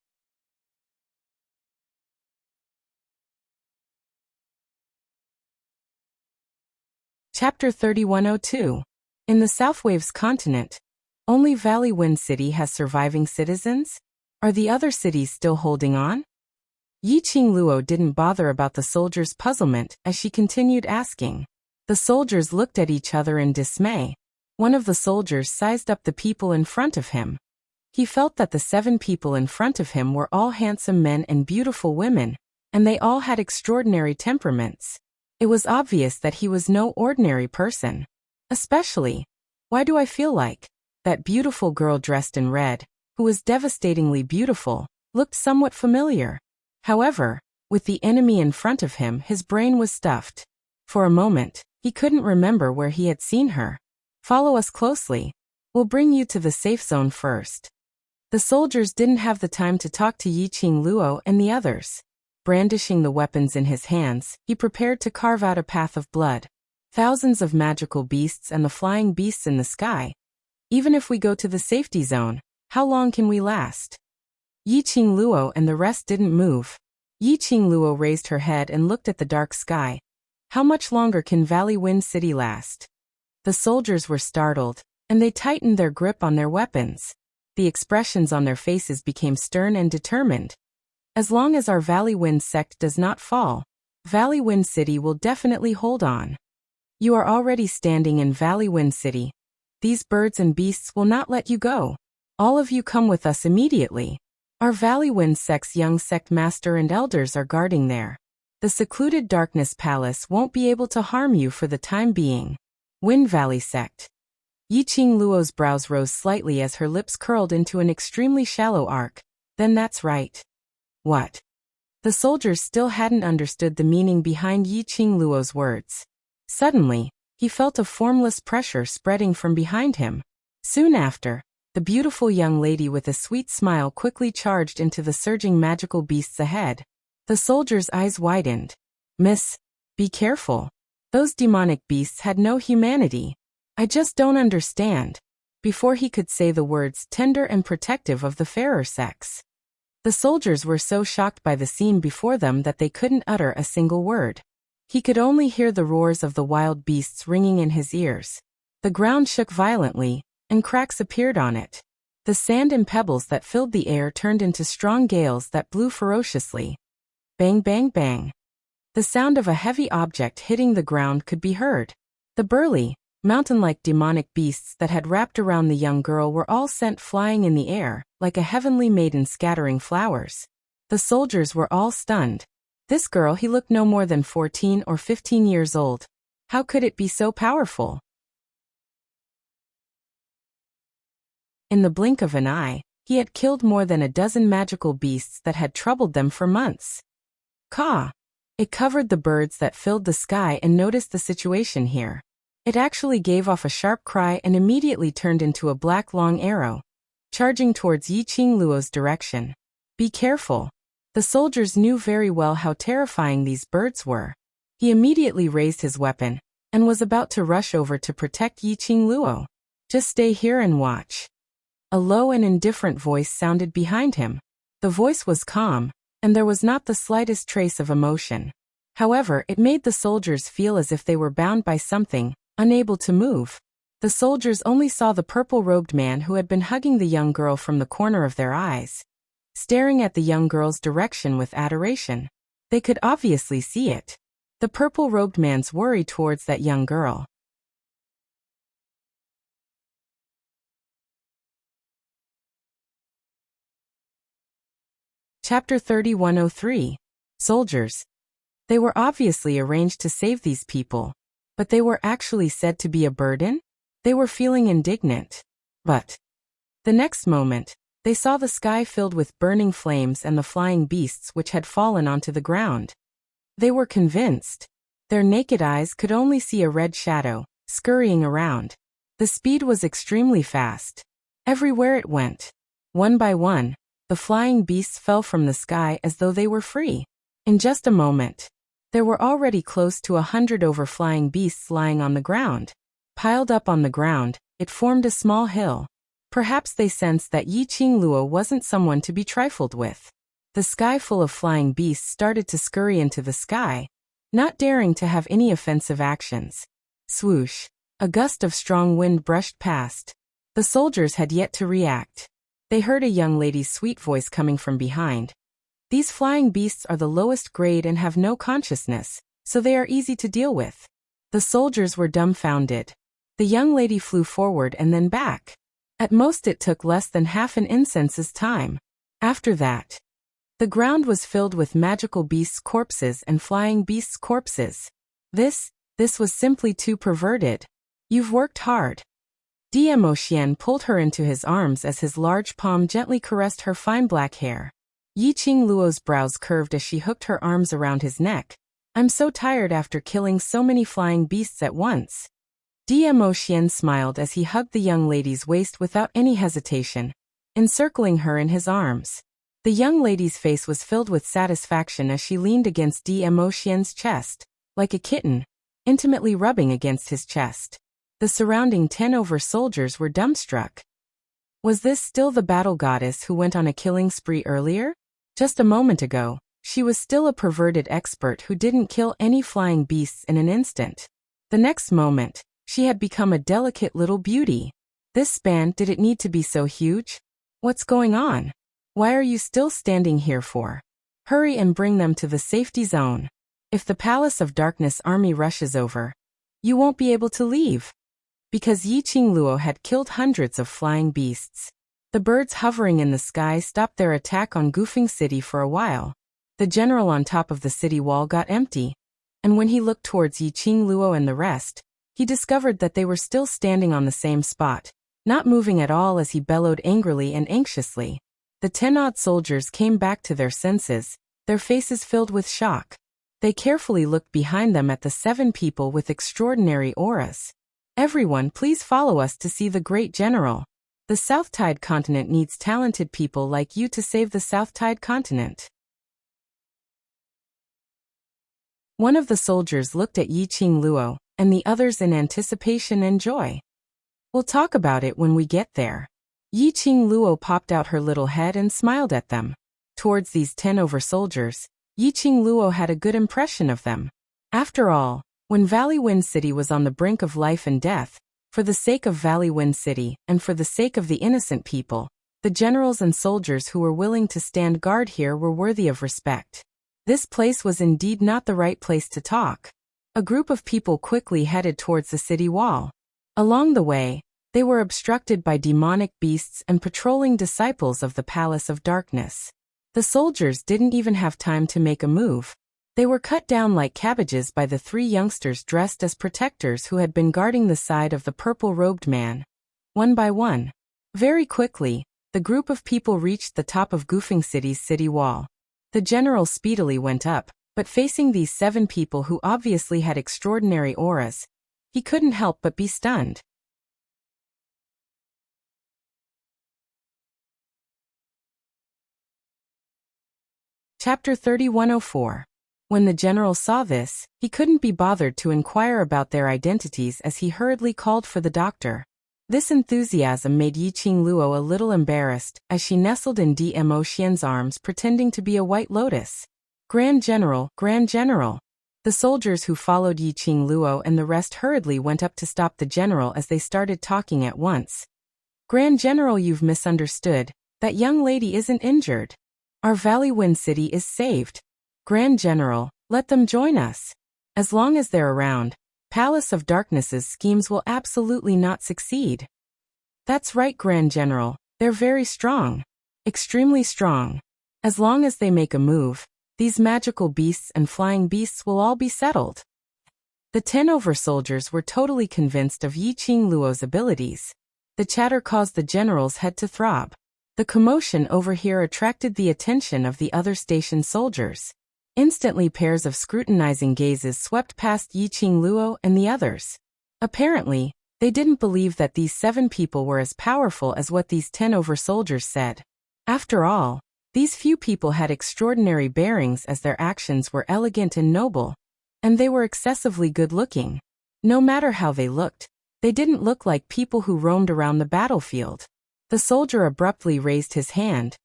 A: Chapter 3102. In the South Waves continent, only Valley Wind City has surviving citizens? Are the other cities still holding on? Yiqing Luo didn't bother about the soldiers' puzzlement as she continued asking. The soldiers looked at each other in dismay. One of the soldiers sized up the people in front of him. He felt that the 7 people in front of him were all handsome men and beautiful women, and they all had extraordinary temperaments. It was obvious that he was no ordinary person. Especially, why do I feel like that beautiful girl dressed in red, who was devastatingly beautiful, looked somewhat familiar? However, with the enemy in front of him, his brain was stuffed. For a moment, he couldn't remember where he had seen her. Follow us closely. We'll bring you to the safe zone first. The soldiers didn't have the time to talk to Yiqing Luo and the others. Brandishing the weapons in his hands, he prepared to carve out a path of blood. Thousands of magical beasts and the flying beasts in the sky. Even if we go to the safety zone, how long can we last? Yiqing Luo and the rest didn't move. Yiqing Luo raised her head and looked at the dark sky. How much longer can Valley Wind City last? The soldiers were startled, and they tightened their grip on their weapons. The expressions on their faces became stern and determined. As long as our Valley Wind sect does not fall, Valley Wind City will definitely hold on. You are already standing in Valley Wind City. These birds and beasts will not let you go. All of you come with us immediately. Our Valley Wind sect's young sect master and elders are guarding there. The secluded Darkness Palace won't be able to harm you for the time being. Wind Valley Sect. Yiqing Luo's brows rose slightly as her lips curled into an extremely shallow arc. Then that's right. What? The soldiers still hadn't understood the meaning behind Yiqing Luo's words. Suddenly, he felt a formless pressure spreading from behind him. Soon after, the beautiful young lady with a sweet smile quickly charged into the surging magical beasts ahead. The soldier's eyes widened. Miss, be careful. Those demonic beasts had no humanity. I just don't understand. Before he could say the words tender and protective of the fairer sex. The soldiers were so shocked by the scene before them that they couldn't utter a single word. He could only hear the roars of the wild beasts ringing in his ears. The ground shook violently, and cracks appeared on it. The sand and pebbles that filled the air turned into strong gales that blew ferociously. Bang, bang, bang. The sound of a heavy object hitting the ground could be heard. The burly, mountain-like demonic beasts that had wrapped around the young girl were all sent flying in the air, like a heavenly maiden scattering flowers. The soldiers were all stunned. This girl, he looked no more than 14 or 15 years old. How could it be so powerful? In the blink of an eye, he had killed more than a dozen magical beasts that had troubled them for months. Caw! It covered the birds that filled the sky and noticed the situation here. It actually gave off a sharp cry and immediately turned into a black long arrow, charging towards Yiqing Luo's direction. Be careful. The soldiers knew very well how terrifying these birds were. He immediately raised his weapon, and was about to rush over to protect Yiqing Luo. Just stay here and watch. A low and indifferent voice sounded behind him. The voice was calm, and there was not the slightest trace of emotion. However, it made the soldiers feel as if they were bound by something, unable to move. The soldiers only saw the purple-robed man who had been hugging the young girl from the corner of their eyes, staring at the young girl's direction with adoration. They could obviously see it. The purple-robed man's worry towards that young girl. Chapter 3103. Soldiers. They were obviously arranged to save these people, but they were actually said to be a burden? They were feeling indignant. But the next moment, they saw the sky filled with burning flames and the flying beasts which had fallen onto the ground. They were convinced. Their naked eyes could only see a red shadow, scurrying around. The speed was extremely fast. Everywhere it went. One by one, the flying beasts fell from the sky as though they were free. In just a moment, there were already close to 100 overflying beasts lying on the ground. Piled up on the ground, it formed a small hill. Perhaps they sensed that Yiqing Luo wasn't someone to be trifled with. The sky full of flying beasts started to scurry into the sky, not daring to have any offensive actions. Swoosh! A gust of strong wind brushed past. The soldiers had yet to react. They heard a young lady's sweet voice coming from behind. These flying beasts are the lowest grade and have no consciousness, so they are easy to deal with. The soldiers were dumbfounded. The young lady flew forward and then back. At most it took less than half an incense's time. After that, the ground was filled with magical beasts' corpses and flying beasts' corpses. This was simply too perverted. You've worked hard. Demo Xian pulled her into his arms as his large palm gently caressed her fine black hair. Yi Qingluo's brows curved as she hooked her arms around his neck. I'm so tired after killing so many flying beasts at once. Dmo Xian smiled as he hugged the young lady's waist without any hesitation, encircling her in his arms. The young lady's face was filled with satisfaction as she leaned against Dmo Xian's chest, like a kitten, intimately rubbing against his chest. The surrounding 10 soldiers were dumbstruck. Was this still the battle goddess who went on a killing spree earlier? Just a moment ago, she was still a perverted expert who didn't kill any flying beasts in an instant. The next moment, she had become a delicate little beauty. This span, did it need to be so huge? What's going on? Why are you still standing here for? Hurry and bring them to the safety zone. If the Palace of Darkness army rushes over, you won't be able to leave. Because Yi Qingluo had killed hundreds of flying beasts. The birds hovering in the sky stopped their attack on Gufeng City for a while. The general on top of the city wall got empty, and when he looked towards Yi Qingluo and the rest, he discovered that they were still standing on the same spot, not moving at all as he bellowed angrily and anxiously. The 10 soldiers came back to their senses, their faces filled with shock. They carefully looked behind them at the 7 people with extraordinary auras. Everyone, please follow us to see the great general. The South Tide continent needs talented people like you to save the South Tide continent. One of the soldiers looked at Yi Qingluo, and the others in anticipation and joy. We'll talk about it when we get there. Yi Qingluo popped out her little head and smiled at them. Towards these 10 soldiers, Yi Qingluo had a good impression of them. After all, when Valley Wind City was on the brink of life and death, for the sake of Valley Wind City and for the sake of the innocent people, the generals and soldiers who were willing to stand guard here were worthy of respect. This place was indeed not the right place to talk. A group of people quickly headed towards the city wall. Along the way, they were obstructed by demonic beasts and patrolling disciples of the Palace of Darkness. The soldiers didn't even have time to make a move. They were cut down like cabbages by the 3 youngsters dressed as protectors who had been guarding the side of the purple-robed man. One by one. Very quickly, the group of people reached the top of Gufeng City's city wall. The general speedily went up, but facing these 7 people who obviously had extraordinary auras, he couldn't help but be stunned. Chapter 3104. When the general saw this, he couldn't be bothered to inquire about their identities as he hurriedly called for the doctor. This enthusiasm made Yi Qingluo a little embarrassed as she nestled in Dmo Xian's arms pretending to be a white lotus. Grand General, Grand General. The soldiers who followed Yi Qingluo and the rest hurriedly went up to stop the general as they started talking at once. Grand General, you've misunderstood. That young lady isn't injured. Our Valley Wind City is saved. Grand General, let them join us. As long as they're around, Palace of Darkness's schemes will absolutely not succeed. That's right, Grand General, they're very strong. Extremely strong. As long as they make a move, these magical beasts and flying beasts will all be settled. The 10 soldiers were totally convinced of Yi Qingluo's abilities. The chatter caused the general's head to throb. The commotion over here attracted the attention of the other station soldiers. Instantly pairs of scrutinizing gazes swept past Yi Qingluo and the others. Apparently, they didn't believe that these 7 people were as powerful as what these 10 soldiers said. After all, these few people had extraordinary bearings as their actions were elegant and noble, and they were excessively good-looking. No matter how they looked, they didn't look like people who roamed around the battlefield. The soldier abruptly raised his hand,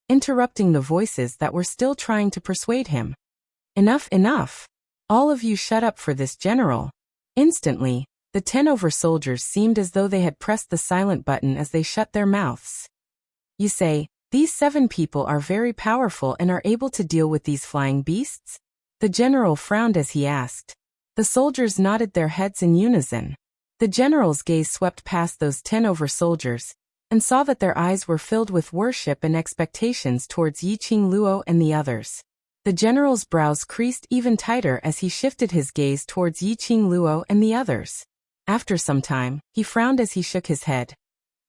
A: interrupting the voices that were still trying to persuade him. Enough, enough. All of you shut up for this general. Instantly, the 10 soldiers seemed as though they had pressed the silent button as they shut their mouths. You say, these 7 people are very powerful and are able to deal with these flying beasts? The general frowned as he asked. The soldiers nodded their heads in unison. The general's gaze swept past those 10 soldiers, and saw that their eyes were filled with worship and expectations towards Yi Qingluo and the others. The general's brows creased even tighter as he shifted his gaze towards Yi Qingluo and the others. After some time, he frowned as he shook his head.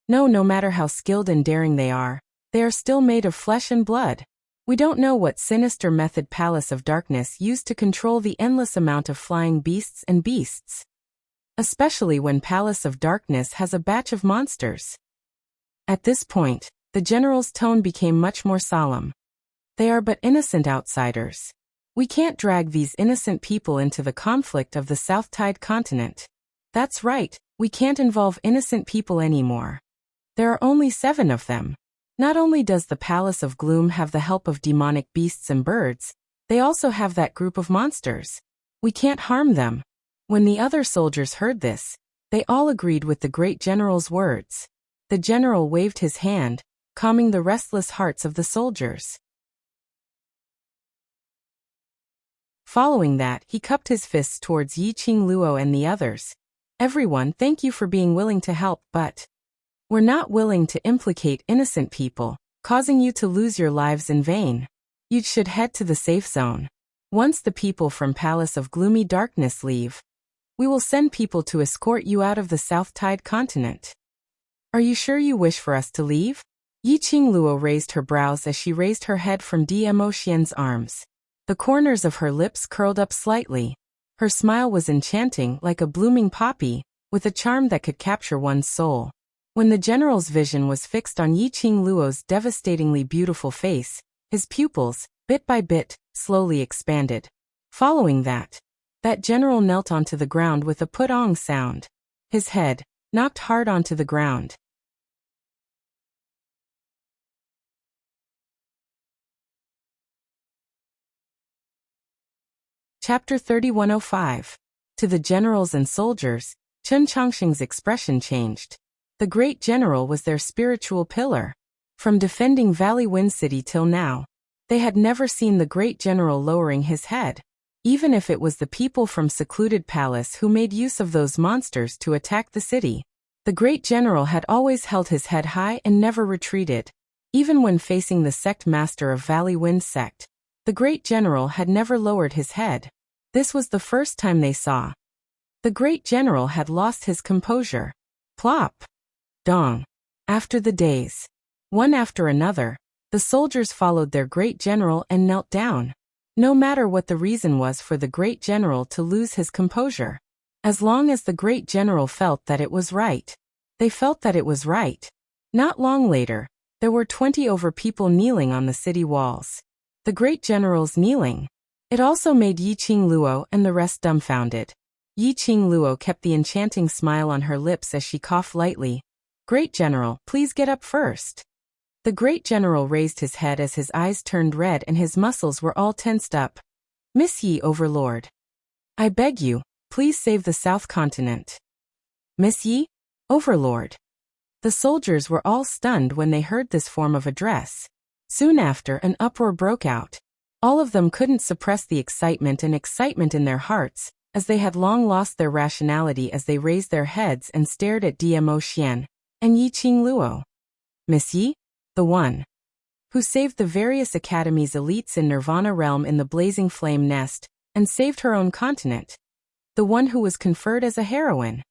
A: No matter how skilled and daring they are still made of flesh and blood. We don't know what sinister method Palace of Darkness used to control the endless amount of flying beasts and beasts. Especially when Palace of Darkness has a batch of monsters. At this point, the general's tone became much more solemn. They are but innocent outsiders. We can't drag these innocent people into the conflict of the South Tide continent. That's right, we can't involve innocent people anymore. There are only 7 of them. Not only does the Palace of Gloom have the help of demonic beasts and birds, they also have that group of monsters. We can't harm them. When the other soldiers heard this, they all agreed with the great general's words. The general waved his hand, calming the restless hearts of the soldiers. Following that, he cupped his fists towards Yi Qing Luo and the others. Everyone, thank you for being willing to help, but we're not willing to implicate innocent people, causing you to lose your lives in vain. You should head to the safe zone. Once the people from Palace of Gloomy Darkness leave, we will send people to escort you out of the South Tide continent. Are you sure you wish for us to leave? Yi Qing Luo raised her brows as she raised her head from Dmo Xian's arms. The corners of her lips curled up slightly. Her smile was enchanting like a blooming poppy, with a charm that could capture one's soul. When the general's vision was fixed on Yi Qing Luo's devastatingly beautiful face, his pupils, bit by bit, slowly expanded. Following that general knelt onto the ground with a put-ong sound. His head knocked hard onto the ground. Chapter 3105. To the generals and soldiers, Chen Changxing's expression changed. The great general was their spiritual pillar. From defending Valley Wind City till now, they had never seen the great general lowering his head. Even if it was the people from Secluded Palace who made use of those monsters to attack the city, the great general had always held his head high and never retreated. Even when facing the sect master of Valley Wind Sect, the great general had never lowered his head. This was the first time they saw. The great general had lost his composure. Plop! Dong! After the days, one after another, the soldiers followed their great general and knelt down. No matter what the reason was for the great general to lose his composure. As long as the great general felt that it was right. They felt that it was right. Not long later, there were 20 over people kneeling on the city walls. The great general's kneeling. It also made Yi Qing Luo and the rest dumbfounded. Yi Qing Luo kept the enchanting smile on her lips as she coughed lightly. Great general, please get up first. The great general raised his head as his eyes turned red and his muscles were all tensed up. Miss Yi, Overlord. I beg you, please save the South Continent. Miss Yi? Overlord. The soldiers were all stunned when they heard this form of address. Soon after, an uproar broke out. All of them couldn't suppress the excitement in their hearts, as they had long lost their rationality as they raised their heads and stared at Dmo Xian and Yi Qing Luo. Miss Yi? The one who saved the various academies' elites in Nirvana realm in the blazing flame nest, and saved her own continent. The one who was conferred as a heroine.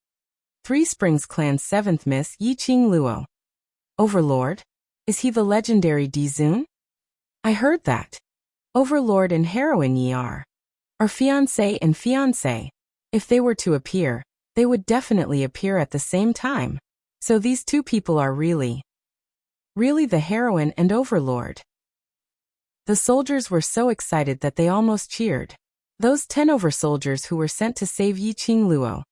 A: Three Springs Clan's 7th Miss Yi Qing Luo. Overlord? Is he the legendary Dizun? I heard that. Overlord and heroine Yi are fiancé and fiancé. If they were to appear, they would definitely appear at the same time. So these two people are really the heroine and overlord. The soldiers were so excited that they almost cheered. Those 10 over soldiers who were sent to save Yi Qing Luo,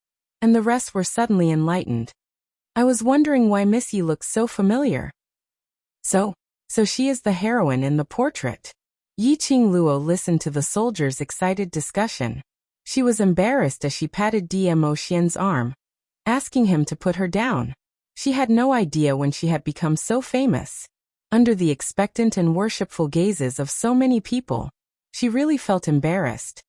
A: and the rest were suddenly enlightened. I was wondering why Miss Yi looks so familiar. So she is the heroine in the portrait. Yi Qing Luo listened to the soldiers' excited discussion. She was embarrassed as she patted Dmo Xian's arm, asking him to put her down. She had no idea when she had become so famous. Under the expectant and worshipful gazes of so many people, she really felt embarrassed.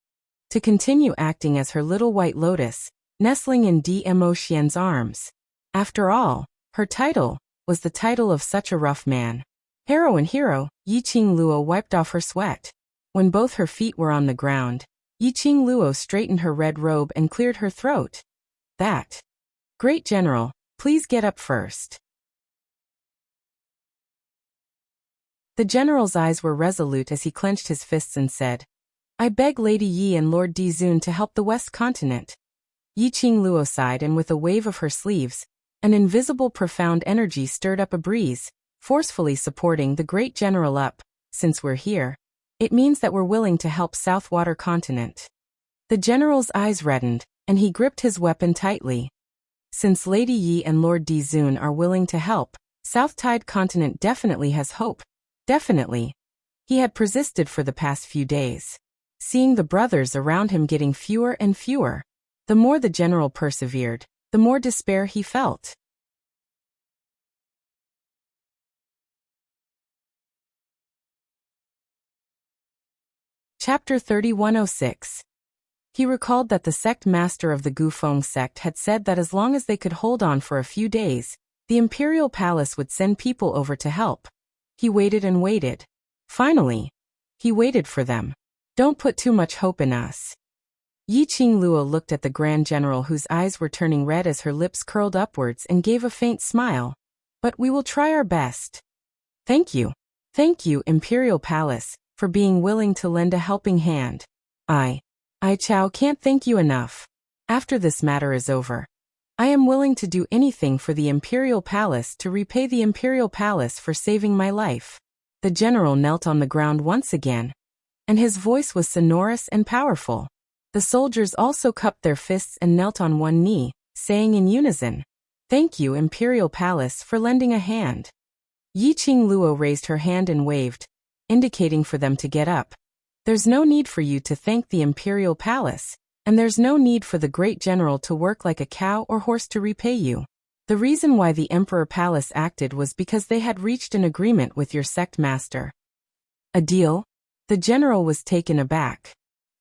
A: To continue acting as her little white lotus, nestling in Dmo Xian's arms. After all, her title was the title of such a rough man. Heroine hero, Yi Qing Luo wiped off her sweat. When both her feet were on the ground, Yi Qing Luo straightened her red robe and cleared her throat. That great general, please get up first. The general's eyes were resolute as he clenched his fists and said, I beg Lady Yi and Lord Dizun to help the West Continent. Yi Qingluo sighed, and with a wave of her sleeves, an invisible profound energy stirred up a breeze, forcefully supporting the great general up. Since we're here, it means that we're willing to help Southwater Continent. The general's eyes reddened, and he gripped his weapon tightly. Since Lady Yi and Lord Dizun are willing to help, South Tide Continent definitely has hope. Definitely. He had persisted for the past few days. Seeing the brothers around him getting fewer and fewer, the more the general persevered, the more despair he felt. Chapter 3106. He recalled that the sect master of the Gufeng sect had said that as long as they could hold on for a few days, the Imperial Palace would send people over to help. He waited and waited. Finally, he waited for them. Don't put too much hope in us. Yi Qingluo looked at the Grand General, whose eyes were turning red as her lips curled upwards, and gave a faint smile. But we will try our best. Thank you. Thank you, Imperial Palace, for being willing to lend a helping hand. I Chao can't thank you enough. After this matter is over, I am willing to do anything for the Imperial Palace to repay the Imperial Palace for saving my life. The general knelt on the ground once again, and his voice was sonorous and powerful. The soldiers also cupped their fists and knelt on one knee, saying in unison, Thank you, Imperial Palace, for lending a hand. Yi Qingluo raised her hand and waved, indicating for them to get up. There's no need for you to thank the Imperial Palace, and there's no need for the great general to work like a cow or horse to repay you. The reason why the Emperor Palace acted was because they had reached an agreement with your sect master. A deal? The general was taken aback.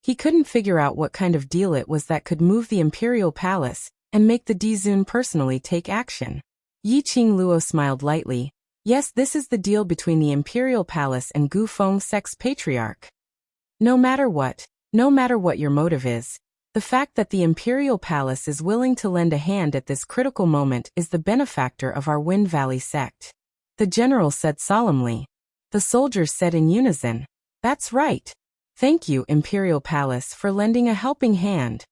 A: He couldn't figure out what kind of deal it was that could move the Imperial Palace and make the Dizun personally take action. Yi Qingluo smiled lightly. Yes, this is the deal between the Imperial Palace and Gufeng sect's patriarch. No matter what your motive is, the fact that the Imperial Palace is willing to lend a hand at this critical moment is the benefactor of our Wind Valley sect. The general said solemnly. The soldiers said in unison, That's right. Thank you, Imperial Palace, for lending a helping hand.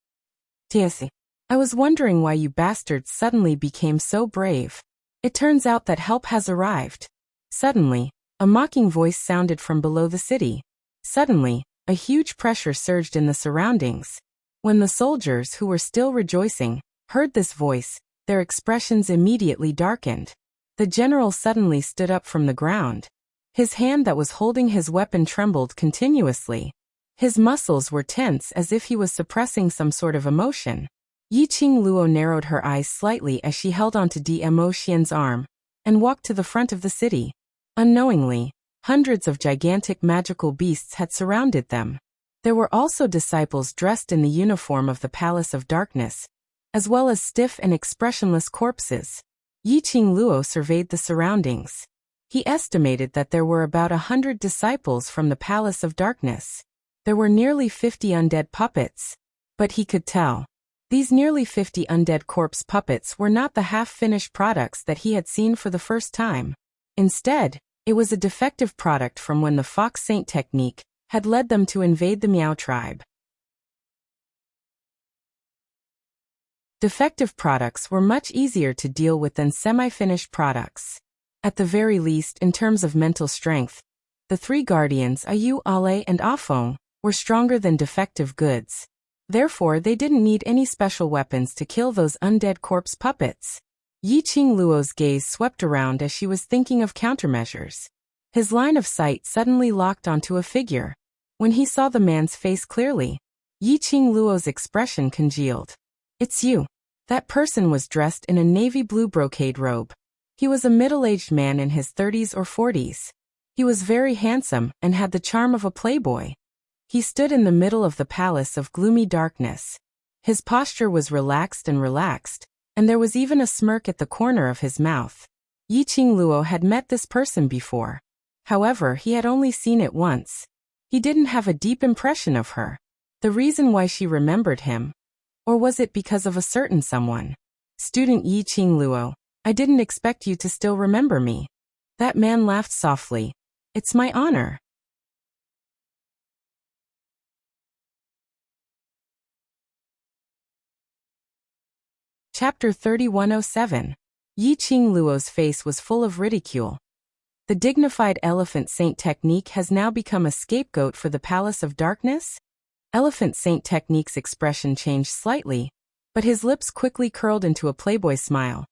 A: Tiesi, I was wondering why you bastards suddenly became so brave. It turns out that help has arrived. Suddenly, a mocking voice sounded from below the city. Suddenly, a huge pressure surged in the surroundings. When the soldiers, who were still rejoicing, heard this voice, their expressions immediately darkened. The general suddenly stood up from the ground. His hand that was holding his weapon trembled continuously. His muscles were tense as if he was suppressing some sort of emotion. Yi Qingluo narrowed her eyes slightly as she held onto Dmo Xian's arm and walked to the front of the city. Unknowingly, hundreds of gigantic magical beasts had surrounded them. There were also disciples dressed in the uniform of the Palace of Darkness, as well as stiff and expressionless corpses. Yi Qingluo surveyed the surroundings. He estimated that there were about 100 disciples from the Palace of Darkness. There were nearly 50 undead puppets. But he could tell. These nearly 50 undead corpse puppets were not the half-finished products that he had seen for the first time. Instead, it was a defective product from when the Fox Saint technique had led them to invade the Miao tribe. Defective products were much easier to deal with than semi-finished products. At the very least, in terms of mental strength, the three guardians, Ayu, Ale, and Afeng, were stronger than defective goods. Therefore, they didn't need any special weapons to kill those undead corpse puppets. Yi Qingluo's gaze swept around as she was thinking of countermeasures. His line of sight suddenly locked onto a figure. When he saw the man's face clearly, Yi Qingluo's expression congealed. It's you. That person was dressed in a navy blue brocade robe. He was a middle-aged man in his 30s or 40s. He was very handsome and had the charm of a playboy. He stood in the middle of the palace of gloomy darkness. His posture was relaxed, and there was even a smirk at the corner of his mouth. Yi Qingluo had met this person before. However, he had only seen it once. He didn't have a deep impression of her. The reason why she remembered him? Or was it because of a certain someone? Student Yi Qingluo, I didn't expect you to still remember me. That man laughed softly. It's my honor. Chapter 3107. Yi Qing Luo's face was full of ridicule. The dignified Elephant Saint technique has now become a scapegoat for the Palace of Darkness? Elephant Saint technique's expression changed slightly, but his lips quickly curled into a playboy smile.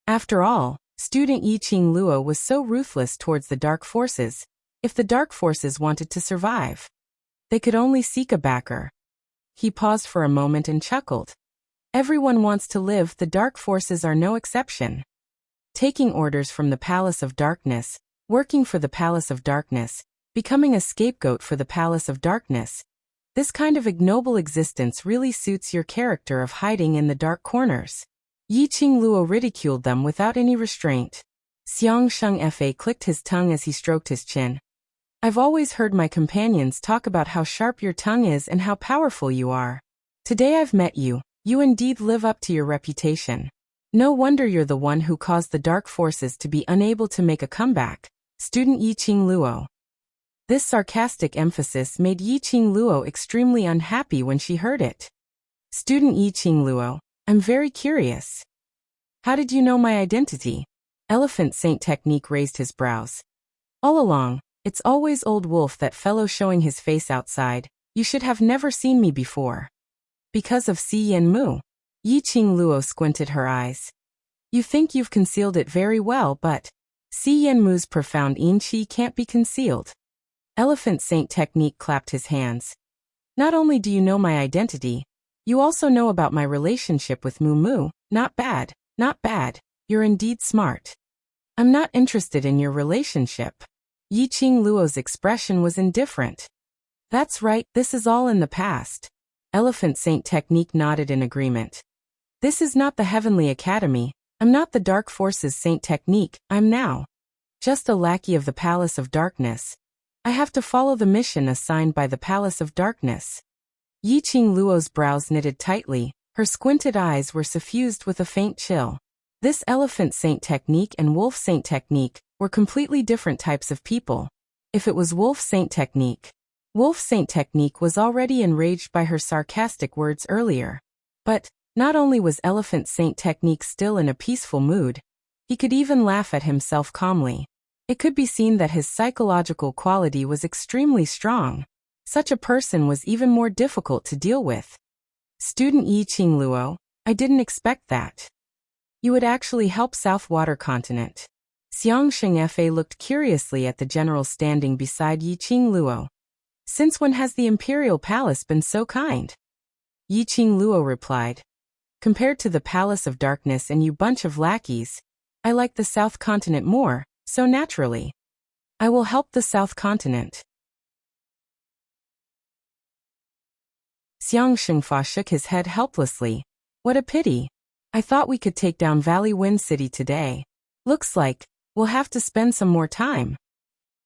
A: After all, student Yi Qing Luo was so ruthless towards the dark forces. If the dark forces wanted to survive, they could only seek a backer. He paused for a moment and chuckled. Everyone wants to live, the dark forces are no exception. Taking orders from the Palace of Darkness, working for the Palace of Darkness, becoming a scapegoat for the Palace of Darkness. This kind of ignoble existence really suits your character of hiding in the dark corners. Yi Qing Luo ridiculed them without any restraint. Xiang Sheng Fa clicked his tongue as he stroked his chin. I've always heard my companions talk about how sharp your tongue is and how powerful you are. Today I've met you. You indeed live up to your reputation. No wonder you're the one who caused the dark forces to be unable to make a comeback. Student Yi Qing Luo. This sarcastic emphasis made Yi Qing Luo extremely unhappy when she heard it. Student Yi Qing Luo, I'm very curious. How did you know my identity? Elephant Saint technique raised his brows. All along, it's always old wolf that fellow showing his face outside. You should have never seen me before. Because of Si Yen Mu. Yi Qing Luo squinted her eyes. You think you've concealed it very well, but Si Yen Mu's profound yin qi can't be concealed. Elephant Saint technique clapped his hands. Not only do you know my identity, you also know about my relationship with Mu Mu. Not bad, not bad. You're indeed smart. I'm not interested in your relationship. Yi Qing Luo's expression was indifferent. That's right, this is all in the past. Elephant Saint technique nodded in agreement. This is not the Heavenly Academy. I'm not the Dark Forces Saint technique. I'm now just a lackey of the Palace of Darkness. I have to follow the mission assigned by the Palace of Darkness. Yi Qing Luo's brows knitted tightly. Her squinted eyes were suffused with a faint chill. This Elephant Saint technique and Wolf Saint technique were completely different types of people. If it was Wolf Saint technique, Wolf Saint technique was already enraged by her sarcastic words earlier. But not only was Elephant Saint technique still in a peaceful mood, he could even laugh at himself calmly. It could be seen that his psychological quality was extremely strong. Such a person was even more difficult to deal with. Student Yi Qing Luo, I didn't expect that. You would actually help South Water Continent. Xiang Sheng Fa looked curiously at the general standing beside Yi Qing Luo. Since when has the Imperial Palace been so kind? Yi Qing Luo replied. Compared to the Palace of Darkness and you bunch of lackeys, I like the South Continent more, so naturally. I will help the South Continent. Xiang Shengfa shook his head helplessly. What a pity. I thought we could take down Valley Wind City today. Looks like we'll have to spend some more time.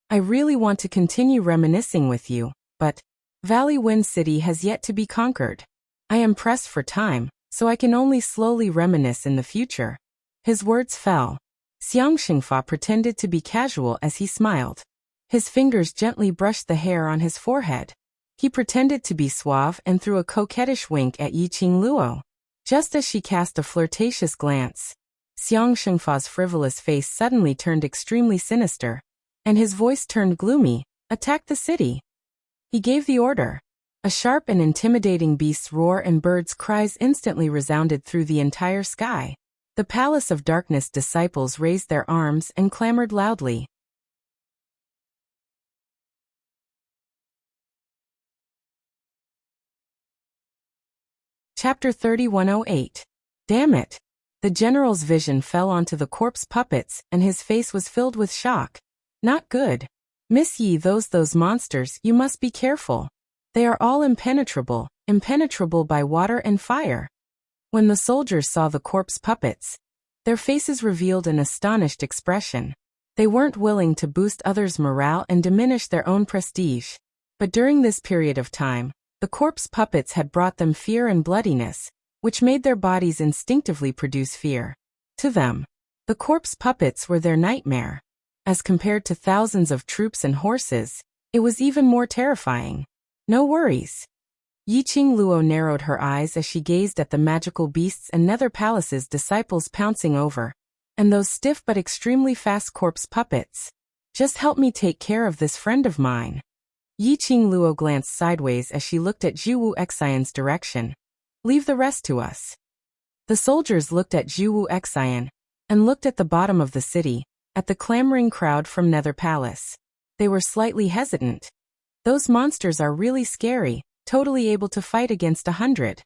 A: I really want to continue reminiscing with you, but Valley Wind City has yet to be conquered. I am pressed for time, so I can only slowly reminisce in the future. His words fell. Xiang Shengfa pretended to be casual as he smiled. His fingers gently brushed the hair on his forehead. He pretended to be suave and threw a coquettish wink at Yi Qing Luo. Just as she cast a flirtatious glance, Xiang Shengfa's frivolous face suddenly turned extremely sinister, and his voice turned gloomy. Attack the city. He gave the order. A sharp and intimidating beast's roar and birds' cries instantly resounded through the entire sky. The Palace of Darkness disciples raised their arms and clamored loudly. Chapter 3108. Damn it! The general's vision fell onto the corpse puppets and his face was filled with shock. Not good. Miss Yi, those monsters, you must be careful. They are all impenetrable by water and fire. When the soldiers saw the corpse puppets, their faces revealed an astonished expression. They weren't willing to boost others' morale and diminish their own prestige. But during this period of time, the corpse puppets had brought them fear and bloodiness, which made their bodies instinctively produce fear. To them, the corpse puppets were their nightmare. As compared to thousands of troops and horses, it was even more terrifying. No worries. Yiqing Luo narrowed her eyes as she gazed at the magical beasts and Nether Palace's disciples pouncing over, and those stiff but extremely fast corpse puppets. Just help me take care of this friend of mine. Yiqing Luo glanced sideways as she looked at Zhuwu Xian's direction. Leave the rest to us. The soldiers looked at Zhuwu Xian and looked at the bottom of the city, at the clamoring crowd from Nether Palace. They were slightly hesitant. Those monsters are really scary, totally able to fight against 100.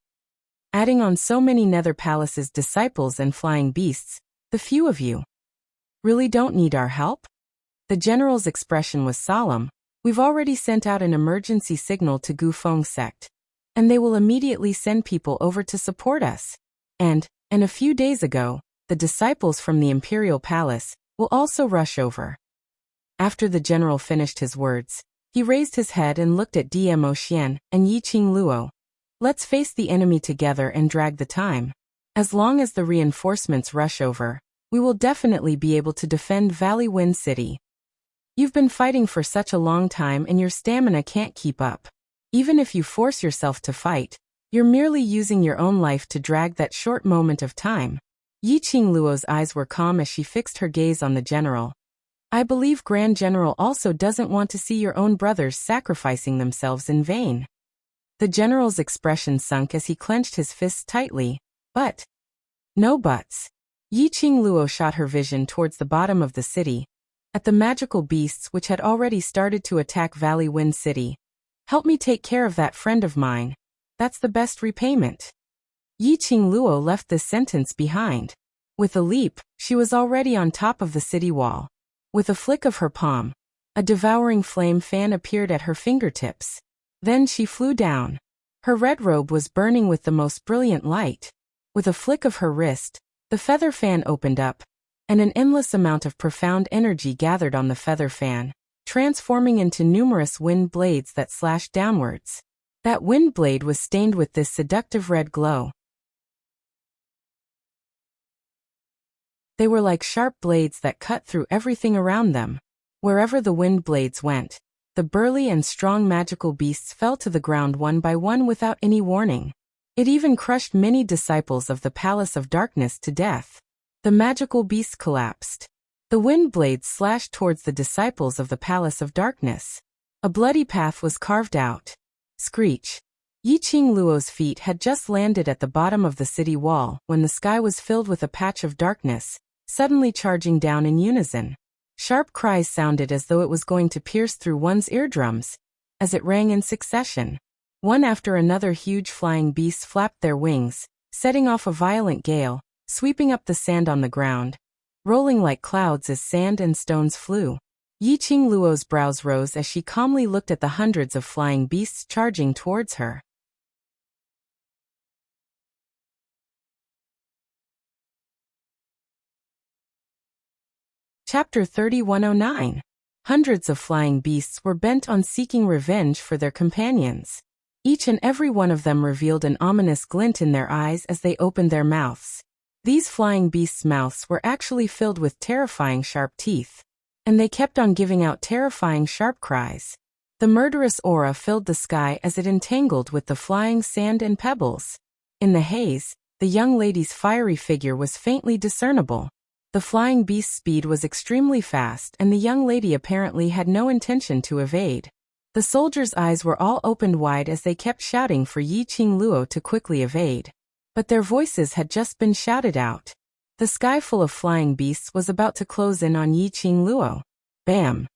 A: Adding on so many Nether Palace's disciples and flying beasts, the few of you really don't need our help? The general's expression was solemn. We've already sent out an emergency signal to Gufeng sect, and they will immediately send people over to support us. And a few days ago, the disciples from the Imperial Palace will also rush over. After the general finished his words, he raised his head and looked at Dmo Xian and Yiqing Luo. Let's face the enemy together and drag the time. As long as the reinforcements rush over, we will definitely be able to defend Valley Wind City. You've been fighting for such a long time and your stamina can't keep up. Even if you force yourself to fight, you're merely using your own life to drag that short moment of time. Yiqing Luo's eyes were calm as she fixed her gaze on the general. I believe Grand General also doesn't want to see your own brothers sacrificing themselves in vain. The general's expression sunk as he clenched his fists tightly. But no buts. Yiqing Luo shot her vision towards the bottom of the city, at the magical beasts which had already started to attack Valley Wind City. Help me take care of that friend of mine. That's the best repayment. Yiqing Luo left this sentence behind. With a leap, she was already on top of the city wall. With a flick of her palm, a devouring flame fan appeared at her fingertips. Then she flew down. Her red robe was burning with the most brilliant light. With a flick of her wrist, the feather fan opened up, and an endless amount of profound energy gathered on the feather fan, transforming into numerous wind blades that slashed downwards. That wind blade was stained with this seductive red glow. They were like sharp blades that cut through everything around them. Wherever the wind blades went, the burly and strong magical beasts fell to the ground one by one without any warning. It even crushed many disciples of the Palace of Darkness to death. The magical beasts collapsed. The wind blades slashed towards the disciples of the Palace of Darkness. A bloody path was carved out. Screech. Yiqing Luo's feet had just landed at the bottom of the city wall when the sky was filled with a patch of darkness, suddenly charging down in unison. Sharp cries sounded as though it was going to pierce through one's eardrums, as it rang in succession. One after another huge flying beasts flapped their wings, setting off a violent gale, sweeping up the sand on the ground, rolling like clouds as sand and stones flew. Yiqing Luo's brows rose as she calmly looked at the hundreds of flying beasts charging towards her. Chapter 3109. Hundreds of flying beasts were bent on seeking revenge for their companions. Each and every one of them revealed an ominous glint in their eyes as they opened their mouths. These flying beasts' mouths were actually filled with terrifying sharp teeth, and they kept on giving out terrifying sharp cries. The murderous aura filled the sky as it entangled with the flying sand and pebbles. In the haze, the young lady's fiery figure was faintly discernible. The flying beast's speed was extremely fast and the young lady apparently had no intention to evade. The soldiers' eyes were all opened wide as they kept shouting for Yiqing Luo to quickly evade. But their voices had just been shouted out. The sky full of flying beasts was about to close in on Yiqing Luo. Bam!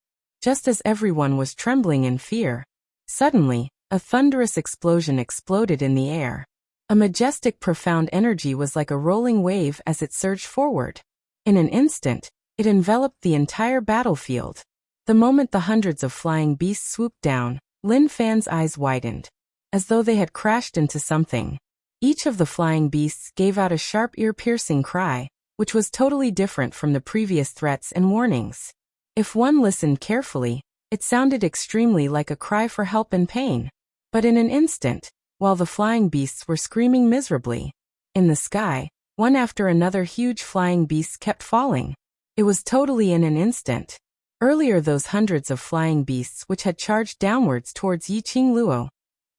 A: Just as everyone was trembling in fear, suddenly, a thunderous explosion exploded in the air. A majestic profound energy was like a rolling wave as it surged forward. In an instant, it enveloped the entire battlefield. The moment the hundreds of flying beasts swooped down, Lin Fan's eyes widened, as though they had crashed into something. Each of the flying beasts gave out a sharp ear-piercing cry, which was totally different from the previous threats and warnings. If one listened carefully, it sounded extremely like a cry for help and pain. But in an instant, while the flying beasts were screaming miserably, in the sky, one after another huge flying beasts kept falling. It was totally in an instant. Earlier those hundreds of flying beasts which had charged downwards towards Yiqing Luo.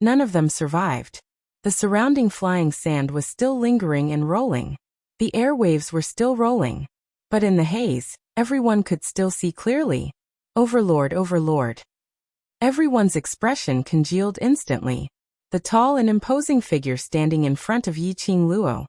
A: None of them survived. The surrounding flying sand was still lingering and rolling. The airwaves were still rolling. But in the haze, everyone could still see clearly. Overlord, Overlord. Everyone's expression congealed instantly. The tall and imposing figure standing in front of Yiqing Luo.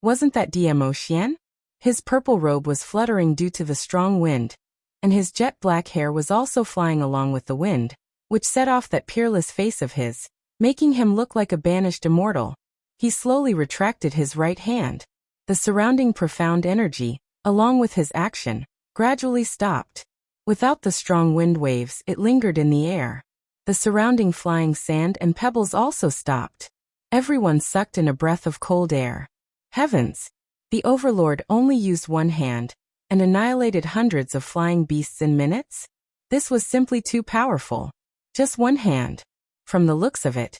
A: Wasn't that Diemo Xian? His purple robe was fluttering due to the strong wind, and his jet black hair was also flying along with the wind, which set off that peerless face of his, making him look like a banished immortal. He slowly retracted his right hand. The surrounding profound energy, along with his action, gradually stopped. Without the strong wind waves, it lingered in the air. The surrounding flying sand and pebbles also stopped. Everyone sucked in a breath of cold air. Heavens! The Overlord only used one hand and annihilated hundreds of flying beasts in minutes? This was simply too powerful. Just one hand. From the looks of it,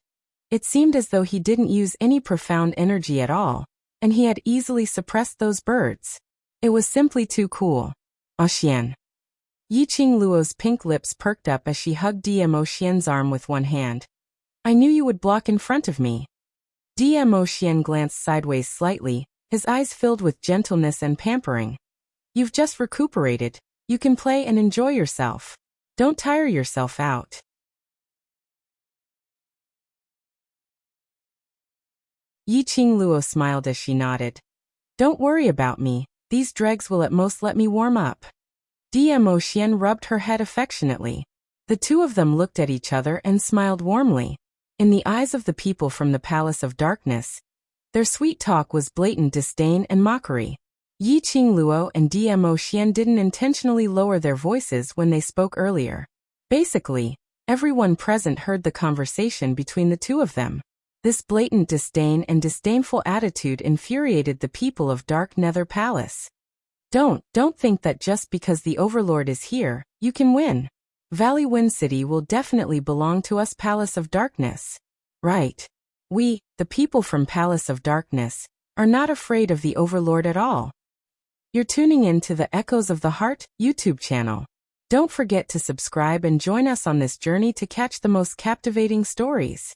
A: it seemed as though he didn't use any profound energy at all, and he had easily suppressed those birds. It was simply too cool. Xian. Yiqing Luo's pink lips perked up as she hugged Diemo Xian's arm with one hand. I knew you would block in front of me. Diemo Xian glanced sideways slightly, his eyes filled with gentleness and pampering. You've just recuperated. You can play and enjoy yourself. Don't tire yourself out. Yiqing Luo smiled as she nodded. Don't worry about me. These dregs will at most let me warm up. Diemo Xian rubbed her head affectionately. The two of them looked at each other and smiled warmly. In the eyes of the people from the Palace of Darkness, their sweet talk was blatant disdain and mockery. Yiqing Luo and Diemo Xian didn't intentionally lower their voices when they spoke earlier. Basically, everyone present heard the conversation between the two of them. This blatant disdain and disdainful attitude infuriated the people of Dark Nether Palace. Don't think that just because the Overlord is here, you can win. Valley Wind City will definitely belong to us Palace of Darkness. Right. We, the people from Palace of Darkness, are not afraid of the Overlord at all. You're tuning in to the Echoes of the Heart YouTube channel. Don't forget to subscribe and join us on this journey to catch the most captivating stories.